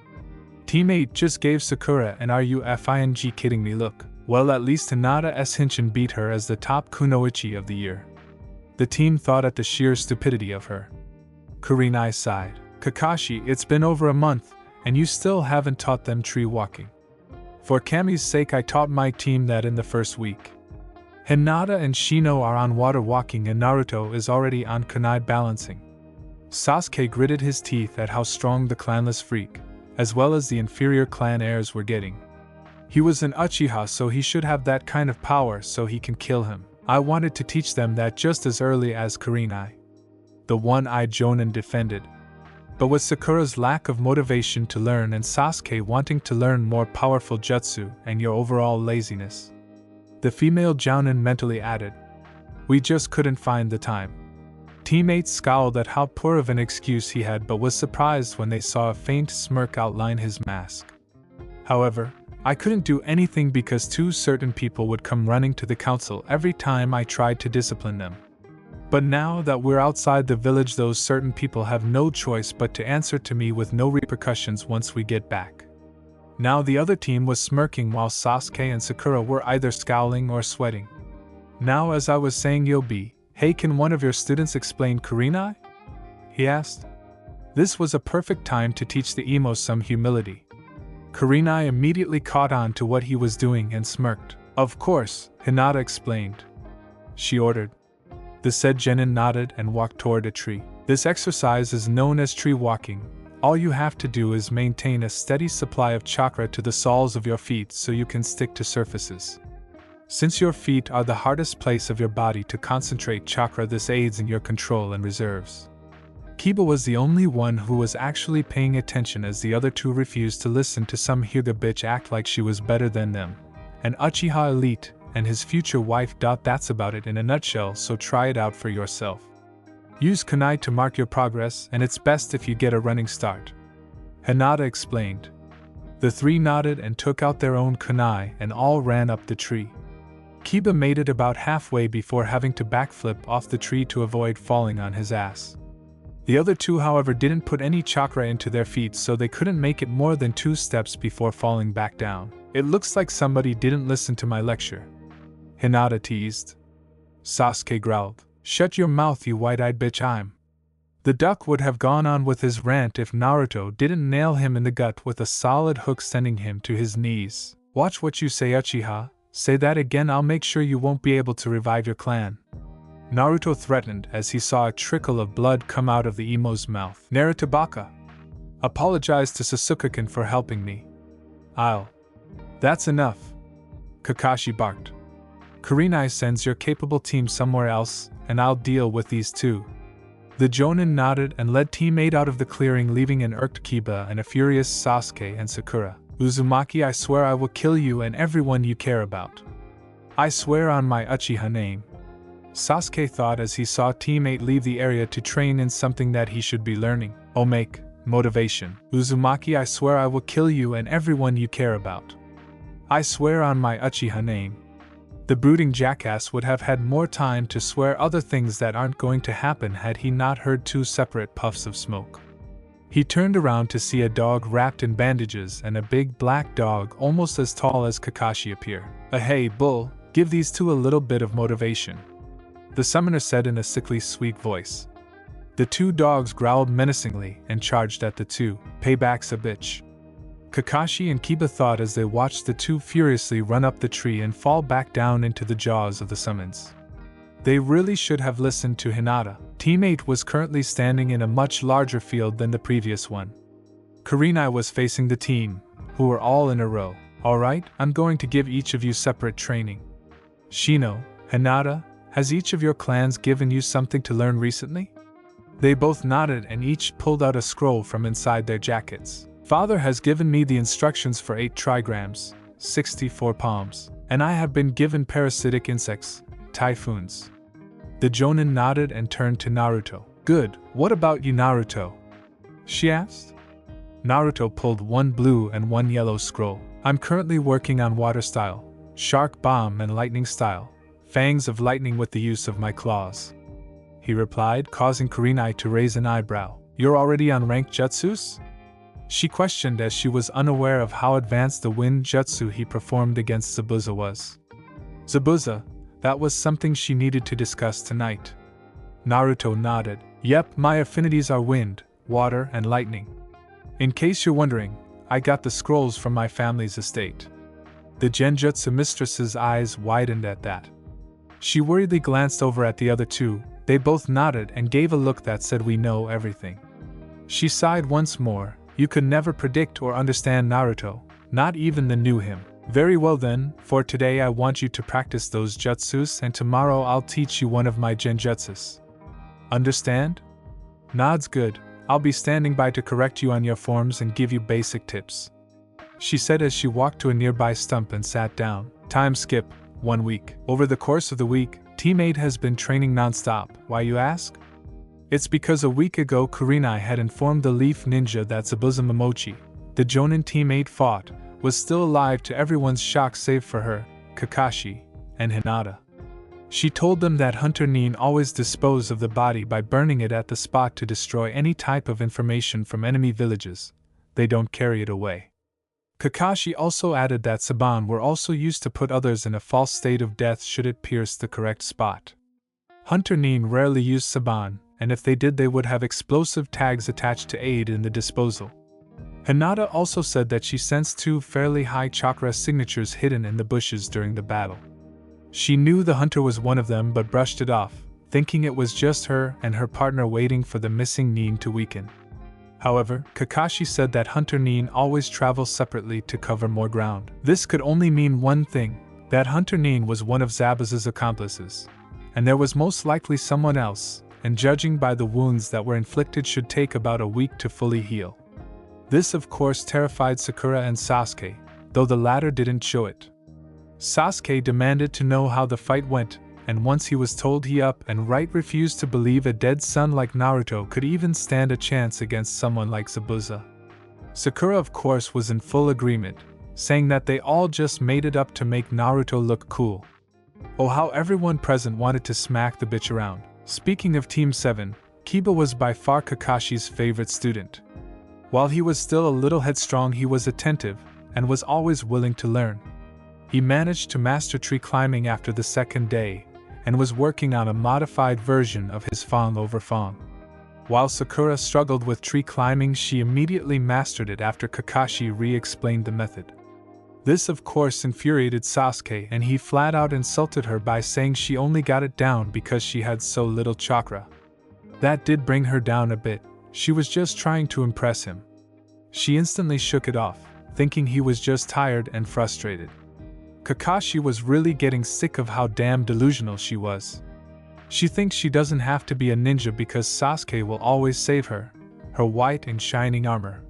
Team 8 just gave Sakura an "Are you f***ing kidding me" look. Well, at least Hinata S. Hinchin beat her as the top kunoichi of the year. The team thought at the sheer stupidity of her. Kurenai sighed. Kakashi, it's been over a month, and you still haven't taught them tree walking. For Kami's sake, I taught my team that in the first week. Hinata and Shino are on water walking and Naruto is already on kunai balancing. Sasuke gritted his teeth at how strong the clanless freak, as well as the inferior clan heirs, were getting. He was an Uchiha, so he should have that kind of power so he can kill him. I wanted to teach them that just as early as Kurenai, the one-eyed jonin, defended. But with Sakura's lack of motivation to learn and Sasuke wanting to learn more powerful jutsu and your overall laziness, the female jounin mentally added, we just couldn't find the time. Teammates scowled at how poor of an excuse he had, but was surprised when they saw a faint smirk outline his mask. However, I couldn't do anything because two certain people would come running to the council every time I tried to discipline them. But now that we're outside the village, those certain people have no choice but to answer to me with no repercussions once we get back. Now the other team was smirking while Sasuke and Sakura were either scowling or sweating. Now, as I was saying, Yobi, hey, can one of your students explain Kurenai? He asked. This was a perfect time to teach the emo some humility. Kurenai immediately caught on to what he was doing and smirked. Of course, Hinata explained. She ordered. The said genin nodded and walked toward a tree. This exercise is known as tree walking. All you have to do is maintain a steady supply of chakra to the soles of your feet so you can stick to surfaces. Since your feet are the hardest place of your body to concentrate chakra, this aids in your control and reserves. Kiba was the only one who was actually paying attention, as the other two refused to listen to some Hyuga bitch act like she was better than them. An Uchiha elite and his future wife. That's about it in a nutshell, so try it out for yourself. Use kunai to mark your progress, and it's best if you get a running start. Hinata explained. The three nodded and took out their own kunai and all ran up the tree. Kiba made it about halfway before having to backflip off the tree to avoid falling on his ass. The other two, however, didn't put any chakra into their feet, so they couldn't make it more than 2 steps before falling back down. It looks like somebody didn't listen to my lecture, Hinata teased. Sasuke growled. Shut your mouth, you white-eyed bitch. The duck would have gone on with his rant if Naruto didn't nail him in the gut with a solid hook, sending him to his knees. Watch what you say, Uchiha. Say that again, I'll make sure you won't be able to revive your clan. Naruto threatened as he saw a trickle of blood come out of the emo's mouth. Naruto, apologize to Sasuke-kun for helping me. That's enough, Kakashi barked. Kurenai sends your capable team somewhere else, and I'll deal with these two. The Jonin nodded and led teammate out of the clearing, leaving an irked Kiba and a furious Sasuke and Sakura. Uzumaki, I swear I will kill you and everyone you care about. I swear on my Uchiha name. Sasuke thought as he saw teammate leave the area to train in something that he should be learning. Motivation. Uzumaki, I swear I will kill you and everyone you care about. I swear on my Uchiha name. The brooding jackass would have had more time to swear other things that aren't going to happen had he not heard 2 separate puffs of smoke. He turned around to see a dog wrapped in bandages and a big black dog almost as tall as Kakashi appear. Hey, bull, give these two a little bit of motivation, the summoner said in a sickly sweet voice. The 2 dogs growled menacingly and charged at the 2. Payback's a bitch, Kakashi and Kiba thought as they watched the 2 furiously run up the tree and fall back down into the jaws of the summons. They really should have listened to Hinata. Teammate was currently standing in a much larger field than the previous one. Kurenai was facing the team, who were all in a row. Alright, I'm going to give each of you separate training. Shino, Hinata, has each of your clans given you something to learn recently? They both nodded and each pulled out a scroll from inside their jackets. Father has given me the instructions for 8 trigrams, 64 palms, and I have been given parasitic insects, typhoons. The Jonin nodded and turned to Naruto. Good, what about you, Naruto? She asked. Naruto pulled 1 blue and 1 yellow scroll. I'm currently working on water style, shark bomb and lightning style, fangs of lightning with the use of my claws, he replied, causing Kurenai to raise an eyebrow. You're already on rank jutsus? She questioned as she was unaware of how advanced the wind jutsu he performed against Zabuza was. Zabuza, that was something she needed to discuss tonight. Naruto nodded. Yep, my affinities are wind, water, and lightning. In case you're wondering, I got the scrolls from my family's estate. The genjutsu mistress's eyes widened at that. She worriedly glanced over at the other 2, they both nodded and gave a look that said we know everything. She sighed once more. You could never predict or understand Naruto, not even the new him. Very well then, for today I want you to practice those jutsus and tomorrow I'll teach you one of my genjutsus. Understand? Nods good, I'll be standing by to correct you on your forms and give you basic tips, she said as she walked to a nearby stump and sat down. Time skip, 1 week. Over the course of the week, teammate has been training non-stop. Why, you ask? It's because a week ago Kurenai had informed the Leaf Ninja that Zabuza Momochi, the Jonin teammate fought, was still alive to everyone's shock save for her, Kakashi, and Hinata. She told them that Hunter Nin always disposed of the body by burning it at the spot to destroy any type of information from enemy villages. They don't carry it away. Kakashi also added that Saban were also used to put others in a false state of death should it pierce the correct spot. Hunter Nin rarely used Saban, and if they did they would have explosive tags attached to aid in the disposal. Hinata also said that she sensed 2 fairly high chakra signatures hidden in the bushes during the battle. She knew the hunter was one of them but brushed it off, thinking it was just her and her partner waiting for the missing nin to weaken. However, Kakashi said that hunter nin always travels separately to cover more ground. This could only mean one thing, that hunter nin was one of Zabuza's accomplices. And there was most likely someone else, and judging by the wounds that were inflicted should take about a week to fully heal. This of course terrified Sakura and Sasuke, though the latter didn't show it. Sasuke demanded to know how the fight went, and once he was told he up and right refused to believe a dead son like Naruto could even stand a chance against someone like Zabuza. Sakura of course was in full agreement, saying that they all just made it up to make Naruto look cool. Oh, how everyone present wanted to smack the bitch around. Speaking of Team 7, Kiba was by far Kakashi's favorite student. While he was still a little headstrong, he was attentive, and was always willing to learn. He managed to master tree climbing after the second day, and was working on a modified version of his Fang over Fang. While Sakura struggled with tree climbing, she immediately mastered it after Kakashi re-explained the method. This of course infuriated Sasuke, and he flat out insulted her by saying she only got it down because she had so little chakra. That did bring her down a bit, she was just trying to impress him. She instantly shook it off, thinking he was just tired and frustrated. Kakashi was really getting sick of how damn delusional she was. She thinks she doesn't have to be a ninja because Sasuke will always save her, her white and shining armor.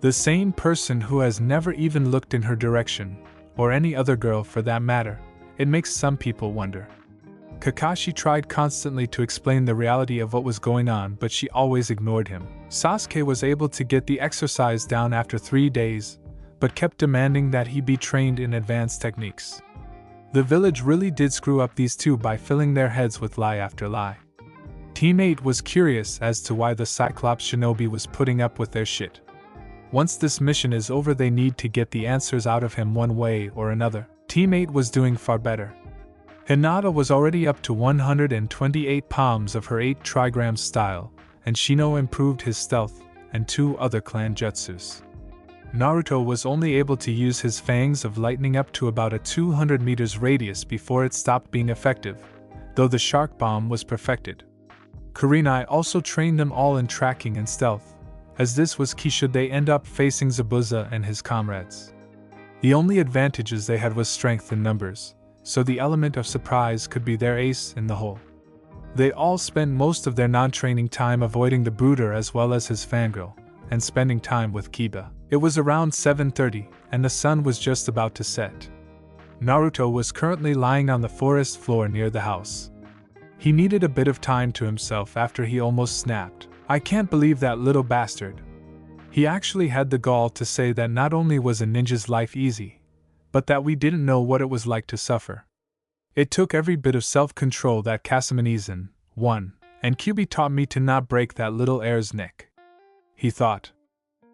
The same person who has never even looked in her direction, or any other girl for that matter. It makes some people wonder. Kakashi tried constantly to explain the reality of what was going on, but she always ignored him. Sasuke was able to get the exercise down after 3 days, but kept demanding that he be trained in advanced techniques. The village really did screw up these two by filling their heads with lie after lie. Team 8 was curious as to why the Cyclops shinobi was putting up with their shit. Once this mission is over, they need to get the answers out of him one way or another. Team 8 was doing far better. Hinata was already up to 128 palms of her 8 trigram style, and Shino improved his stealth, and 2 other clan jutsus. Naruto was only able to use his fangs of lightning up to about a 200 meters radius before it stopped being effective, though the shark bomb was perfected. Kurenai also trained them all in tracking and stealth, as this was key should they end up facing Zabuza and his comrades. The only advantages they had was strength in numbers, so the element of surprise could be their ace in the hole. They all spent most of their non-training time avoiding the brooder as well as his fangirl, and spending time with Kiba. It was around 7:30, and the sun was just about to set. Naruto was currently lying on the forest floor near the house. He needed a bit of time to himself after he almost snapped. I can't believe that little bastard. He actually had the gall to say that not only was a ninja's life easy, but that we didn't know what it was like to suffer. It took every bit of self-control that Casamanizan, won, and Kyubi taught me to not break that little heir's neck. He thought.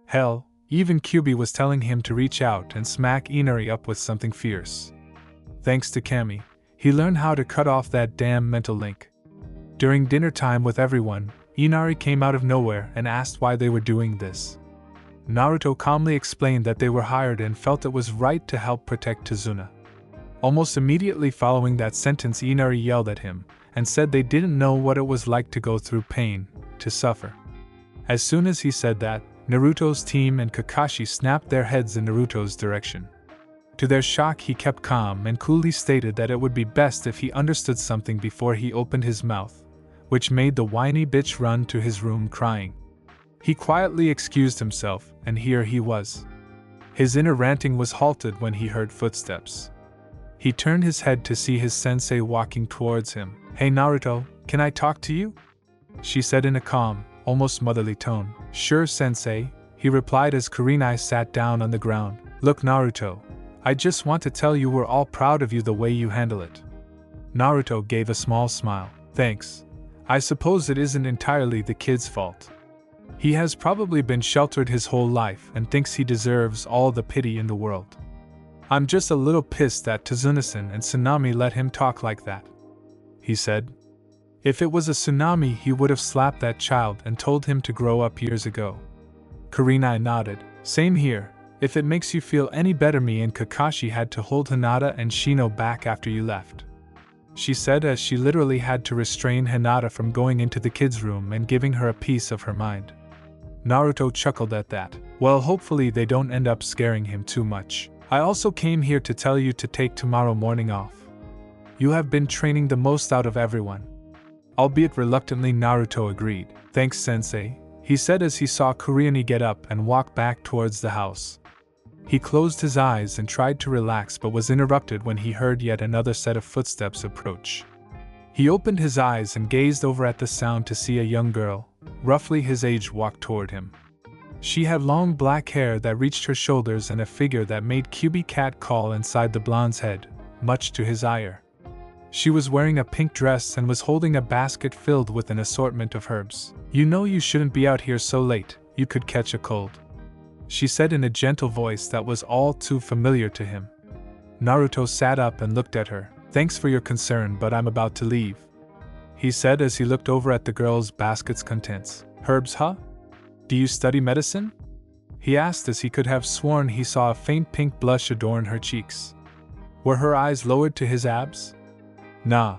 Hell, even Kyubi was telling him to reach out and smack Inari up with something fierce. Thanks to Kami, he learned how to cut off that damn mental link. During dinner time with everyone, Inari came out of nowhere and asked why they were doing this. Naruto calmly explained that they were hired and felt it was right to help protect Tazuna. Almost immediately following that sentence, Inari yelled at him and said they didn't know what it was like to go through pain, to suffer. As soon as he said that, Naruto's team and Kakashi snapped their heads in Naruto's direction. To their shock, he kept calm and coolly stated that it would be best if he understood something before he opened his mouth, which made the whiny bitch run to his room crying. He quietly excused himself, and here he was. His inner ranting was halted when he heard footsteps. He turned his head to see his sensei walking towards him. "Hey Naruto, can I talk to you?" she said in a calm, almost motherly tone. "Sure, sensei," he replied as Kurenai sat down on the ground. "Look Naruto, I just want to tell you we're all proud of you the way you handle it." Naruto gave a small smile. "Thanks. I suppose it isn't entirely the kid's fault. He has probably been sheltered his whole life and thinks he deserves all the pity in the world. I'm just a little pissed that Tazuna-san and Tsunami let him talk like that," he said. If it was a tsunami, he would have slapped that child and told him to grow up years ago. Kurenai nodded. Same here. If it makes you feel any better, me and Kakashi had to hold Hinata and Shino back after you left, she said as she literally had to restrain Hinata from going into the kids' room and giving her a piece of her mind. Naruto chuckled at that. Well, hopefully they don't end up scaring him too much. I also came here to tell you to take tomorrow morning off. You have been training the most out of everyone. Albeit reluctantly, Naruto agreed. Thanks, Sensei, he said as he saw Kurenai get up and walk back towards the house. He closed his eyes and tried to relax but was interrupted when he heard yet another set of footsteps approach. He opened his eyes and gazed over at the sound to see a young girl, roughly his age, walk toward him. She had long black hair that reached her shoulders and a figure that made Kyubi cat call inside the blonde's head, much to his ire. She was wearing a pink dress and was holding a basket filled with an assortment of herbs. You know you shouldn't be out here so late, you could catch a cold, she said in a gentle voice that was all too familiar to him. Naruto sat up and looked at her. Thanks for your concern, but I'm about to leave, he said as he looked over at the girl's basket's contents. Herbs, huh? Do you study medicine? He asked as he could have sworn he saw a faint pink blush adorn her cheeks. Were her eyes lowered to his abs? Nah.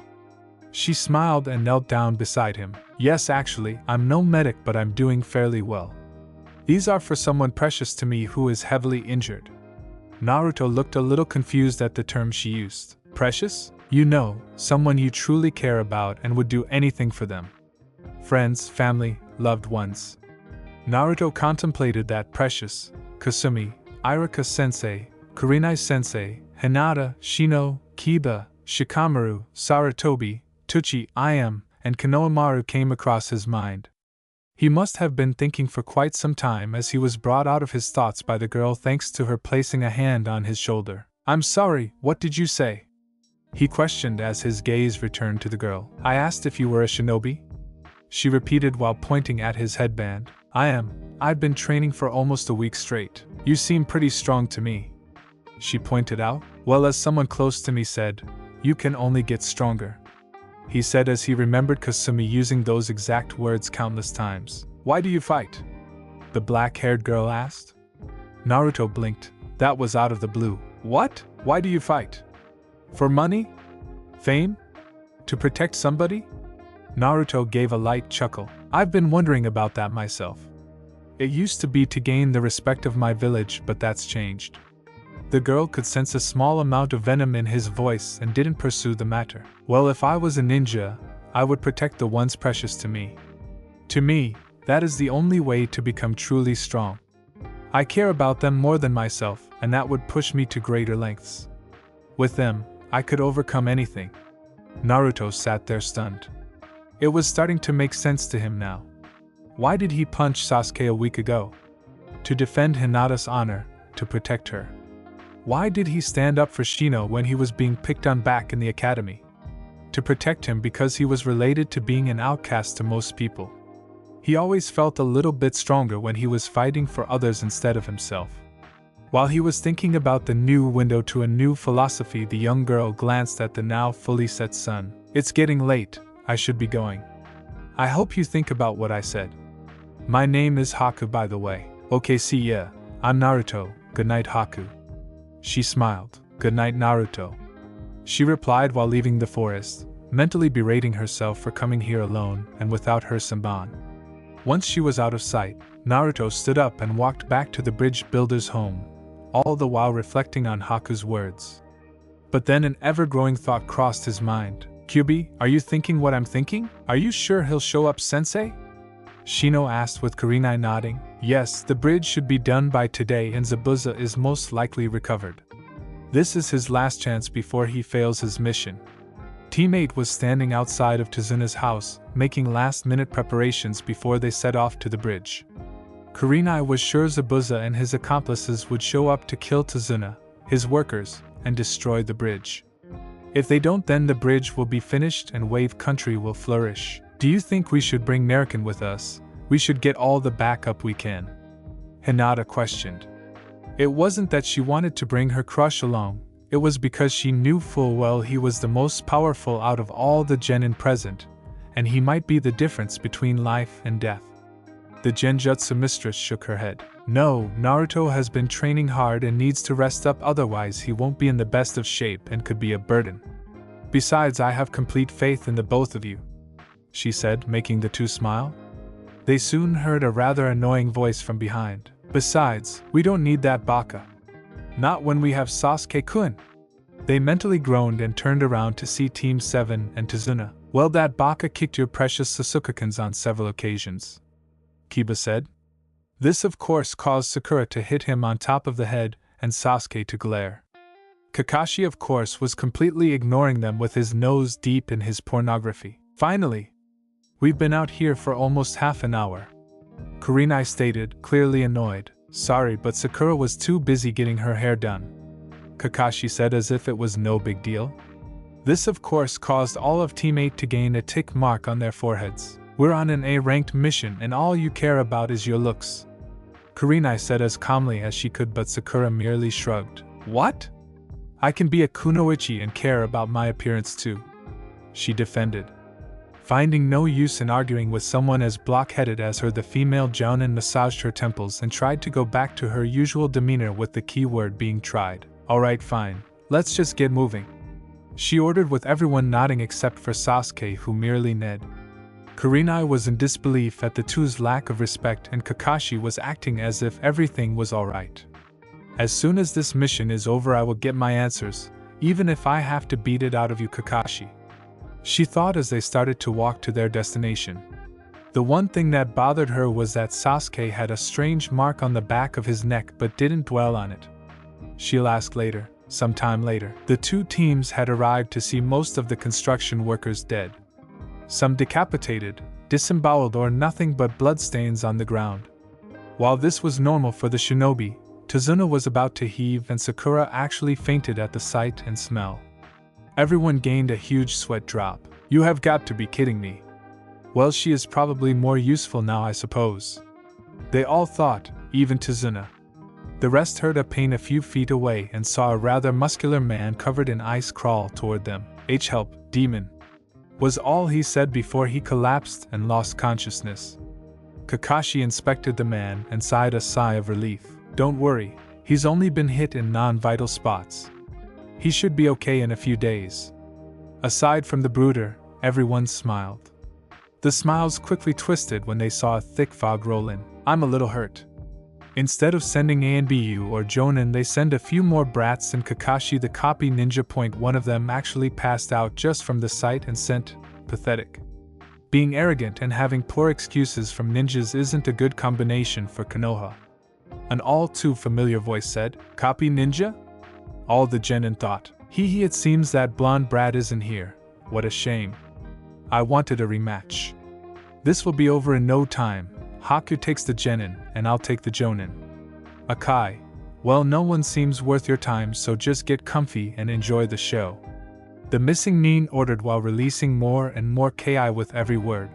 She smiled and knelt down beside him. Yes, actually, I'm no medic, but I'm doing fairly well. These are for someone precious to me who is heavily injured. Naruto looked a little confused at the term she used. Precious? You know, someone you truly care about and would do anything for them. Friends, family, loved ones. Naruto contemplated that precious. Kasumi, Ichiraku Sensei, Kurenai Sensei, Hinata, Shino, Kiba, Shikamaru, Sarutobi, Tuchi, Iam, and Konohamaru came across his mind. He must have been thinking for quite some time as he was brought out of his thoughts by the girl thanks to her placing a hand on his shoulder. I'm sorry, what did you say? He questioned as his gaze returned to the girl. I asked if you were a shinobi? She repeated while pointing at his headband. I am. I've been training for almost a week straight. You seem pretty strong to me, she pointed out. Well, as someone close to me said, you can only get stronger, he said as he remembered Kasumi using those exact words countless times. Why do you fight? The black-haired girl asked. Naruto blinked. That was out of the blue. What? Why do you fight? For money? Fame? To protect somebody? Naruto gave a light chuckle. I've been wondering about that myself. It used to be to gain the respect of my village, but that's changed. The girl could sense a small amount of venom in his voice and didn't pursue the matter. Well, if I was a ninja, I would protect the ones precious to me. To me, that is the only way to become truly strong. I care about them more than myself, and that would push me to greater lengths. With them, I could overcome anything. Naruto sat there stunned. It was starting to make sense to him now. Why did he punch Sasuke a week ago? To defend Hinata's honor, to protect her. Why did he stand up for Shino when he was being picked on back in the academy? To protect him because he was related to being an outcast to most people. He always felt a little bit stronger when he was fighting for others instead of himself. While he was thinking about the new window to a new philosophy, the young girl glanced at the now fully set sun. It's getting late, I should be going. I hope you think about what I said. My name is Haku, by the way. Okay, see ya. I'm Naruto. Good night, Haku. She smiled. Good night, Naruto, she replied while leaving the forest, mentally berating herself for coming here alone and without her Senban. Once she was out of sight, Naruto stood up and walked back to the bridge builder's home, all the while reflecting on Haku's words. But then an ever-growing thought crossed his mind. Kyubi, are you thinking what I'm thinking? Are you sure he'll show up, Sensei? Shino asked with Kurenai nodding. Yes, the bridge should be done by today and Zabuza is most likely recovered. This is his last chance before he fails his mission. Teammate was standing outside of Tazuna's house, making last-minute preparations before they set off to the bridge. Kurenai was sure Zabuza and his accomplices would show up to kill Tazuna, his workers, and destroy the bridge. If they don't, then the bridge will be finished and Wave Country will flourish. Do you think we should bring Naruto with us? We should get all the backup we can, Hinata questioned. It wasn't that she wanted to bring her crush along, it was because she knew full well he was the most powerful out of all the genin present, and he might be the difference between life and death. The Genjutsu mistress shook her head. No, Naruto has been training hard and needs to rest up, otherwise he won't be in the best of shape and could be a burden. Besides, I have complete faith in the both of you, she said, making the two smile. They soon heard a rather annoying voice from behind. Besides, we don't need that baka. Not when we have Sasuke-kun. They mentally groaned and turned around to see Team 7 and Tazuna. Well, that baka kicked your precious Sasuke-kuns on several occasions, Kiba said. This of course caused Sakura to hit him on top of the head and Sasuke to glare. Kakashi of course was completely ignoring them with his nose deep in his pornography. Finally, we've been out here for almost half an hour, Kurenai stated, clearly annoyed. Sorry, but Sakura was too busy getting her hair done, Kakashi said as if it was no big deal. This of course caused all of Team 8 to gain a tick mark on their foreheads. We're on an A-ranked mission and all you care about is your looks, Kurenai said as calmly as she could, but Sakura merely shrugged. What? I can be a kunoichi and care about my appearance too, she defended. Finding no use in arguing with someone as block-headed as her, the female jounin massaged her temples and tried to go back to her usual demeanor, with the key word being tried. Alright, fine, let's just get moving, she ordered, with everyone nodding except for Sasuke, who merely nodded. Kurenai was in disbelief at the two's lack of respect, and Kakashi was acting as if everything was alright. As soon as this mission is over I will get my answers, even if I have to beat it out of you, Kakashi, she thought as they started to walk to their destination. The one thing that bothered her was that Sasuke had a strange mark on the back of his neck but didn't dwell on it. She'll ask later. Sometime later, the two teams had arrived to see most of the construction workers dead. Some decapitated, disemboweled, or nothing but bloodstains on the ground. While this was normal for the shinobi, Tazuna was about to heave and Sakura actually fainted at the sight and smell. Everyone gained a huge sweat drop. You have got to be kidding me. Well, she is probably more useful now, I suppose, they all thought, even Tazuna. The rest heard a pain a few feet away and saw a rather muscular man covered in ice crawl toward them. Help, demon, was all he said before he collapsed and lost consciousness. Kakashi inspected the man and sighed a sigh of relief. Don't worry, he's only been hit in non-vital spots. He should be okay in a few days. Aside from the brooder, everyone smiled. The smiles quickly twisted when they saw a thick fog roll in. I'm a little hurt. Instead of sending ANBU or Jonin, they send a few more brats, and Kakashi the copy ninja. One of them actually passed out just from the sight and scent. Pathetic. Being arrogant and having poor excuses from ninjas isn't a good combination for Kanoha, an all too familiar voice said. Copy ninja? All the genin thought. It seems that blonde brat isn't here. What a shame. I wanted a rematch. This will be over in no time. Haku takes the genin, and I'll take the jonin. Akai. Well, no one seems worth your time, so just get comfy and enjoy the show, the missing nin ordered while releasing more and more ki with every word.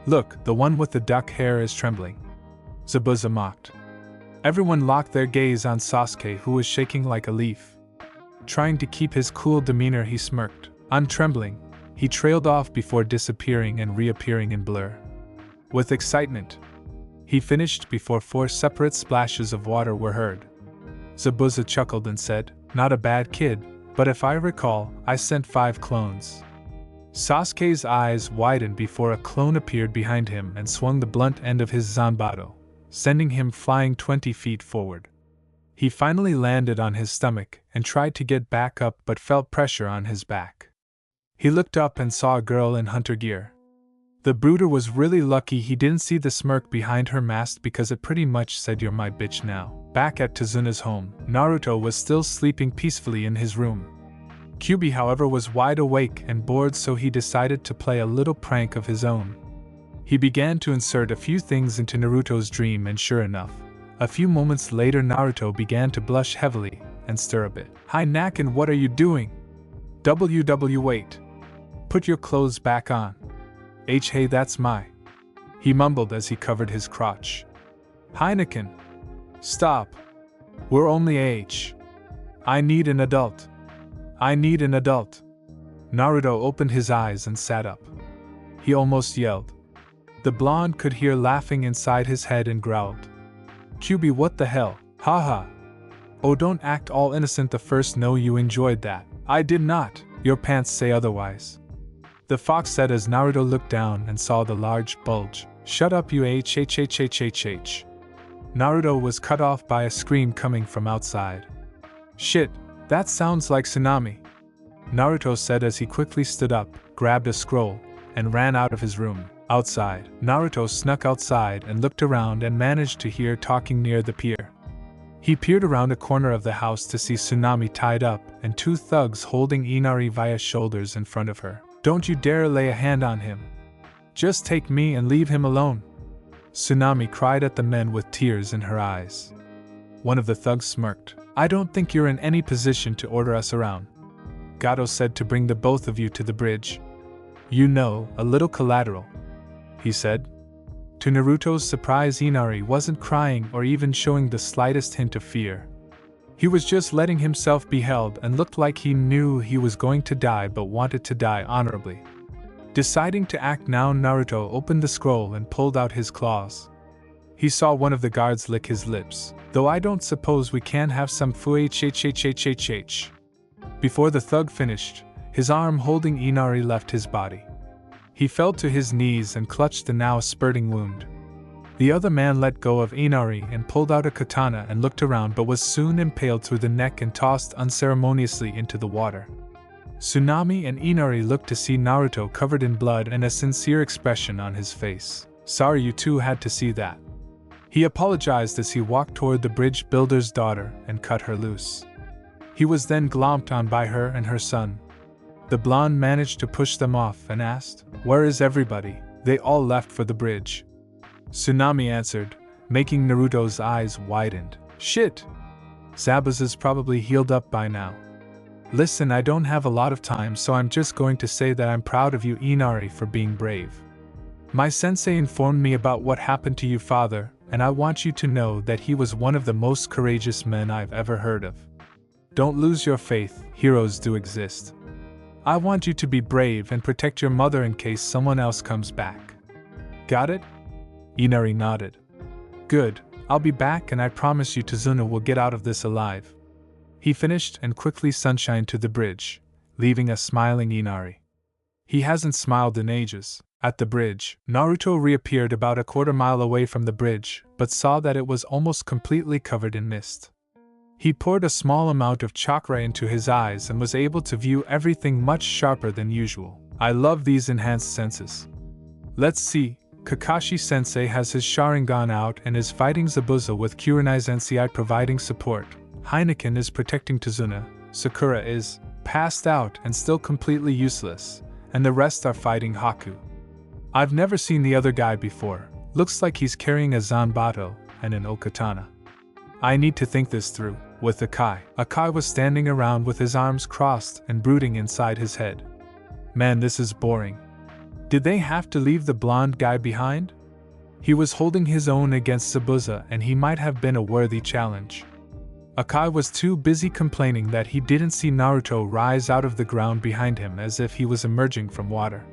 Look, the one with the duck hair is trembling, Zabuza mocked. Everyone locked their gaze on Sasuke, who was shaking like a leaf. Trying to keep his cool demeanor, he smirked. I'm trembling. He trailed off before disappearing and reappearing in blur. With excitement, he finished before 4 separate splashes of water were heard. Zabuza chuckled and said, Not a bad kid, but if I recall, I sent 5 clones. Sasuke's eyes widened before a clone appeared behind him and swung the blunt end of his zanbato, sending him flying 20 feet forward. He finally landed on his stomach and tried to get back up but felt pressure on his back. He looked up and saw a girl in hunter gear. The brooder was really lucky he didn't see the smirk behind her mask, because it pretty much said you're my bitch now. Back at Tazuna's home, Naruto was still sleeping peacefully in his room. Kyubi, however, was wide awake and bored, so he decided to play a little prank of his own. He began to insert a few things into Naruto's dream, and sure enough, a few moments later Naruto began to blush heavily and stir a bit. Hi Nakin, what are you doing? Wait. Put your clothes back on. Hey, that's my. He mumbled as he covered his crotch. Heineken. Stop. We're only I need an adult. I need an adult. Naruto opened his eyes and sat up. he almost yelled. The blonde could hear laughing inside his head and growled. "QB, what the hell? Haha. Oh, don't act all innocent the first. No, you enjoyed that." "I did not. Your pants say otherwise," the fox said as Naruto looked down and saw the large bulge. "Shut up, you hhhhhhh." Naruto was cut off by a scream coming from outside. "Shit, that sounds like tsunami," Naruto said as he quickly stood up, grabbed a scroll, and ran out of his room. Outside, Naruto snuck outside and looked around and managed to hear talking near the pier. He peered around a corner of the house to see Tsunami tied up and two thugs holding Inari via shoulders in front of her. "Don't you dare lay a hand on him. Just take me and leave him alone," Tsunami cried at the men with tears in her eyes. One of the thugs smirked. "I don't think you're in any position to order us around. Gato said to bring the both of you to the bridge. You know, a little collateral," he said. To Naruto's surprise, Inari wasn't crying or even showing the slightest hint of fear. He was just letting himself be held and looked like he knew he was going to die but wanted to die honorably. Deciding to act now, Naruto opened the scroll and pulled out his claws. He saw one of the guards lick his lips. "Though I don't suppose we can have some hhhhhhh." Before the thug finished, his arm holding Inari left his body. He fell to his knees and clutched the now spurting wound. The other man let go of Inari and pulled out a katana and looked around but was soon impaled through the neck and tossed unceremoniously into the water. Tsunami and Inari looked to see Naruto covered in blood and a sincere expression on his face. "Sorry you two had to see that," he apologized as he walked toward the bridge builder's daughter and cut her loose. He was then glomped on by her and her son. The blonde managed to push them off and asked, "Where is everybody?" "They all left for the bridge," Tsunami answered, making Naruto's eyes widened. "Shit! Zabuza's probably healed up by now." "Listen, I don't have a lot of time, so I'm just going to say that I'm proud of you, Inari, for being brave. My sensei informed me about what happened to you, father, and I want you to know that he was one of the most courageous men I've ever heard of. Don't lose your faith, heroes do exist. I want you to be brave and protect your mother in case someone else comes back. Got it?" Inari nodded. "Good, I'll be back and I promise you Tazuna will get out of this alive." He finished and quickly sunshined to the bridge, leaving a smiling Inari. He hasn't smiled in ages. At the bridge, Naruto reappeared about a quarter mile away from the bridge, but saw that it was almost completely covered in mist. He poured a small amount of chakra into his eyes and was able to view everything much sharper than usual. "I love these enhanced senses. Let's see, Kakashi Sensei has his Sharingan out and is fighting Zabuza with Kurenai Sensei providing support. Heineken is protecting Tazuna, Sakura is passed out and still completely useless, and the rest are fighting Haku. I've never seen the other guy before, looks like he's carrying a Zanbato and an Okatana. I need to think this through." With Akai. Akai was standing around with his arms crossed and brooding inside his head. "Man, this is boring. Did they have to leave the blonde guy behind? He was holding his own against Zabuza and he might have been a worthy challenge." Akai was too busy complaining that he didn't see Naruto rise out of the ground behind him as if he was emerging from water.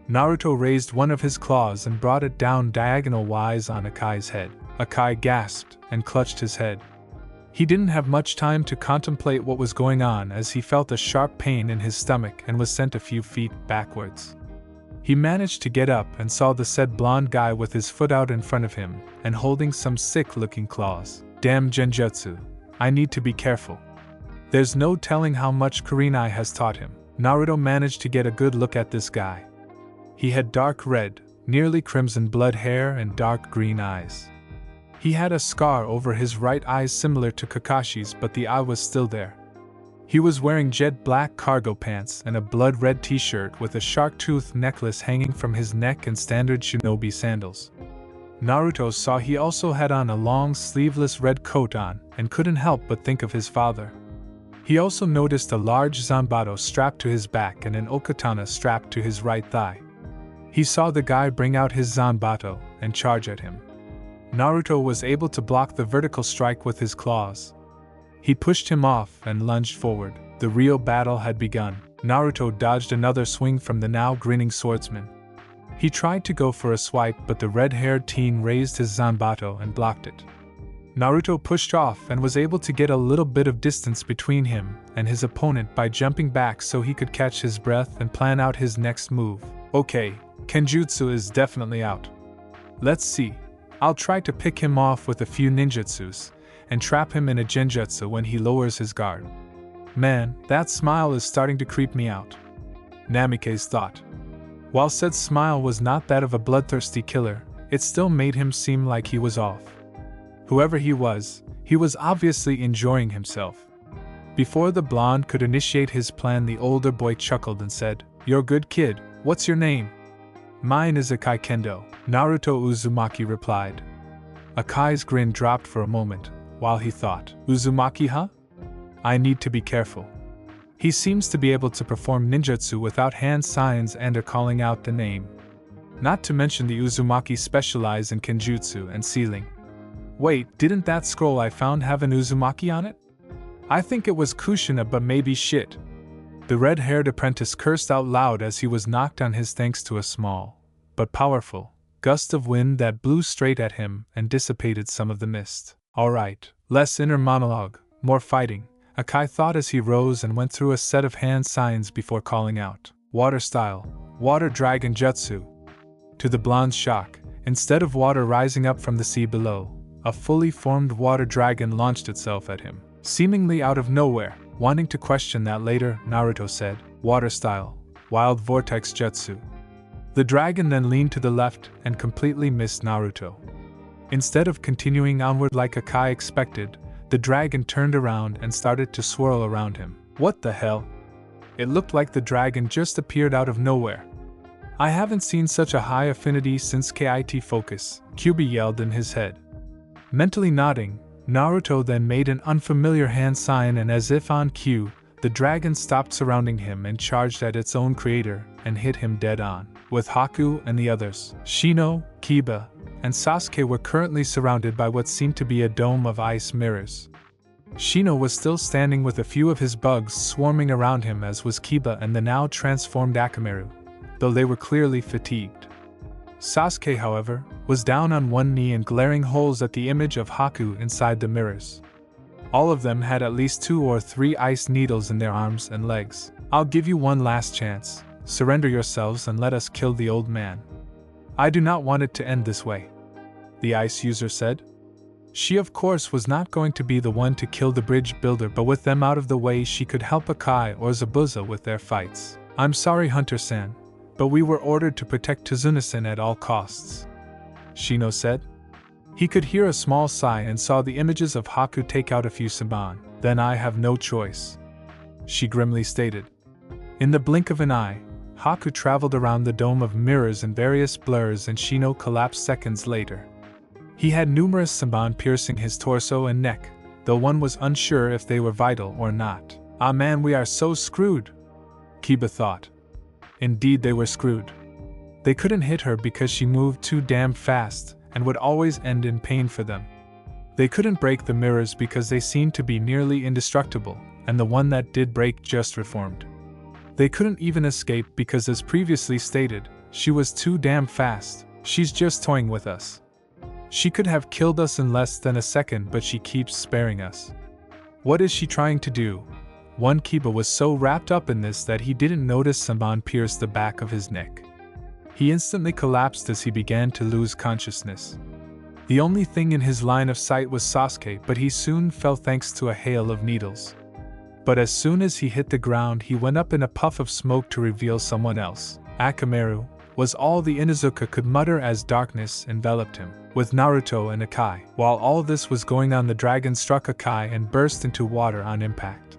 Naruto raised one of his claws and brought it down diagonal-wise on Akai's head. Akai gasped and clutched his head. He didn't have much time to contemplate what was going on as he felt a sharp pain in his stomach and was sent a few feet backwards. He managed to get up and saw the said blonde guy with his foot out in front of him and holding some sick-looking claws. "Damn genjutsu. I need to be careful. There's no telling how much Kurenai has taught him." Naruto managed to get a good look at this guy. He had dark red, nearly crimson blood hair and dark green eyes. He had a scar over his right eye similar to Kakashi's, but the eye was still there. He was wearing jet black cargo pants and a blood-red t-shirt with a shark tooth necklace hanging from his neck and standard shinobi sandals. Naruto saw he also had on a long sleeveless red coat on and couldn't help but think of his father. He also noticed a large Zanbato strapped to his back and an Okatana strapped to his right thigh. He saw the guy bring out his Zanbato and charge at him. Naruto was able to block the vertical strike with his claws. He pushed him off and lunged forward. The real battle had begun. Naruto dodged another swing from the now grinning swordsman. He tried to go for a swipe, but the red-haired teen raised his zanbato and blocked it. Naruto pushed off and was able to get a little bit of distance between him and his opponent by jumping back so he could catch his breath and plan out his next move. Okay, Kenjutsu is definitely out. Let's see. I'll try to pick him off with a few ninjutsus and trap him in a genjutsu when he lowers his guard. Man, that smile is starting to creep me out, Namikaze thought. While said smile was not that of a bloodthirsty killer, it still made him seem like he was off. Whoever he was obviously enjoying himself. Before the blonde could initiate his plan, the older boy chuckled and said, "You're a good kid, what's your name?" "Mine is Akai Kendo," Naruto Uzumaki replied. Akai's grin dropped for a moment, while he thought, "Uzumaki, huh? I need to be careful. He seems to be able to perform ninjutsu without hand signs and calling out the name. Not to mention the Uzumaki specialize in kenjutsu and sealing. Wait, didn't that scroll I found have an Uzumaki on it? I think it was Kushina, but maybe shit." The red-haired apprentice cursed out loud as he was knocked on his thanks to a small, but powerful, gust of wind that blew straight at him and dissipated some of the mist. Alright, less inner monologue, more fighting, Akai thought as he rose and went through a set of hand signs before calling out, "Water style, water dragon jutsu." To the blonde's shock, instead of water rising up from the sea below, a fully formed water dragon launched itself at him, seemingly out of nowhere. Wanting to question that later, Naruto said, "Water style, wild vortex jutsu." The dragon then leaned to the left and completely missed Naruto. Instead of continuing onward like Akai expected, the dragon turned around and started to swirl around him. What the hell? It looked like the dragon just appeared out of nowhere. I haven't seen such a high affinity since KIT Focus, Kyubi yelled in his head. Mentally nodding, Naruto then made an unfamiliar hand sign, and as if on cue, the dragon stopped surrounding him and charged at its own creator and hit him dead on. With Haku and the others, Shino, Kiba, and Sasuke were currently surrounded by what seemed to be a dome of ice mirrors. Shino was still standing with a few of his bugs swarming around him, as was Kiba and the now transformed Akamaru, though they were clearly fatigued. Sasuke, however, was down on one knee and glaring holes at the image of Haku inside the mirrors. All of them had at least 2 or 3 ice needles in their arms and legs. "I'll give you one last chance. Surrender yourselves and let us kill the old man. I do not want it to end this way," the ice user said. She of course was not going to be the one to kill the bridge builder, but with them out of the way she could help Akai or Zabuza with their fights. "I'm sorry, Hunter-san, but we were ordered to protect Tazuna-san at all costs," Shino said. He could hear a small sigh and saw the images of Haku take out a few saban. "Then I have no choice," she grimly stated. In the blink of an eye, Haku traveled around the dome of mirrors in various blurs and Shino collapsed seconds later. He had numerous saban piercing his torso and neck, though one was unsure if they were vital or not. "Ah man, we are so screwed," Kiba thought. Indeed they were screwed. They couldn't hit her because she moved too damn fast and would always end in pain for them. They couldn't break the mirrors because they seemed to be nearly indestructible, and the one that did break just reformed. They couldn't even escape because, as previously stated, she was too damn fast. "She's just toying with us. She could have killed us in less than a second, but she keeps sparing us. What is she trying to do?" One Kiba was so wrapped up in this that he didn't notice saban pierce the back of his neck. He instantly collapsed as he began to lose consciousness. The only thing in his line of sight was Sasuke, but he soon fell thanks to a hail of needles. But as soon as he hit the ground, he went up in a puff of smoke to reveal someone else. "Akamaru," was all the Inuzuka could mutter as darkness enveloped him, with Naruto and Akai. While all this was going on, the dragon struck Akai and burst into water on impact.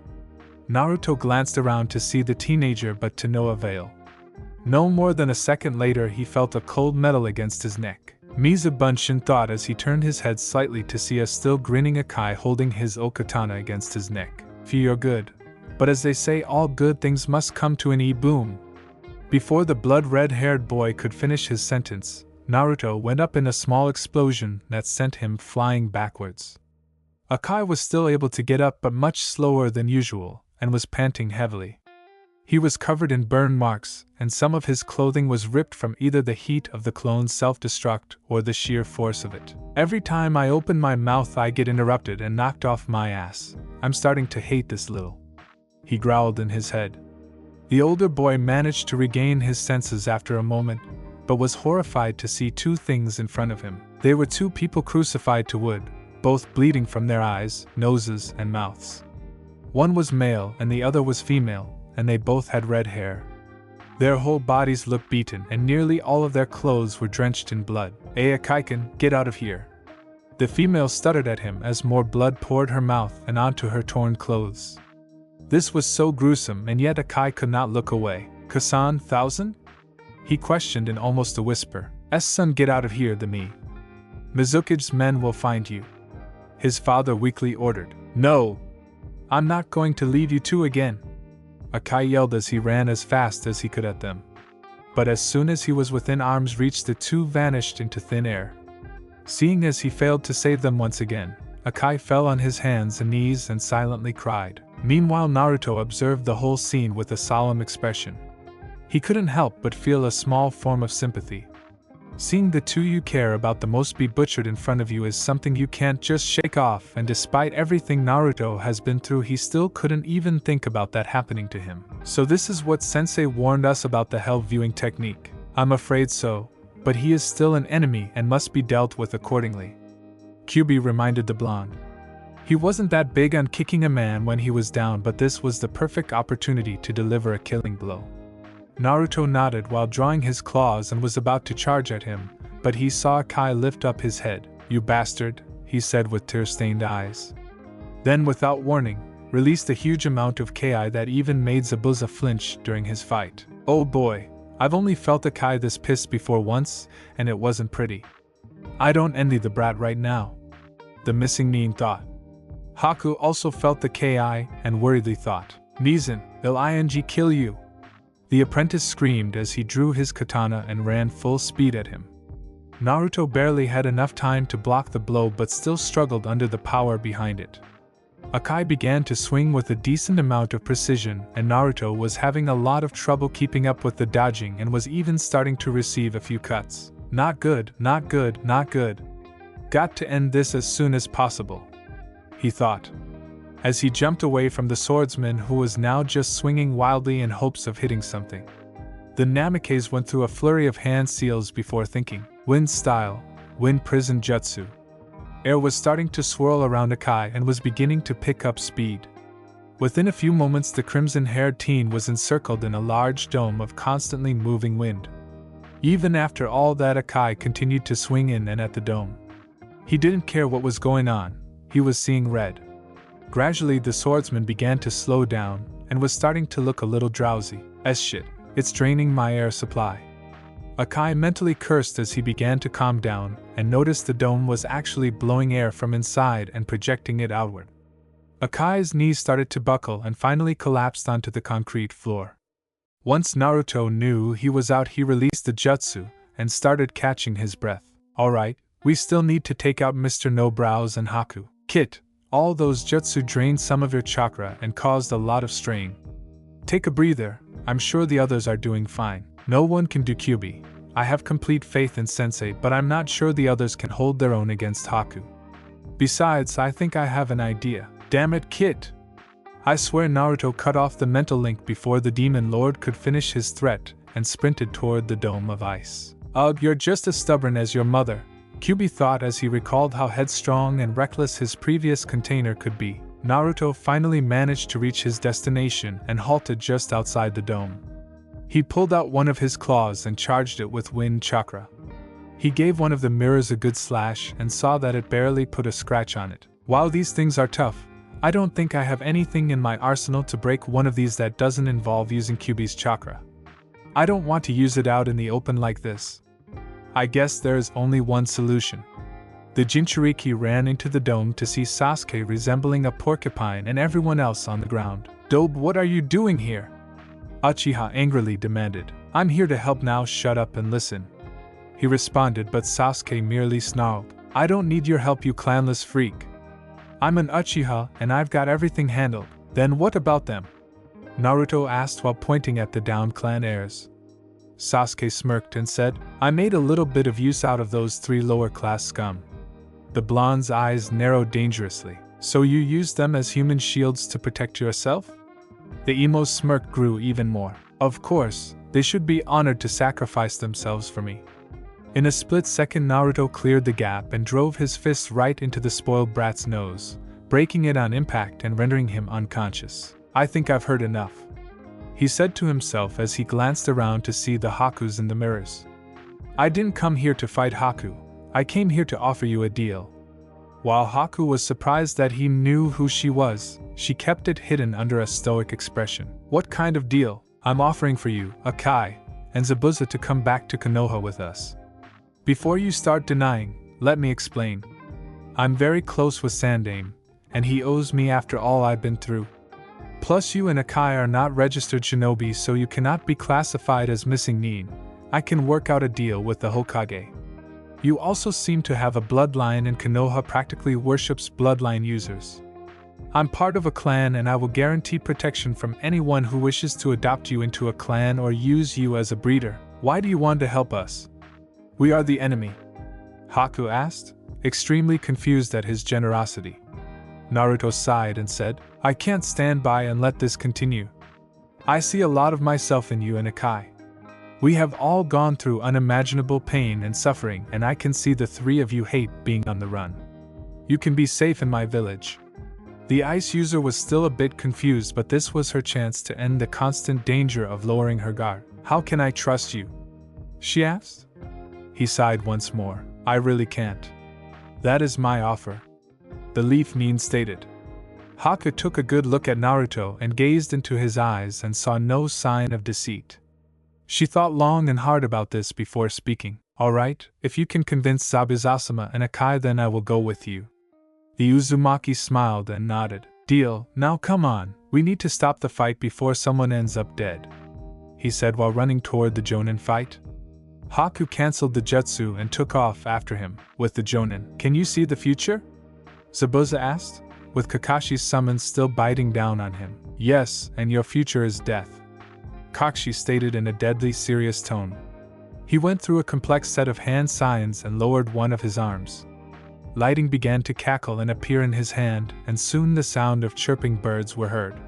Naruto glanced around to see the teenager, but to no avail. No more than a second later he felt a cold metal against his neck. Mizubunshin thought as he turned his head slightly to see a still grinning Akai holding his okatana against his neck. "Feel you're good. But as they say, all good things must come to an end." Boom. Before the blood-red-haired boy could finish his sentence, Naruto went up in a small explosion that sent him flying backwards. Akai was still able to get up, but much slower than usual, and was panting heavily. He was covered in burn marks, and some of his clothing was ripped from either the heat of the clone's self-destruct or the sheer force of it. Every time I open my mouth I get interrupted and knocked off my ass. I'm starting to hate this little. He growled in his head. The older boy managed to regain his senses after a moment, but was horrified to see two things in front of him. They were two people crucified to wood, both bleeding from their eyes, noses, and mouths. One was male and the other was female, and they both had red hair. Their whole bodies looked beaten and nearly all of their clothes were drenched in blood. Kaiken, get out of here. The female stuttered at him as more blood poured her mouth and onto her torn clothes. This was so gruesome, and yet Akai could not look away. Kasan 1000? He questioned in almost a whisper. Son, get out of here, the me. Mizuki's men will find you. His father weakly ordered. No! I'm not going to leave you two again. Akai yelled as he ran as fast as he could at them. But as soon as he was within arm's reach, the two vanished into thin air. Seeing as he failed to save them once again, Akai fell on his hands and knees and silently cried. Meanwhile, Naruto observed the whole scene with a solemn expression. He couldn't help but feel a small form of sympathy. Seeing the two you care about the most be butchered in front of you is something you can't just shake off, and despite everything Naruto has been through, he still couldn't even think about that happening to him. So this is what Sensei warned us about the hell viewing technique. I'm afraid so, but he is still an enemy and must be dealt with accordingly. Kyubi reminded the blonde. He wasn't that big on kicking a man when he was down, but this was the perfect opportunity to deliver a killing blow. Naruto nodded while drawing his claws and was about to charge at him, but he saw Akai lift up his head. You bastard, he said with tear-stained eyes. Then, without warning, released a huge amount of Ki that even made Zabuza flinch during his fight. Oh boy, I've only felt Akai this pissed before once, and it wasn't pretty. I don't envy the brat right now. The missing Nin thought. Haku also felt the Ki and worriedly thought. Nizan, they'll ing kill you. The apprentice screamed as he drew his katana and ran full speed at him. Naruto barely had enough time to block the blow but still struggled under the power behind it. Akai began to swing with a decent amount of precision, and Naruto was having a lot of trouble keeping up with the dodging and was even starting to receive a few cuts. Not good, not good, not good. Got to end this as soon as possible, he thought, as he jumped away from the swordsman who was now just swinging wildly in hopes of hitting something. The Namikaze went through a flurry of hand seals before thinking. Wind style, wind prison jutsu. Air was starting to swirl around Akai and was beginning to pick up speed. Within a few moments, the crimson-haired teen was encircled in a large dome of constantly moving wind. Even after all that, Akai continued to swing in and at the dome. He didn't care what was going on, he was seeing red. Gradually, the swordsman began to slow down and was starting to look a little drowsy. Shit, it's draining my air supply. Akai mentally cursed as he began to calm down and noticed the dome was actually blowing air from inside and projecting it outward. Akai's knees started to buckle and finally collapsed onto the concrete floor. Once Naruto knew he was out, he released the jutsu and started catching his breath. Alright, we still need to take out Mr. No Brows and Haku. Kit, all those jutsu drained some of your chakra and caused a lot of strain. Take a breather, I'm sure the others are doing fine. No one can do Kyubi. I have complete faith in Sensei, but I'm not sure the others can hold their own against Haku. Besides, I think I have an idea. Damn it, Kit! I swear Naruto cut off the mental link before the demon lord could finish his threat and sprinted toward the dome of ice. Ugh, you're just as stubborn as your mother, Kyubi thought as he recalled how headstrong and reckless his previous container could be. Naruto finally managed to reach his destination and halted just outside the dome. He pulled out one of his claws and charged it with wind chakra. He gave one of the mirrors a good slash and saw that it barely put a scratch on it. While these things are tough, I don't think I have anything in my arsenal to break one of these that doesn't involve using Kyubi's chakra. I don't want to use it out in the open like this. I guess there is only one solution. The Jinchuriki ran into the dome to see Sasuke resembling a porcupine and everyone else on the ground. Dobe, what are you doing here? Uchiha angrily demanded. I'm here to help now, shut up and listen. He responded, but Sasuke merely snarled. I don't need your help, you clanless freak. I'm an Uchiha and I've got everything handled. Then what about them? Naruto asked while pointing at the downed clan heirs. Sasuke smirked and said, I made a little bit of use out of those 3 lower-class scum. The blonde's eyes narrowed dangerously. So you used them as human shields to protect yourself? The emo's smirk grew even more. Of course, they should be honored to sacrifice themselves for me. In a split second, Naruto cleared the gap and drove his fist right into the spoiled brat's nose, breaking it on impact and rendering him unconscious. I think I've heard enough, he said to himself as he glanced around to see the Hakus in the mirrors. I didn't come here to fight Haku, I came here to offer you a deal. While Haku was surprised that he knew who she was, she kept it hidden under a stoic expression. What kind of deal? I'm offering for you, Akai, and Zabuza to come back to Kanoha with us. Before you start denying, let me explain. I'm very close with Sandaime, and he owes me after all I've been through. Plus you and Akai are not registered shinobi, so you cannot be classified as missing nin. I can work out a deal with the Hokage. You also seem to have a bloodline, and Kanoha practically worships bloodline users. I'm part of a clan, and I will guarantee protection from anyone who wishes to adopt you into a clan or use you as a breeder. Why do you want to help us? We are the enemy, Haku asked, extremely confused at his generosity. Naruto sighed and said, I can't stand by and let this continue. I see a lot of myself in you and Akai. We have all gone through unimaginable pain and suffering, and I can see the 3 of you hate being on the run. You can be safe in my village. The ice user was still a bit confused, but this was her chance to end the constant danger of lowering her guard. How can I trust you? She asked. He sighed once more. I really can't. That is my offer, the leaf nin stated. Haku took a good look at Naruto and gazed into his eyes and saw no sign of deceit. She thought long and hard about this before speaking. All right, if you can convince Zabuza and Akai, then I will go with you. The Uzumaki smiled and nodded. Deal, now come on, we need to stop the fight before someone ends up dead, he said while running toward the Jonin fight. Haku cancelled the jutsu and took off after him, with the Jonin. Can you see the future? Zabuza asked, with Kakashi's summons still biting down on him. Yes, and your future is death, Kakashi stated in a deadly serious tone. He went through a complex set of hand signs and lowered one of his arms. Lighting began to cackle and appear in his hand, and soon the sound of chirping birds were heard.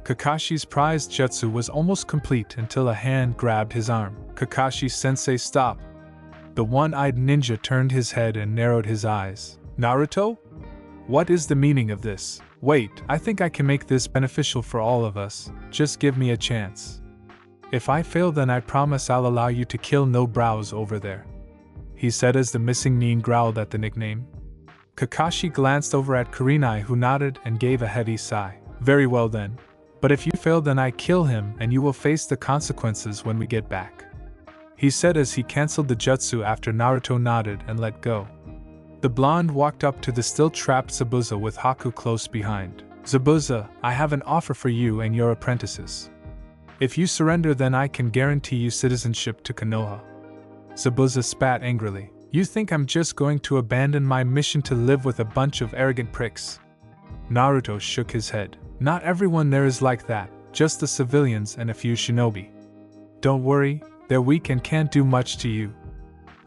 Kakashi's prized jutsu was almost complete until a hand grabbed his arm. Kakashi Sensei, stop! The one-eyed ninja turned his head and narrowed his eyes. Naruto? What is the meaning of this? Wait, I think I can make this beneficial for all of us. Just give me a chance. If I fail, then I promise I'll allow you to kill no brows over there, he said as the missing nin growled at the nickname. Kakashi glanced over at Kurenai, who nodded and gave a heavy sigh. Very well then. But if you fail, then I kill him and you will face the consequences when we get back, he said as he cancelled the jutsu after Naruto nodded and let go. The blonde walked up to the still trapped Zabuza with Haku close behind. Zabuza, I have an offer for you and your apprentices. If you surrender, then I can guarantee you citizenship to Kanoha. Zabuza spat angrily. You think I'm just going to abandon my mission to live with a bunch of arrogant pricks? Naruto shook his head. Not everyone there is like that, just the civilians and a few shinobi. Don't worry, they're weak and can't do much to you.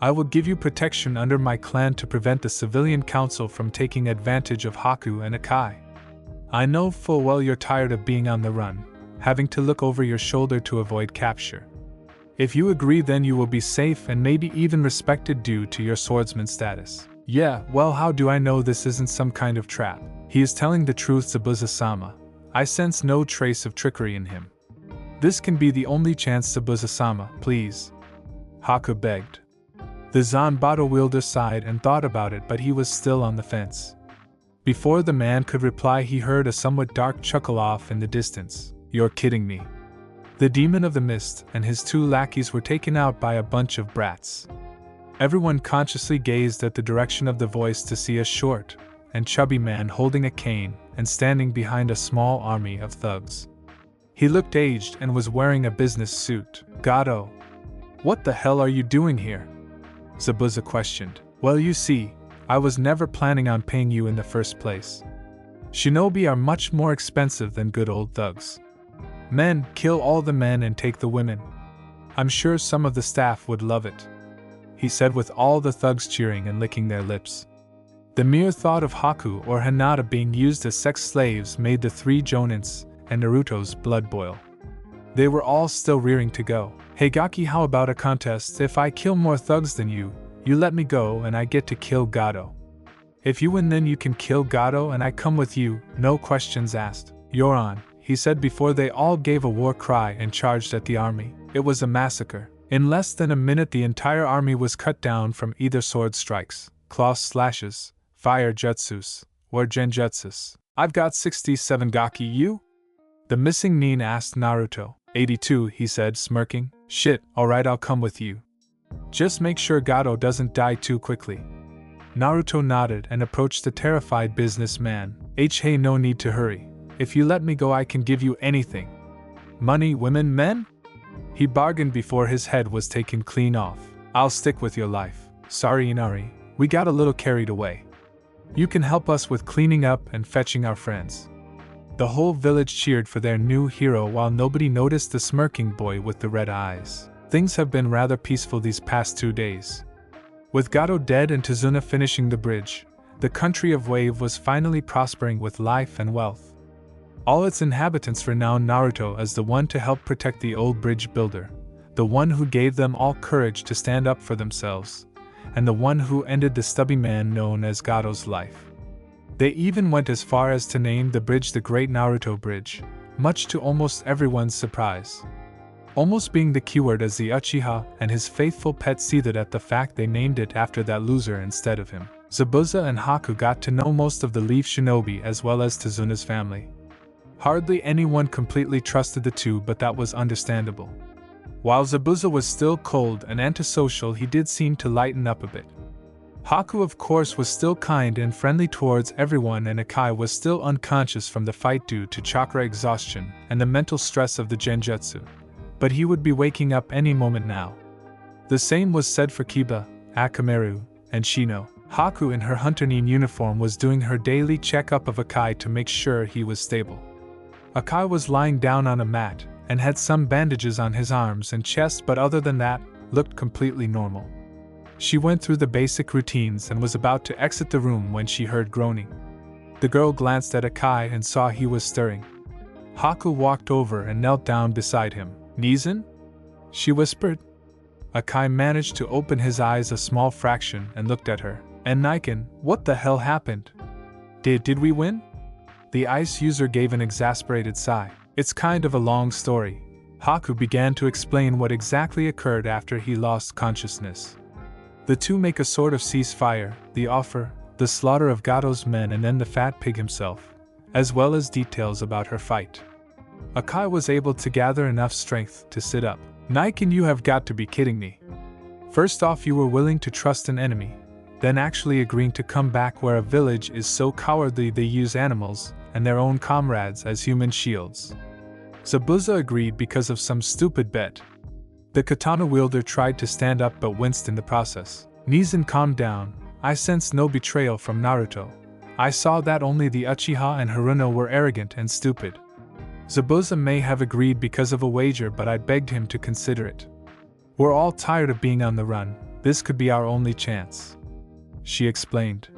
I will give you protection under my clan to prevent the civilian council from taking advantage of Haku and Akai. I know full well you're tired of being on the run, having to look over your shoulder to avoid capture. If you agree, then you will be safe and maybe even respected due to your swordsman status. Yeah, well, how do I know this isn't some kind of trap? He is telling the truth, Zabuza-sama. I sense no trace of trickery in him. This can be the only chance, Zabuza-sama, please, Haku begged. The Zanbato wielder sighed and thought about it, but he was still on the fence. Before the man could reply, he heard a somewhat dark chuckle off in the distance. You're kidding me. The demon of the mist and his 2 lackeys were taken out by a bunch of brats. Everyone consciously gazed at the direction of the voice to see a short and chubby man holding a cane and standing behind a small army of thugs. He looked aged and was wearing a business suit. Gato, what the hell are you doing here? Zabuza questioned. Well, you see, I was never planning on paying you in the first place. Shinobi are much more expensive than good old thugs. Men, kill all the men and take the women. I'm sure some of the staff would love it," he said with all the thugs cheering and licking their lips. The mere thought of Haku or Hinata being used as sex slaves made the three Jonins and Naruto's blood boil. They were all still rearing to go. "Hey Gaki, how about a contest? If I kill more thugs than you let me go and I get to kill Gato. If you win then you can kill Gato and I come with you, no questions asked." "You're on," he said before they all gave a war cry and charged at the army. It was a massacre. In less than a minute the entire army was cut down from either sword strikes, claw slashes, fire jutsus, or genjutsus. "I've got 67 Gaki, you?" The missing nin asked Naruto. 82, he said, smirking. "Shit, alright, I'll come with you. Just make sure Gato doesn't die too quickly." Naruto nodded and approached the terrified businessman. "Hey, no need to hurry. If you let me go I can give you anything. Money, women, men?" He bargained before his head was taken clean off. "I'll stick with your life. Sorry Inari, we got a little carried away. You can help us with cleaning up and fetching our friends." The whole village cheered for their new hero while nobody noticed the smirking boy with the red eyes. Things have been rather peaceful these past 2 days. With Gato dead and Tazuna finishing the bridge, the country of Wave was finally prospering with life and wealth. All its inhabitants renowned Naruto as the one to help protect the old bridge builder, the one who gave them all courage to stand up for themselves, and the one who ended the stubby man known as Gato's life. They even went as far as to name the bridge the Great Naruto Bridge, much to almost everyone's surprise. Almost being the keyword as the Uchiha and his faithful pet seethed at the fact they named it after that loser instead of him. Zabuza and Haku got to know most of the Leaf Shinobi as well as Tazuna's family. Hardly anyone completely trusted the two, but that was understandable. While Zabuza was still cold and antisocial, he did seem to lighten up a bit. Haku of course was still kind and friendly towards everyone, and Akai was still unconscious from the fight due to chakra exhaustion and the mental stress of the genjutsu. But he would be waking up any moment now. The same was said for Kiba, Akamaru, and Shino. Haku in her hunter nin uniform was doing her daily checkup of Akai to make sure he was stable. Akai was lying down on a mat and had some bandages on his arms and chest, but other than that, looked completely normal. She went through the basic routines and was about to exit the room when she heard groaning. The girl glanced at Akai and saw he was stirring. Haku walked over and knelt down beside him. "Nizan?" she whispered. Akai managed to open his eyes a small fraction and looked at her. "And Niken, what the hell happened? Did we win?" The ice user gave an exasperated sigh. "It's kind of a long story." Haku began to explain what exactly occurred after he lost consciousness. The two make a sort of ceasefire, the offer, the slaughter of Gato's men, and then the fat pig himself, as well as details about her fight. Akai was able to gather enough strength to sit up. "Niken, you have got to be kidding me. First off, you were willing to trust an enemy, then actually agreeing to come back where a village is so cowardly they use animals and their own comrades as human shields." Zabuza agreed because of some stupid bet. The katana wielder tried to stand up but winced in the process. "Nizan, calm down. I sensed no betrayal from Naruto. I saw that only the Uchiha and Haruno were arrogant and stupid." Zabuza may have agreed because of a wager, but I begged him to consider it. "We're all tired of being on the run. This could be our only chance," she explained.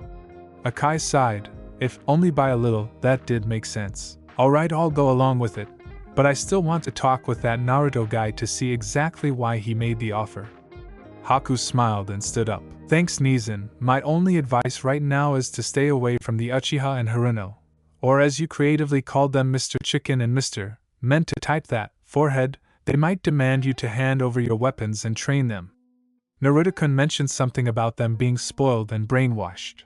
Akai sighed. If only by a little, that did make sense. "Alright, I'll go along with it. But I still want to talk with that Naruto guy to see exactly why he made the offer." Haku smiled and stood up. "Thanks, Nizan. My only advice right now is to stay away from the Uchiha and Haruno. Or as you creatively called them, Mr. Chicken and Mr. Meant to type that, forehead, they might demand you to hand over your weapons and train them." Naruto-kun mentioned something about them being spoiled and brainwashed.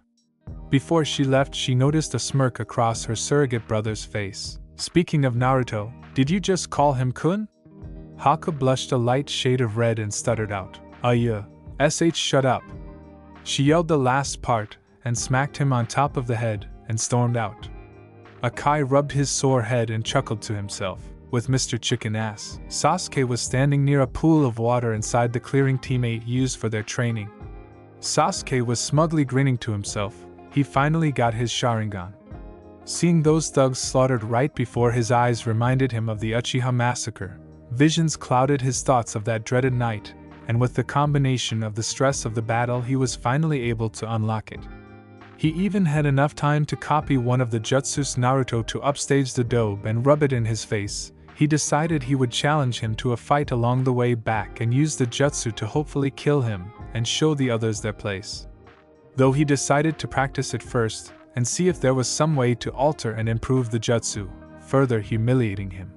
Before she left, she noticed a smirk across her surrogate brother's face. "Speaking of Naruto, did you just call him Kun?" Haku blushed a light shade of red and stuttered out, yeah. Shut up." She yelled the last part and smacked him on top of the head and stormed out. Akai rubbed his sore head and chuckled to himself. With Mr. Chicken Ass, Sasuke was standing near a pool of water inside the clearing teammate used for their training. Sasuke was smugly grinning to himself. He finally got his Sharingan. Seeing those thugs slaughtered right before his eyes reminded him of the Uchiha massacre. Visions clouded his thoughts of that dreaded night, and with the combination of the stress of the battle he was finally able to unlock it. He even had enough time to copy one of the jutsus Naruto to upstage the dobe and rub it in his face. He decided he would challenge him to a fight along the way back and use the jutsu to hopefully kill him and show the others their place. Though he decided to practice it first and see if there was some way to alter and improve the jutsu, further humiliating him.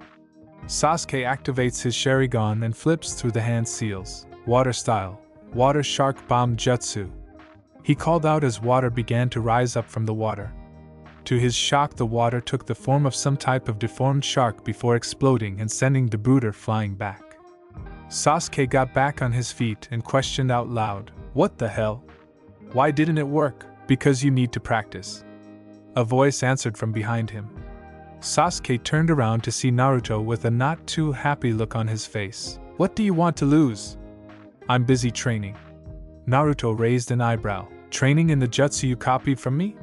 Sasuke activates his Sharingan and flips through the hand seals. Water style, water shark bomb jutsu. He called out as water began to rise up from the water. To his shock, the water took the form of some type of deformed shark before exploding and sending the brooder flying back. Sasuke got back on his feet and questioned out loud, "What the hell? Why didn't it work?" "Because you need to practice," a voice answered from behind him. Sasuke turned around to see Naruto with a not too happy look on his face. "What do you want to lose?" "I'm busy training." Naruto raised an eyebrow. "Training in the jutsu you copied from me?"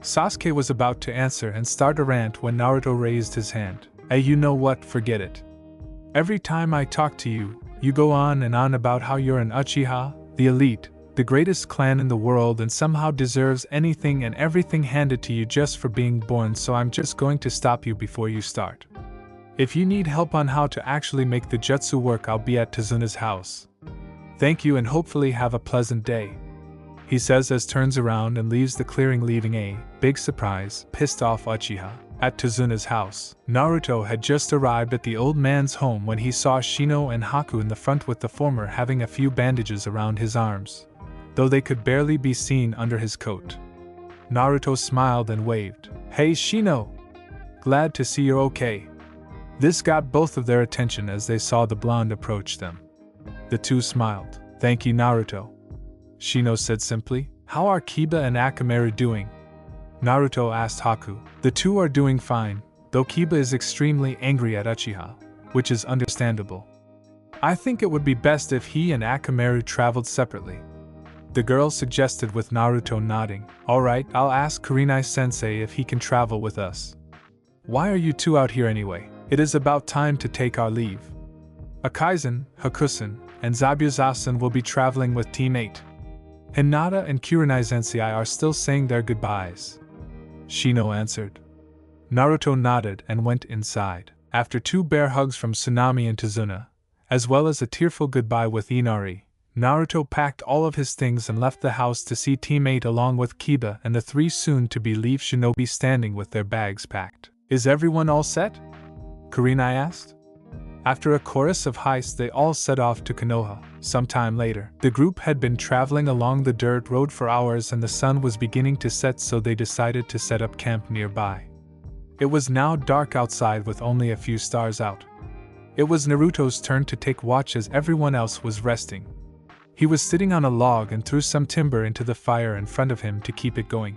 Sasuke was about to answer and start a rant when Naruto raised his hand. "Hey, you know what? Forget it. Every time I talk to you, you go on and on about how you're an Uchiha, the elite, the greatest clan in the world, and somehow deserves anything and everything handed to you just for being born, so I'm just going to stop you before you start. If you need help on how to actually make the jutsu work, I'll be at Tazuna's house. Thank you and hopefully have a pleasant day," he says as turns around and leaves the clearing, leaving a big surprise, pissed off Uchiha. At Tazuna's house, Naruto had just arrived at the old man's home when he saw Shino and Haku in the front, with the former having a few bandages around his arms, though they could barely be seen under his coat. Naruto smiled and waved. "Hey Shino! Glad to see you're okay." This got both of their attention as they saw the blonde approach them. The two smiled. "Thank you, Naruto," Shino said simply. "How are Kiba and Akamaru doing?" Naruto asked Haku. "The two are doing fine, though Kiba is extremely angry at Uchiha, which is understandable. I think it would be best if he and Akamaru traveled separately," the girl suggested, with Naruto nodding. "Alright, I'll ask Kurenai Sensei if he can travel with us. Why are you two out here anyway? It is about time to take our leave. Akaizen, Hakusen, and Zabuza will be traveling with Team 8. Hinata and Kurenai Sensei are still saying their goodbyes," Shino answered. Naruto nodded and went inside. After 2 bear hugs from Tsunami and Tazuna, as well as a tearful goodbye with Inari, Naruto packed all of his things and left the house to see Team 8 along with Kiba and the 3 soon-to-be-leave shinobi standing with their bags packed. "Is everyone all set?" Kurenai asked. After a chorus of heists, they all set off to Kanoha. Sometime later, the group had been traveling along the dirt road for hours and the sun was beginning to set, so they decided to set up camp nearby. It was now dark outside with only a few stars out. It was Naruto's turn to take watch as everyone else was resting. He was sitting on a log and threw some timber into the fire in front of him to keep it going.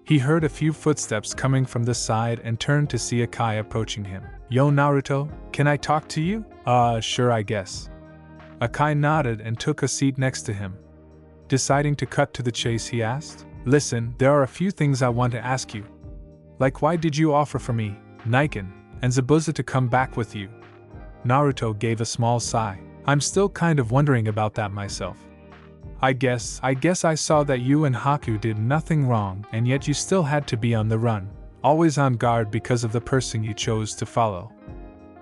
He heard a few footsteps coming from the side and turned to see Akai approaching him. "Yo Naruto, can I talk to you?" Sure I guess." Akai nodded and took a seat next to him. Deciding to cut to the chase, he asked, "Listen, there are a few things I want to ask you. Like, why did you offer for me, Niken, and Zabuza to come back with you?" Naruto gave a small sigh. "I'm still kind of wondering about that myself. I guess I saw that you and Haku did nothing wrong, and yet you still had to be on the run, always on guard because of the person you chose to follow.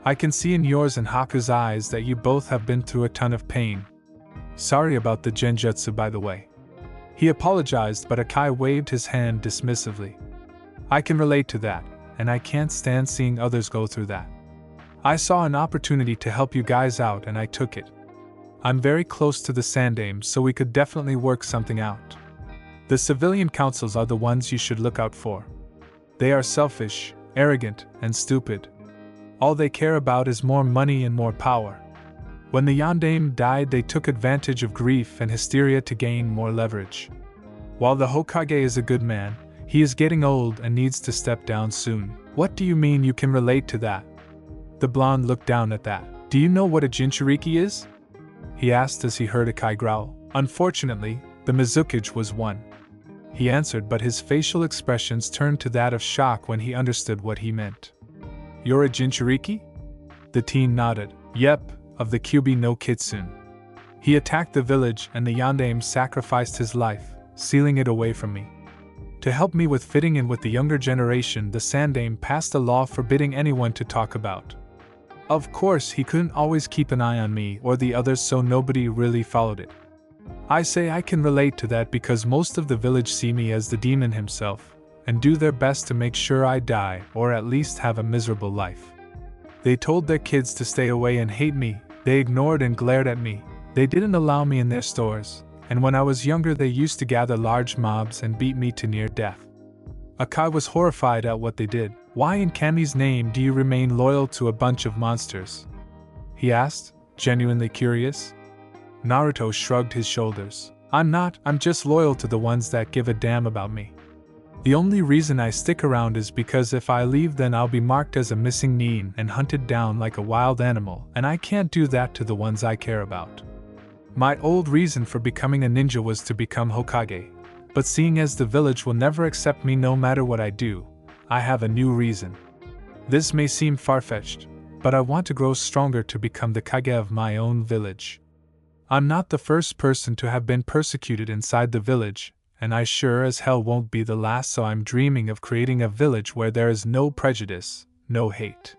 I can see in yours and Haku's eyes that you both have been through a ton of pain. Sorry about the genjutsu, by the way." He apologized, but Akai waved his hand dismissively. "I can relate to that, and I can't stand seeing others go through that. I saw an opportunity to help you guys out and I took it. I'm very close to the Sandaime, so we could definitely work something out. The civilian councils are the ones you should look out for. They are selfish, arrogant, and stupid. All they care about is more money and more power. When the Yandaime died, they took advantage of grief and hysteria to gain more leverage. While the Hokage is a good man, he is getting old and needs to step down soon." "What do you mean you can relate to that?" The blonde looked down at that. "Do you know what a Jinchuriki is?" he asked as he heard Akai growl. "Unfortunately, the Mizukage was one." he answered, but his facial expressions turned to that of shock when he understood what he meant. You're a Jinchuriki? The teen nodded. Yep, of the Kyubi no Kitsune. He attacked the village and the Yondaime sacrificed his life, sealing it away from me. To help me with fitting in with the younger generation, the Sandaime passed a law forbidding anyone to talk about. Of course, he couldn't always keep an eye on me or the others, so nobody really followed it. I say I can relate to that because most of the village see me as the demon himself, and do their best to make sure I die or at least have a miserable life. They told their kids to stay away and hate me, they ignored and glared at me, they didn't allow me in their stores, and when I was younger they used to gather large mobs and beat me to near death. Akai was horrified at what they did. Why in Kami's name do you remain loyal to a bunch of monsters? He asked, genuinely curious. Naruto shrugged his shoulders. I'm just loyal to the ones that give a damn about me. The only reason I stick around is because if I leave then I'll be marked as a missing nin and hunted down like a wild animal, and I can't do that to the ones I care about. My old reason for becoming a ninja was to become Hokage, but seeing as the village will never accept me no matter what I do, I have a new reason. This may seem far-fetched, but I want to grow stronger to become the Kage of my own village. I'm not the first person to have been persecuted inside the village, and I sure as hell won't be the last, so I'm dreaming of creating a village where there is no prejudice, no hate.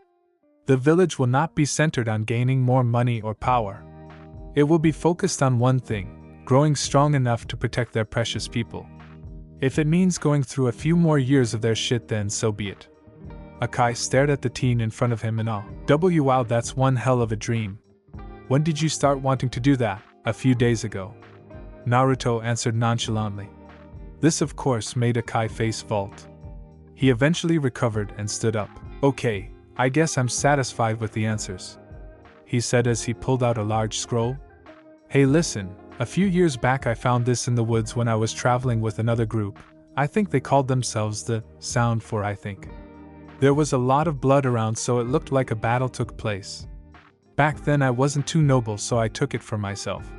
The village will not be centered on gaining more money or power. It will be focused on one thing, growing strong enough to protect their precious people. If it means going through a few more years of their shit, then so be it. Akai stared at the teen in front of him in awe. Wow, that's one hell of a dream. When did you start wanting to do that? A few days ago. Naruto answered nonchalantly. This of course made Akai face vault. He eventually recovered and stood up. Okay, I guess I'm satisfied with the answers, he said as he pulled out a large scroll. Hey listen, a few years back I found this in the woods when I was traveling with another group. I think they called themselves the Sound for I think. There was a lot of blood around, so it looked like a battle took place. Back then I wasn't too noble, so I took it for myself.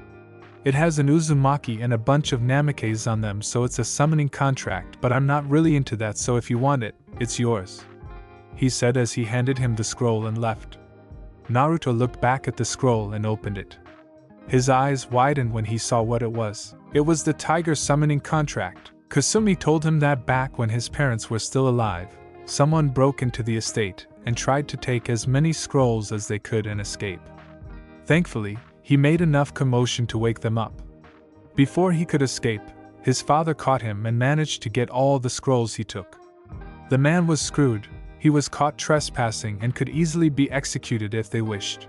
It has an Uzumaki and a bunch of Namikaze on them, so it's a summoning contract, but I'm not really into that, so if you want it, it's yours, he said as he handed him the scroll and left. Naruto looked back at the scroll and opened it. His eyes widened when he saw what it was. It was the tiger summoning contract. Kasumi told him that back when his parents were still alive, someone broke into the estate and tried to take as many scrolls as they could and escape. Thankfully, he made enough commotion to wake them up. Before he could escape, his father caught him and managed to get all the scrolls he took. The man was screwed. He was caught trespassing and could easily be executed if they wished.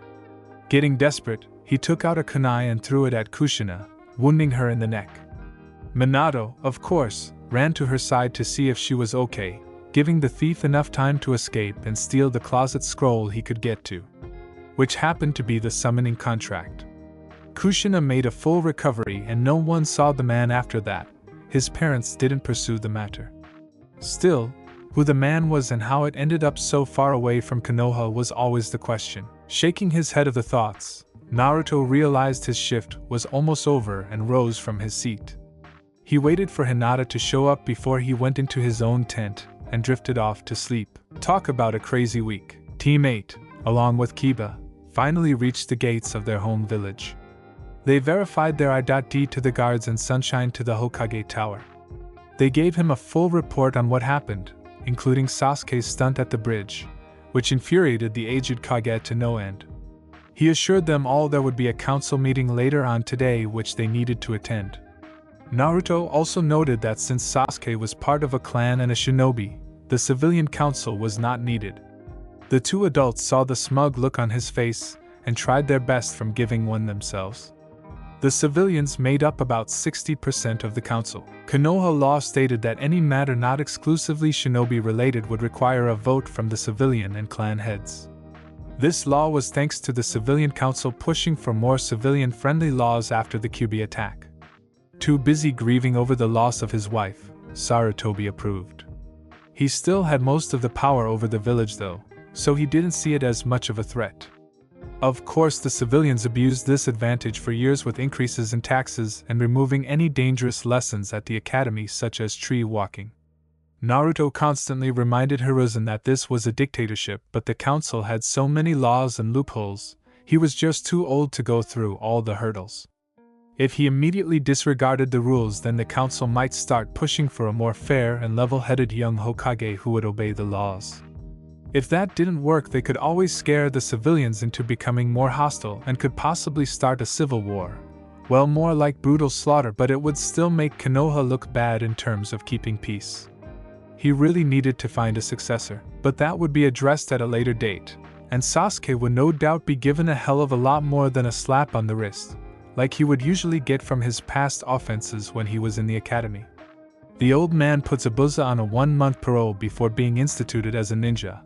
Getting desperate, he took out a kunai and threw it at Kushina, wounding her in the neck. Minato, of course, ran to her side to see if she was okay, giving the thief enough time to escape and steal the closet scroll he could get to, which happened to be the summoning contract. Kushina made a full recovery and no one saw the man after that. His parents didn't pursue the matter. Still, who the man was and how it ended up so far away from Kanoha was always the question. Shaking his head of the thoughts, Naruto realized his shift was almost over and rose from his seat. He waited for Hinata to show up before he went into his own tent and drifted off to sleep. Talk about a crazy week. Team 8, along with Kiba, finally reached the gates of their home village. They verified their ID to the guards and Sunshine to the Hokage Tower. They gave him a full report on what happened, including Sasuke's stunt at the bridge, which infuriated the aged Kage to no end. He assured them all there would be a council meeting later on today which they needed to attend. Naruto also noted that since Sasuke was part of a clan and a shinobi, the civilian council was not needed. The two adults saw the smug look on his face and tried their best from giving one themselves. The civilians made up about 60% of the council. Kanoha law stated that any matter not exclusively shinobi related would require a vote from the civilian and clan heads. This law was thanks to the civilian council pushing for more civilian-friendly laws after the Kyubi attack. Too busy grieving over the loss of his wife, Sarutobi approved. He still had most of the power over the village though, so he didn't see it as much of a threat. Of course, the civilians abused this advantage for years with increases in taxes and removing any dangerous lessons at the academy such as tree walking. Naruto constantly reminded Hiruzen that this was a dictatorship, but the council had so many laws and loopholes, he was just too old to go through all the hurdles. If he immediately disregarded the rules, then the council might start pushing for a more fair and level-headed young Hokage who would obey the laws. If that didn't work, they could always scare the civilians into becoming more hostile and could possibly start a civil war. Well, more like brutal slaughter, but it would still make Kanoha look bad in terms of keeping peace. He really needed to find a successor, but that would be addressed at a later date, and Sasuke would no doubt be given a hell of a lot more than a slap on the wrist, like he would usually get from his past offenses when he was in the academy. The old man put Zabuza on a 1-month parole before being instituted as a ninja,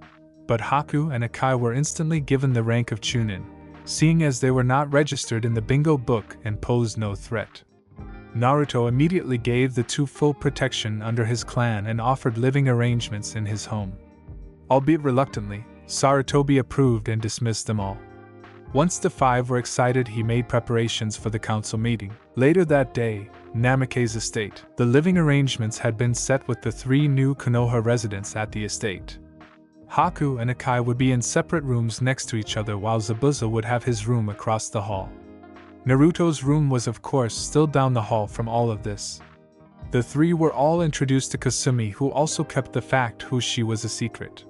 but Haku and Akai were instantly given the rank of Chunin, seeing as they were not registered in the bingo book and posed no threat. Naruto immediately gave the two full protection under his clan and offered living arrangements in his home. Albeit reluctantly, Sarutobi approved and dismissed them all. Once the five were excited, he made preparations for the council meeting. Later that day, Namikaze estate. The living arrangements had been set with the 3 new Kanoha residents at the estate. Haku and Akai would be in separate rooms next to each other, while Zabuza would have his room across the hall. Naruto's room was of course still down the hall from all of this. The 3 were all introduced to Kasumi, who also kept the fact who she was a secret.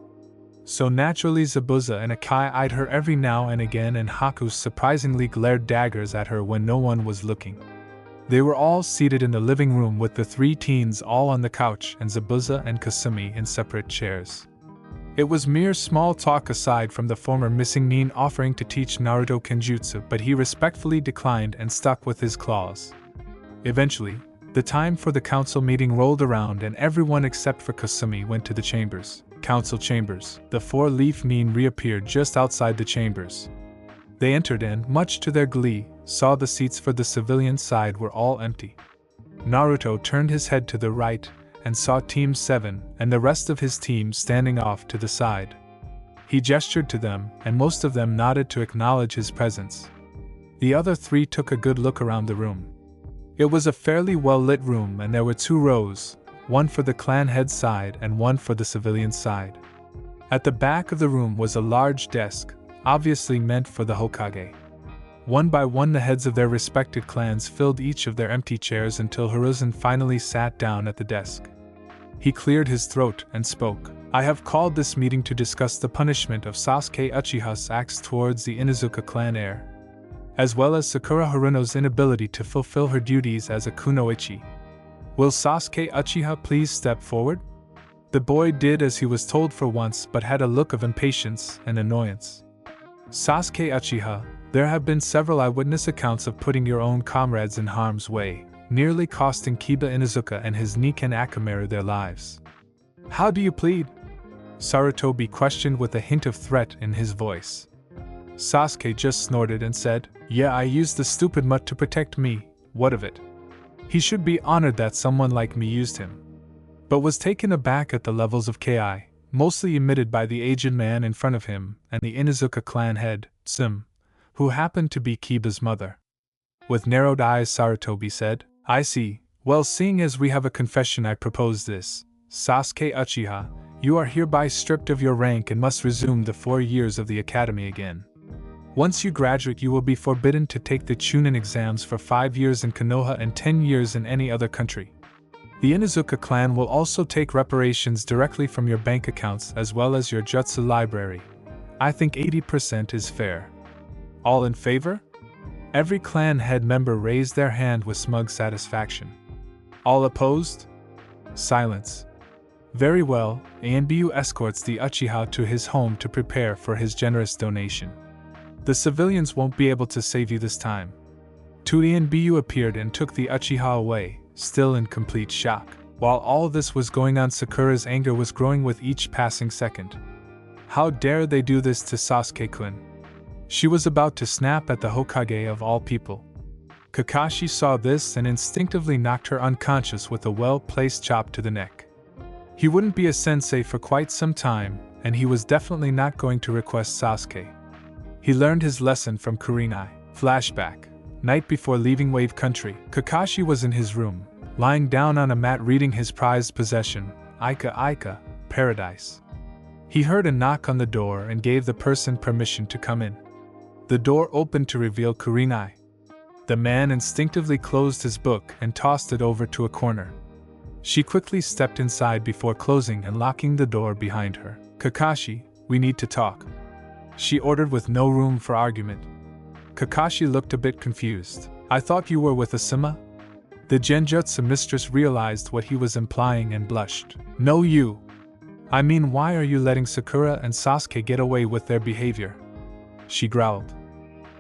So naturally Zabuza and Akai eyed her every now and again, and Haku surprisingly glared daggers at her when no one was looking. They were all seated in the living room with the 3 teens all on the couch and Zabuza and Kasumi in separate chairs. It was mere small talk aside from the former missing Nin offering to teach Naruto Kenjutsu, but he respectfully declined and stuck with his clause. Eventually, the time for the council meeting rolled around and everyone except for Kasumi went to the chambers. Council chambers. The 4-leaf Nin reappeared just outside the chambers. They entered and, much to their glee, saw the seats for the civilian side were all empty. Naruto turned his head to the right and saw Team 7 and the rest of his team standing off to the side. He gestured to them, and most of them nodded to acknowledge his presence. The other 3 took a good look around the room. It was a fairly well-lit room, and there were 2 rows, one for the clan head side and one for the civilian side. At the back of the room was a large desk, obviously meant for the Hokage. One by one the heads of their respected clans filled each of their empty chairs until Hiruzen finally sat down at the desk. He cleared his throat and spoke. I have called this meeting to discuss the punishment of Sasuke Uchiha's acts towards the Inuzuka clan heir, as well as Sakura Haruno's inability to fulfill her duties as a kunoichi. Will Sasuke Uchiha please step forward? The boy did as he was told for once, but had a look of impatience and annoyance. Sasuke Uchiha, there have been several eyewitness accounts of putting your own comrades in harm's way, nearly costing Kiba Inuzuka and his Niken Akamaru their lives. How do you plead? Sarutobi questioned with a hint of threat in his voice. Sasuke just snorted and said, Yeah, I used the stupid mutt to protect me, what of it? He should be honored that someone like me used him. But was taken aback at the levels of ki, mostly emitted by the aged man in front of him and the Inuzuka clan head, Sim, who happened to be Kiba's mother. With narrowed eyes Sarutobi said, I see. Well, seeing as we have a confession, I propose this. Sasuke Uchiha, you are hereby stripped of your rank and must resume the 4 years of the academy again. Once you graduate, you will be forbidden to take the Chunin exams for 5 years in Kanoha and 10 years in any other country. The Inuzuka clan will also take reparations directly from your bank accounts as well as your jutsu library. I think 80% is fair. All in favor? Every clan head member raised their hand with smug satisfaction. All opposed? Silence. Very well, Anbu escorts the Uchiha to his home to prepare for his generous donation. The civilians won't be able to save you this time. Anbu appeared and took the Uchiha away, still in complete shock. While all this was going on, Sakura's anger was growing with each passing second. How dare they do this to Sasuke-kun? She was about to snap at the Hokage of all people. Kakashi saw this and instinctively knocked her unconscious with a well-placed chop to the neck. He wouldn't be a sensei for quite some time, and he was definitely not going to request Sasuke. He learned his lesson from Kurenai. Flashback. Night before leaving Wave Country, Kakashi was in his room, lying down on a mat reading his prized possession, Ika, Paradise. He heard a knock on the door and gave the person permission to come in. The door opened to reveal Kurenai. The man instinctively closed his book and tossed it over to a corner. She quickly stepped inside before closing and locking the door behind her. Kakashi, we need to talk, she ordered with no room for argument. Kakashi looked a bit confused. I thought you were with Asuma? The Genjutsu mistress realized what he was implying and blushed. No, you. I mean, why are you letting Sakura and Sasuke get away with their behavior? She growled.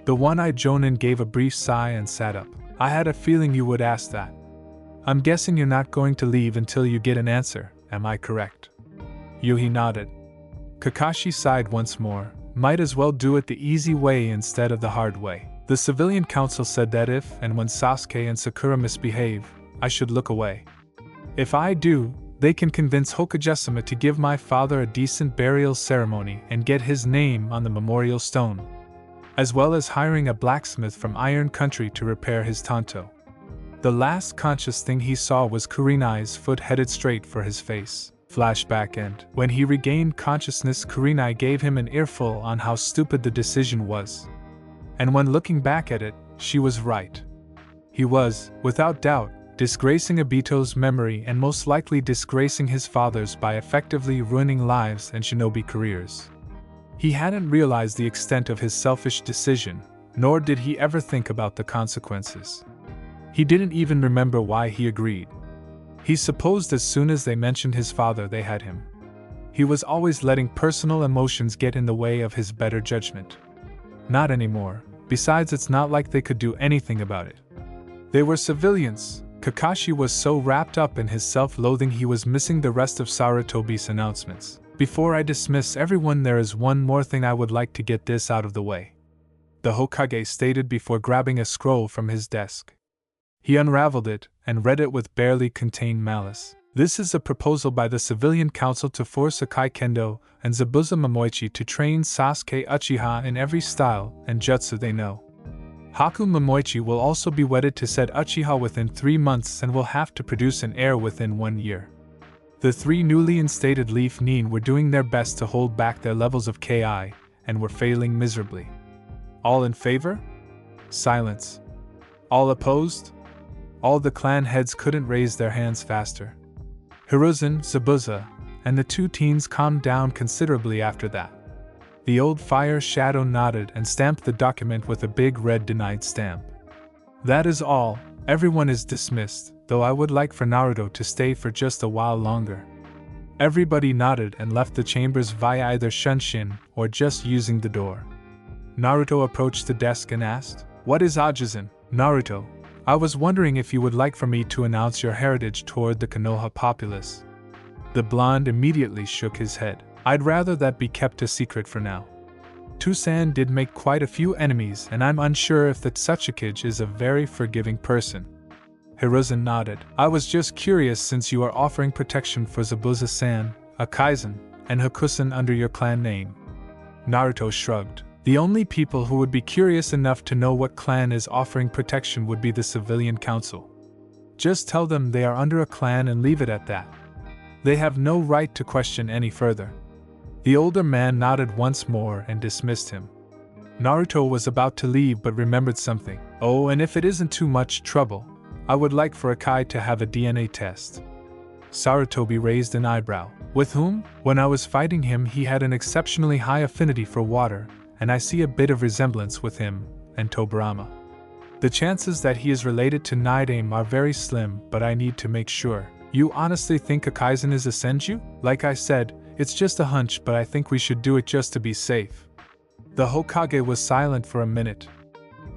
The one-eyed Jonin gave a brief sigh and sat up. I had a feeling you would ask that. I'm guessing you're not going to leave until you get an answer, am I correct? Yuhi nodded. Kakashi sighed once more. Might as well do it the easy way instead of the hard way. The civilian council said that if and when Sasuke and Sakura misbehave, I should look away. If I do, they can convince Hokage-sama to give my father a decent burial ceremony and get his name on the memorial stone, as well as hiring a blacksmith from Iron Country to repair his tanto. The last conscious thing he saw was Kurenai's foot headed straight for his face. Flashback end. When he regained consciousness, Kurenai gave him an earful on how stupid the decision was. And when looking back at it, she was right. He was, without doubt, disgracing Obito's memory and most likely disgracing his father's by effectively ruining lives and shinobi careers. He hadn't realized the extent of his selfish decision, nor did he ever think about the consequences. He didn't even remember why he agreed. He supposed as soon as they mentioned his father they had him. He was always letting personal emotions get in the way of his better judgment. Not anymore, besides it's not like they could do anything about it. They were civilians. Kakashi was so wrapped up in his self-loathing he was missing the rest of Sarutobi's announcements. Before I dismiss everyone, there is one more thing I would like to get this out of the way, the Hokage stated before grabbing a scroll from his desk. He unraveled it and read it with barely contained malice. This is a proposal by the Civilian Council to force Akai Kendo and Zabuza Momoichi to train Sasuke Uchiha in every style and jutsu they know. Haku Momoichi will also be wedded to said Uchiha within 3 months and will have to produce an heir within 1 year. The 3 newly instated Leaf Nin were doing their best to hold back their levels of Ki, and were failing miserably. All in favor? Silence. All opposed? All the clan heads couldn't raise their hands faster. Hiruzen, Zabuza, and the 2 teens calmed down considerably after that. The old fire shadow nodded and stamped the document with a big red denied stamp. That is all, everyone is dismissed, though I would like for Naruto to stay for just a while longer. Everybody nodded and left the chambers via either shunshin or just using the door. Naruto approached the desk and asked, "What is Ajizan?" "Naruto, I was wondering if you would like for me to announce your heritage toward the Kanoha populace." The blonde immediately shook his head. "I'd rather that be kept a secret for now. Tusan did make quite a few enemies and I'm unsure if that Tsuchikage is a very forgiving person." Hiruzen nodded. "I was just curious since you are offering protection for Zabuza-san, Akaizen, and Hakusen under your clan name." Naruto shrugged. "The only people who would be curious enough to know what clan is offering protection would be the Civilian Council. Just tell them they are under a clan and leave it at that. They have no right to question any further." The older man nodded once more and dismissed him. Naruto was about to leave but remembered something. "Oh, and if it isn't too much trouble, I would like for Akai to have a DNA test." Sarutobi raised an eyebrow. "With whom? When I was fighting him he had an exceptionally high affinity for water, and I see a bit of resemblance with him and Tobirama. The chances that he is related to Nidaime are very slim, but I need to make sure." "You honestly think Akaizen is a Senju?" "Like I said, it's just a hunch, but I think we should do it just to be safe." The Hokage was silent for a minute.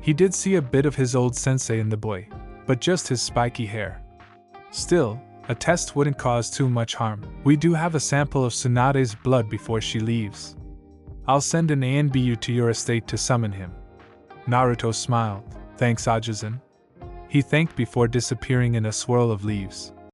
He did see a bit of his old sensei in the boy, but just his spiky hair. Still, a test wouldn't cause too much harm. "We do have a sample of Tsunade's blood before she leaves. I'll send an ANBU to your estate to summon him." Naruto smiled. "Thanks, Ajizan." He thanked before disappearing in a swirl of leaves.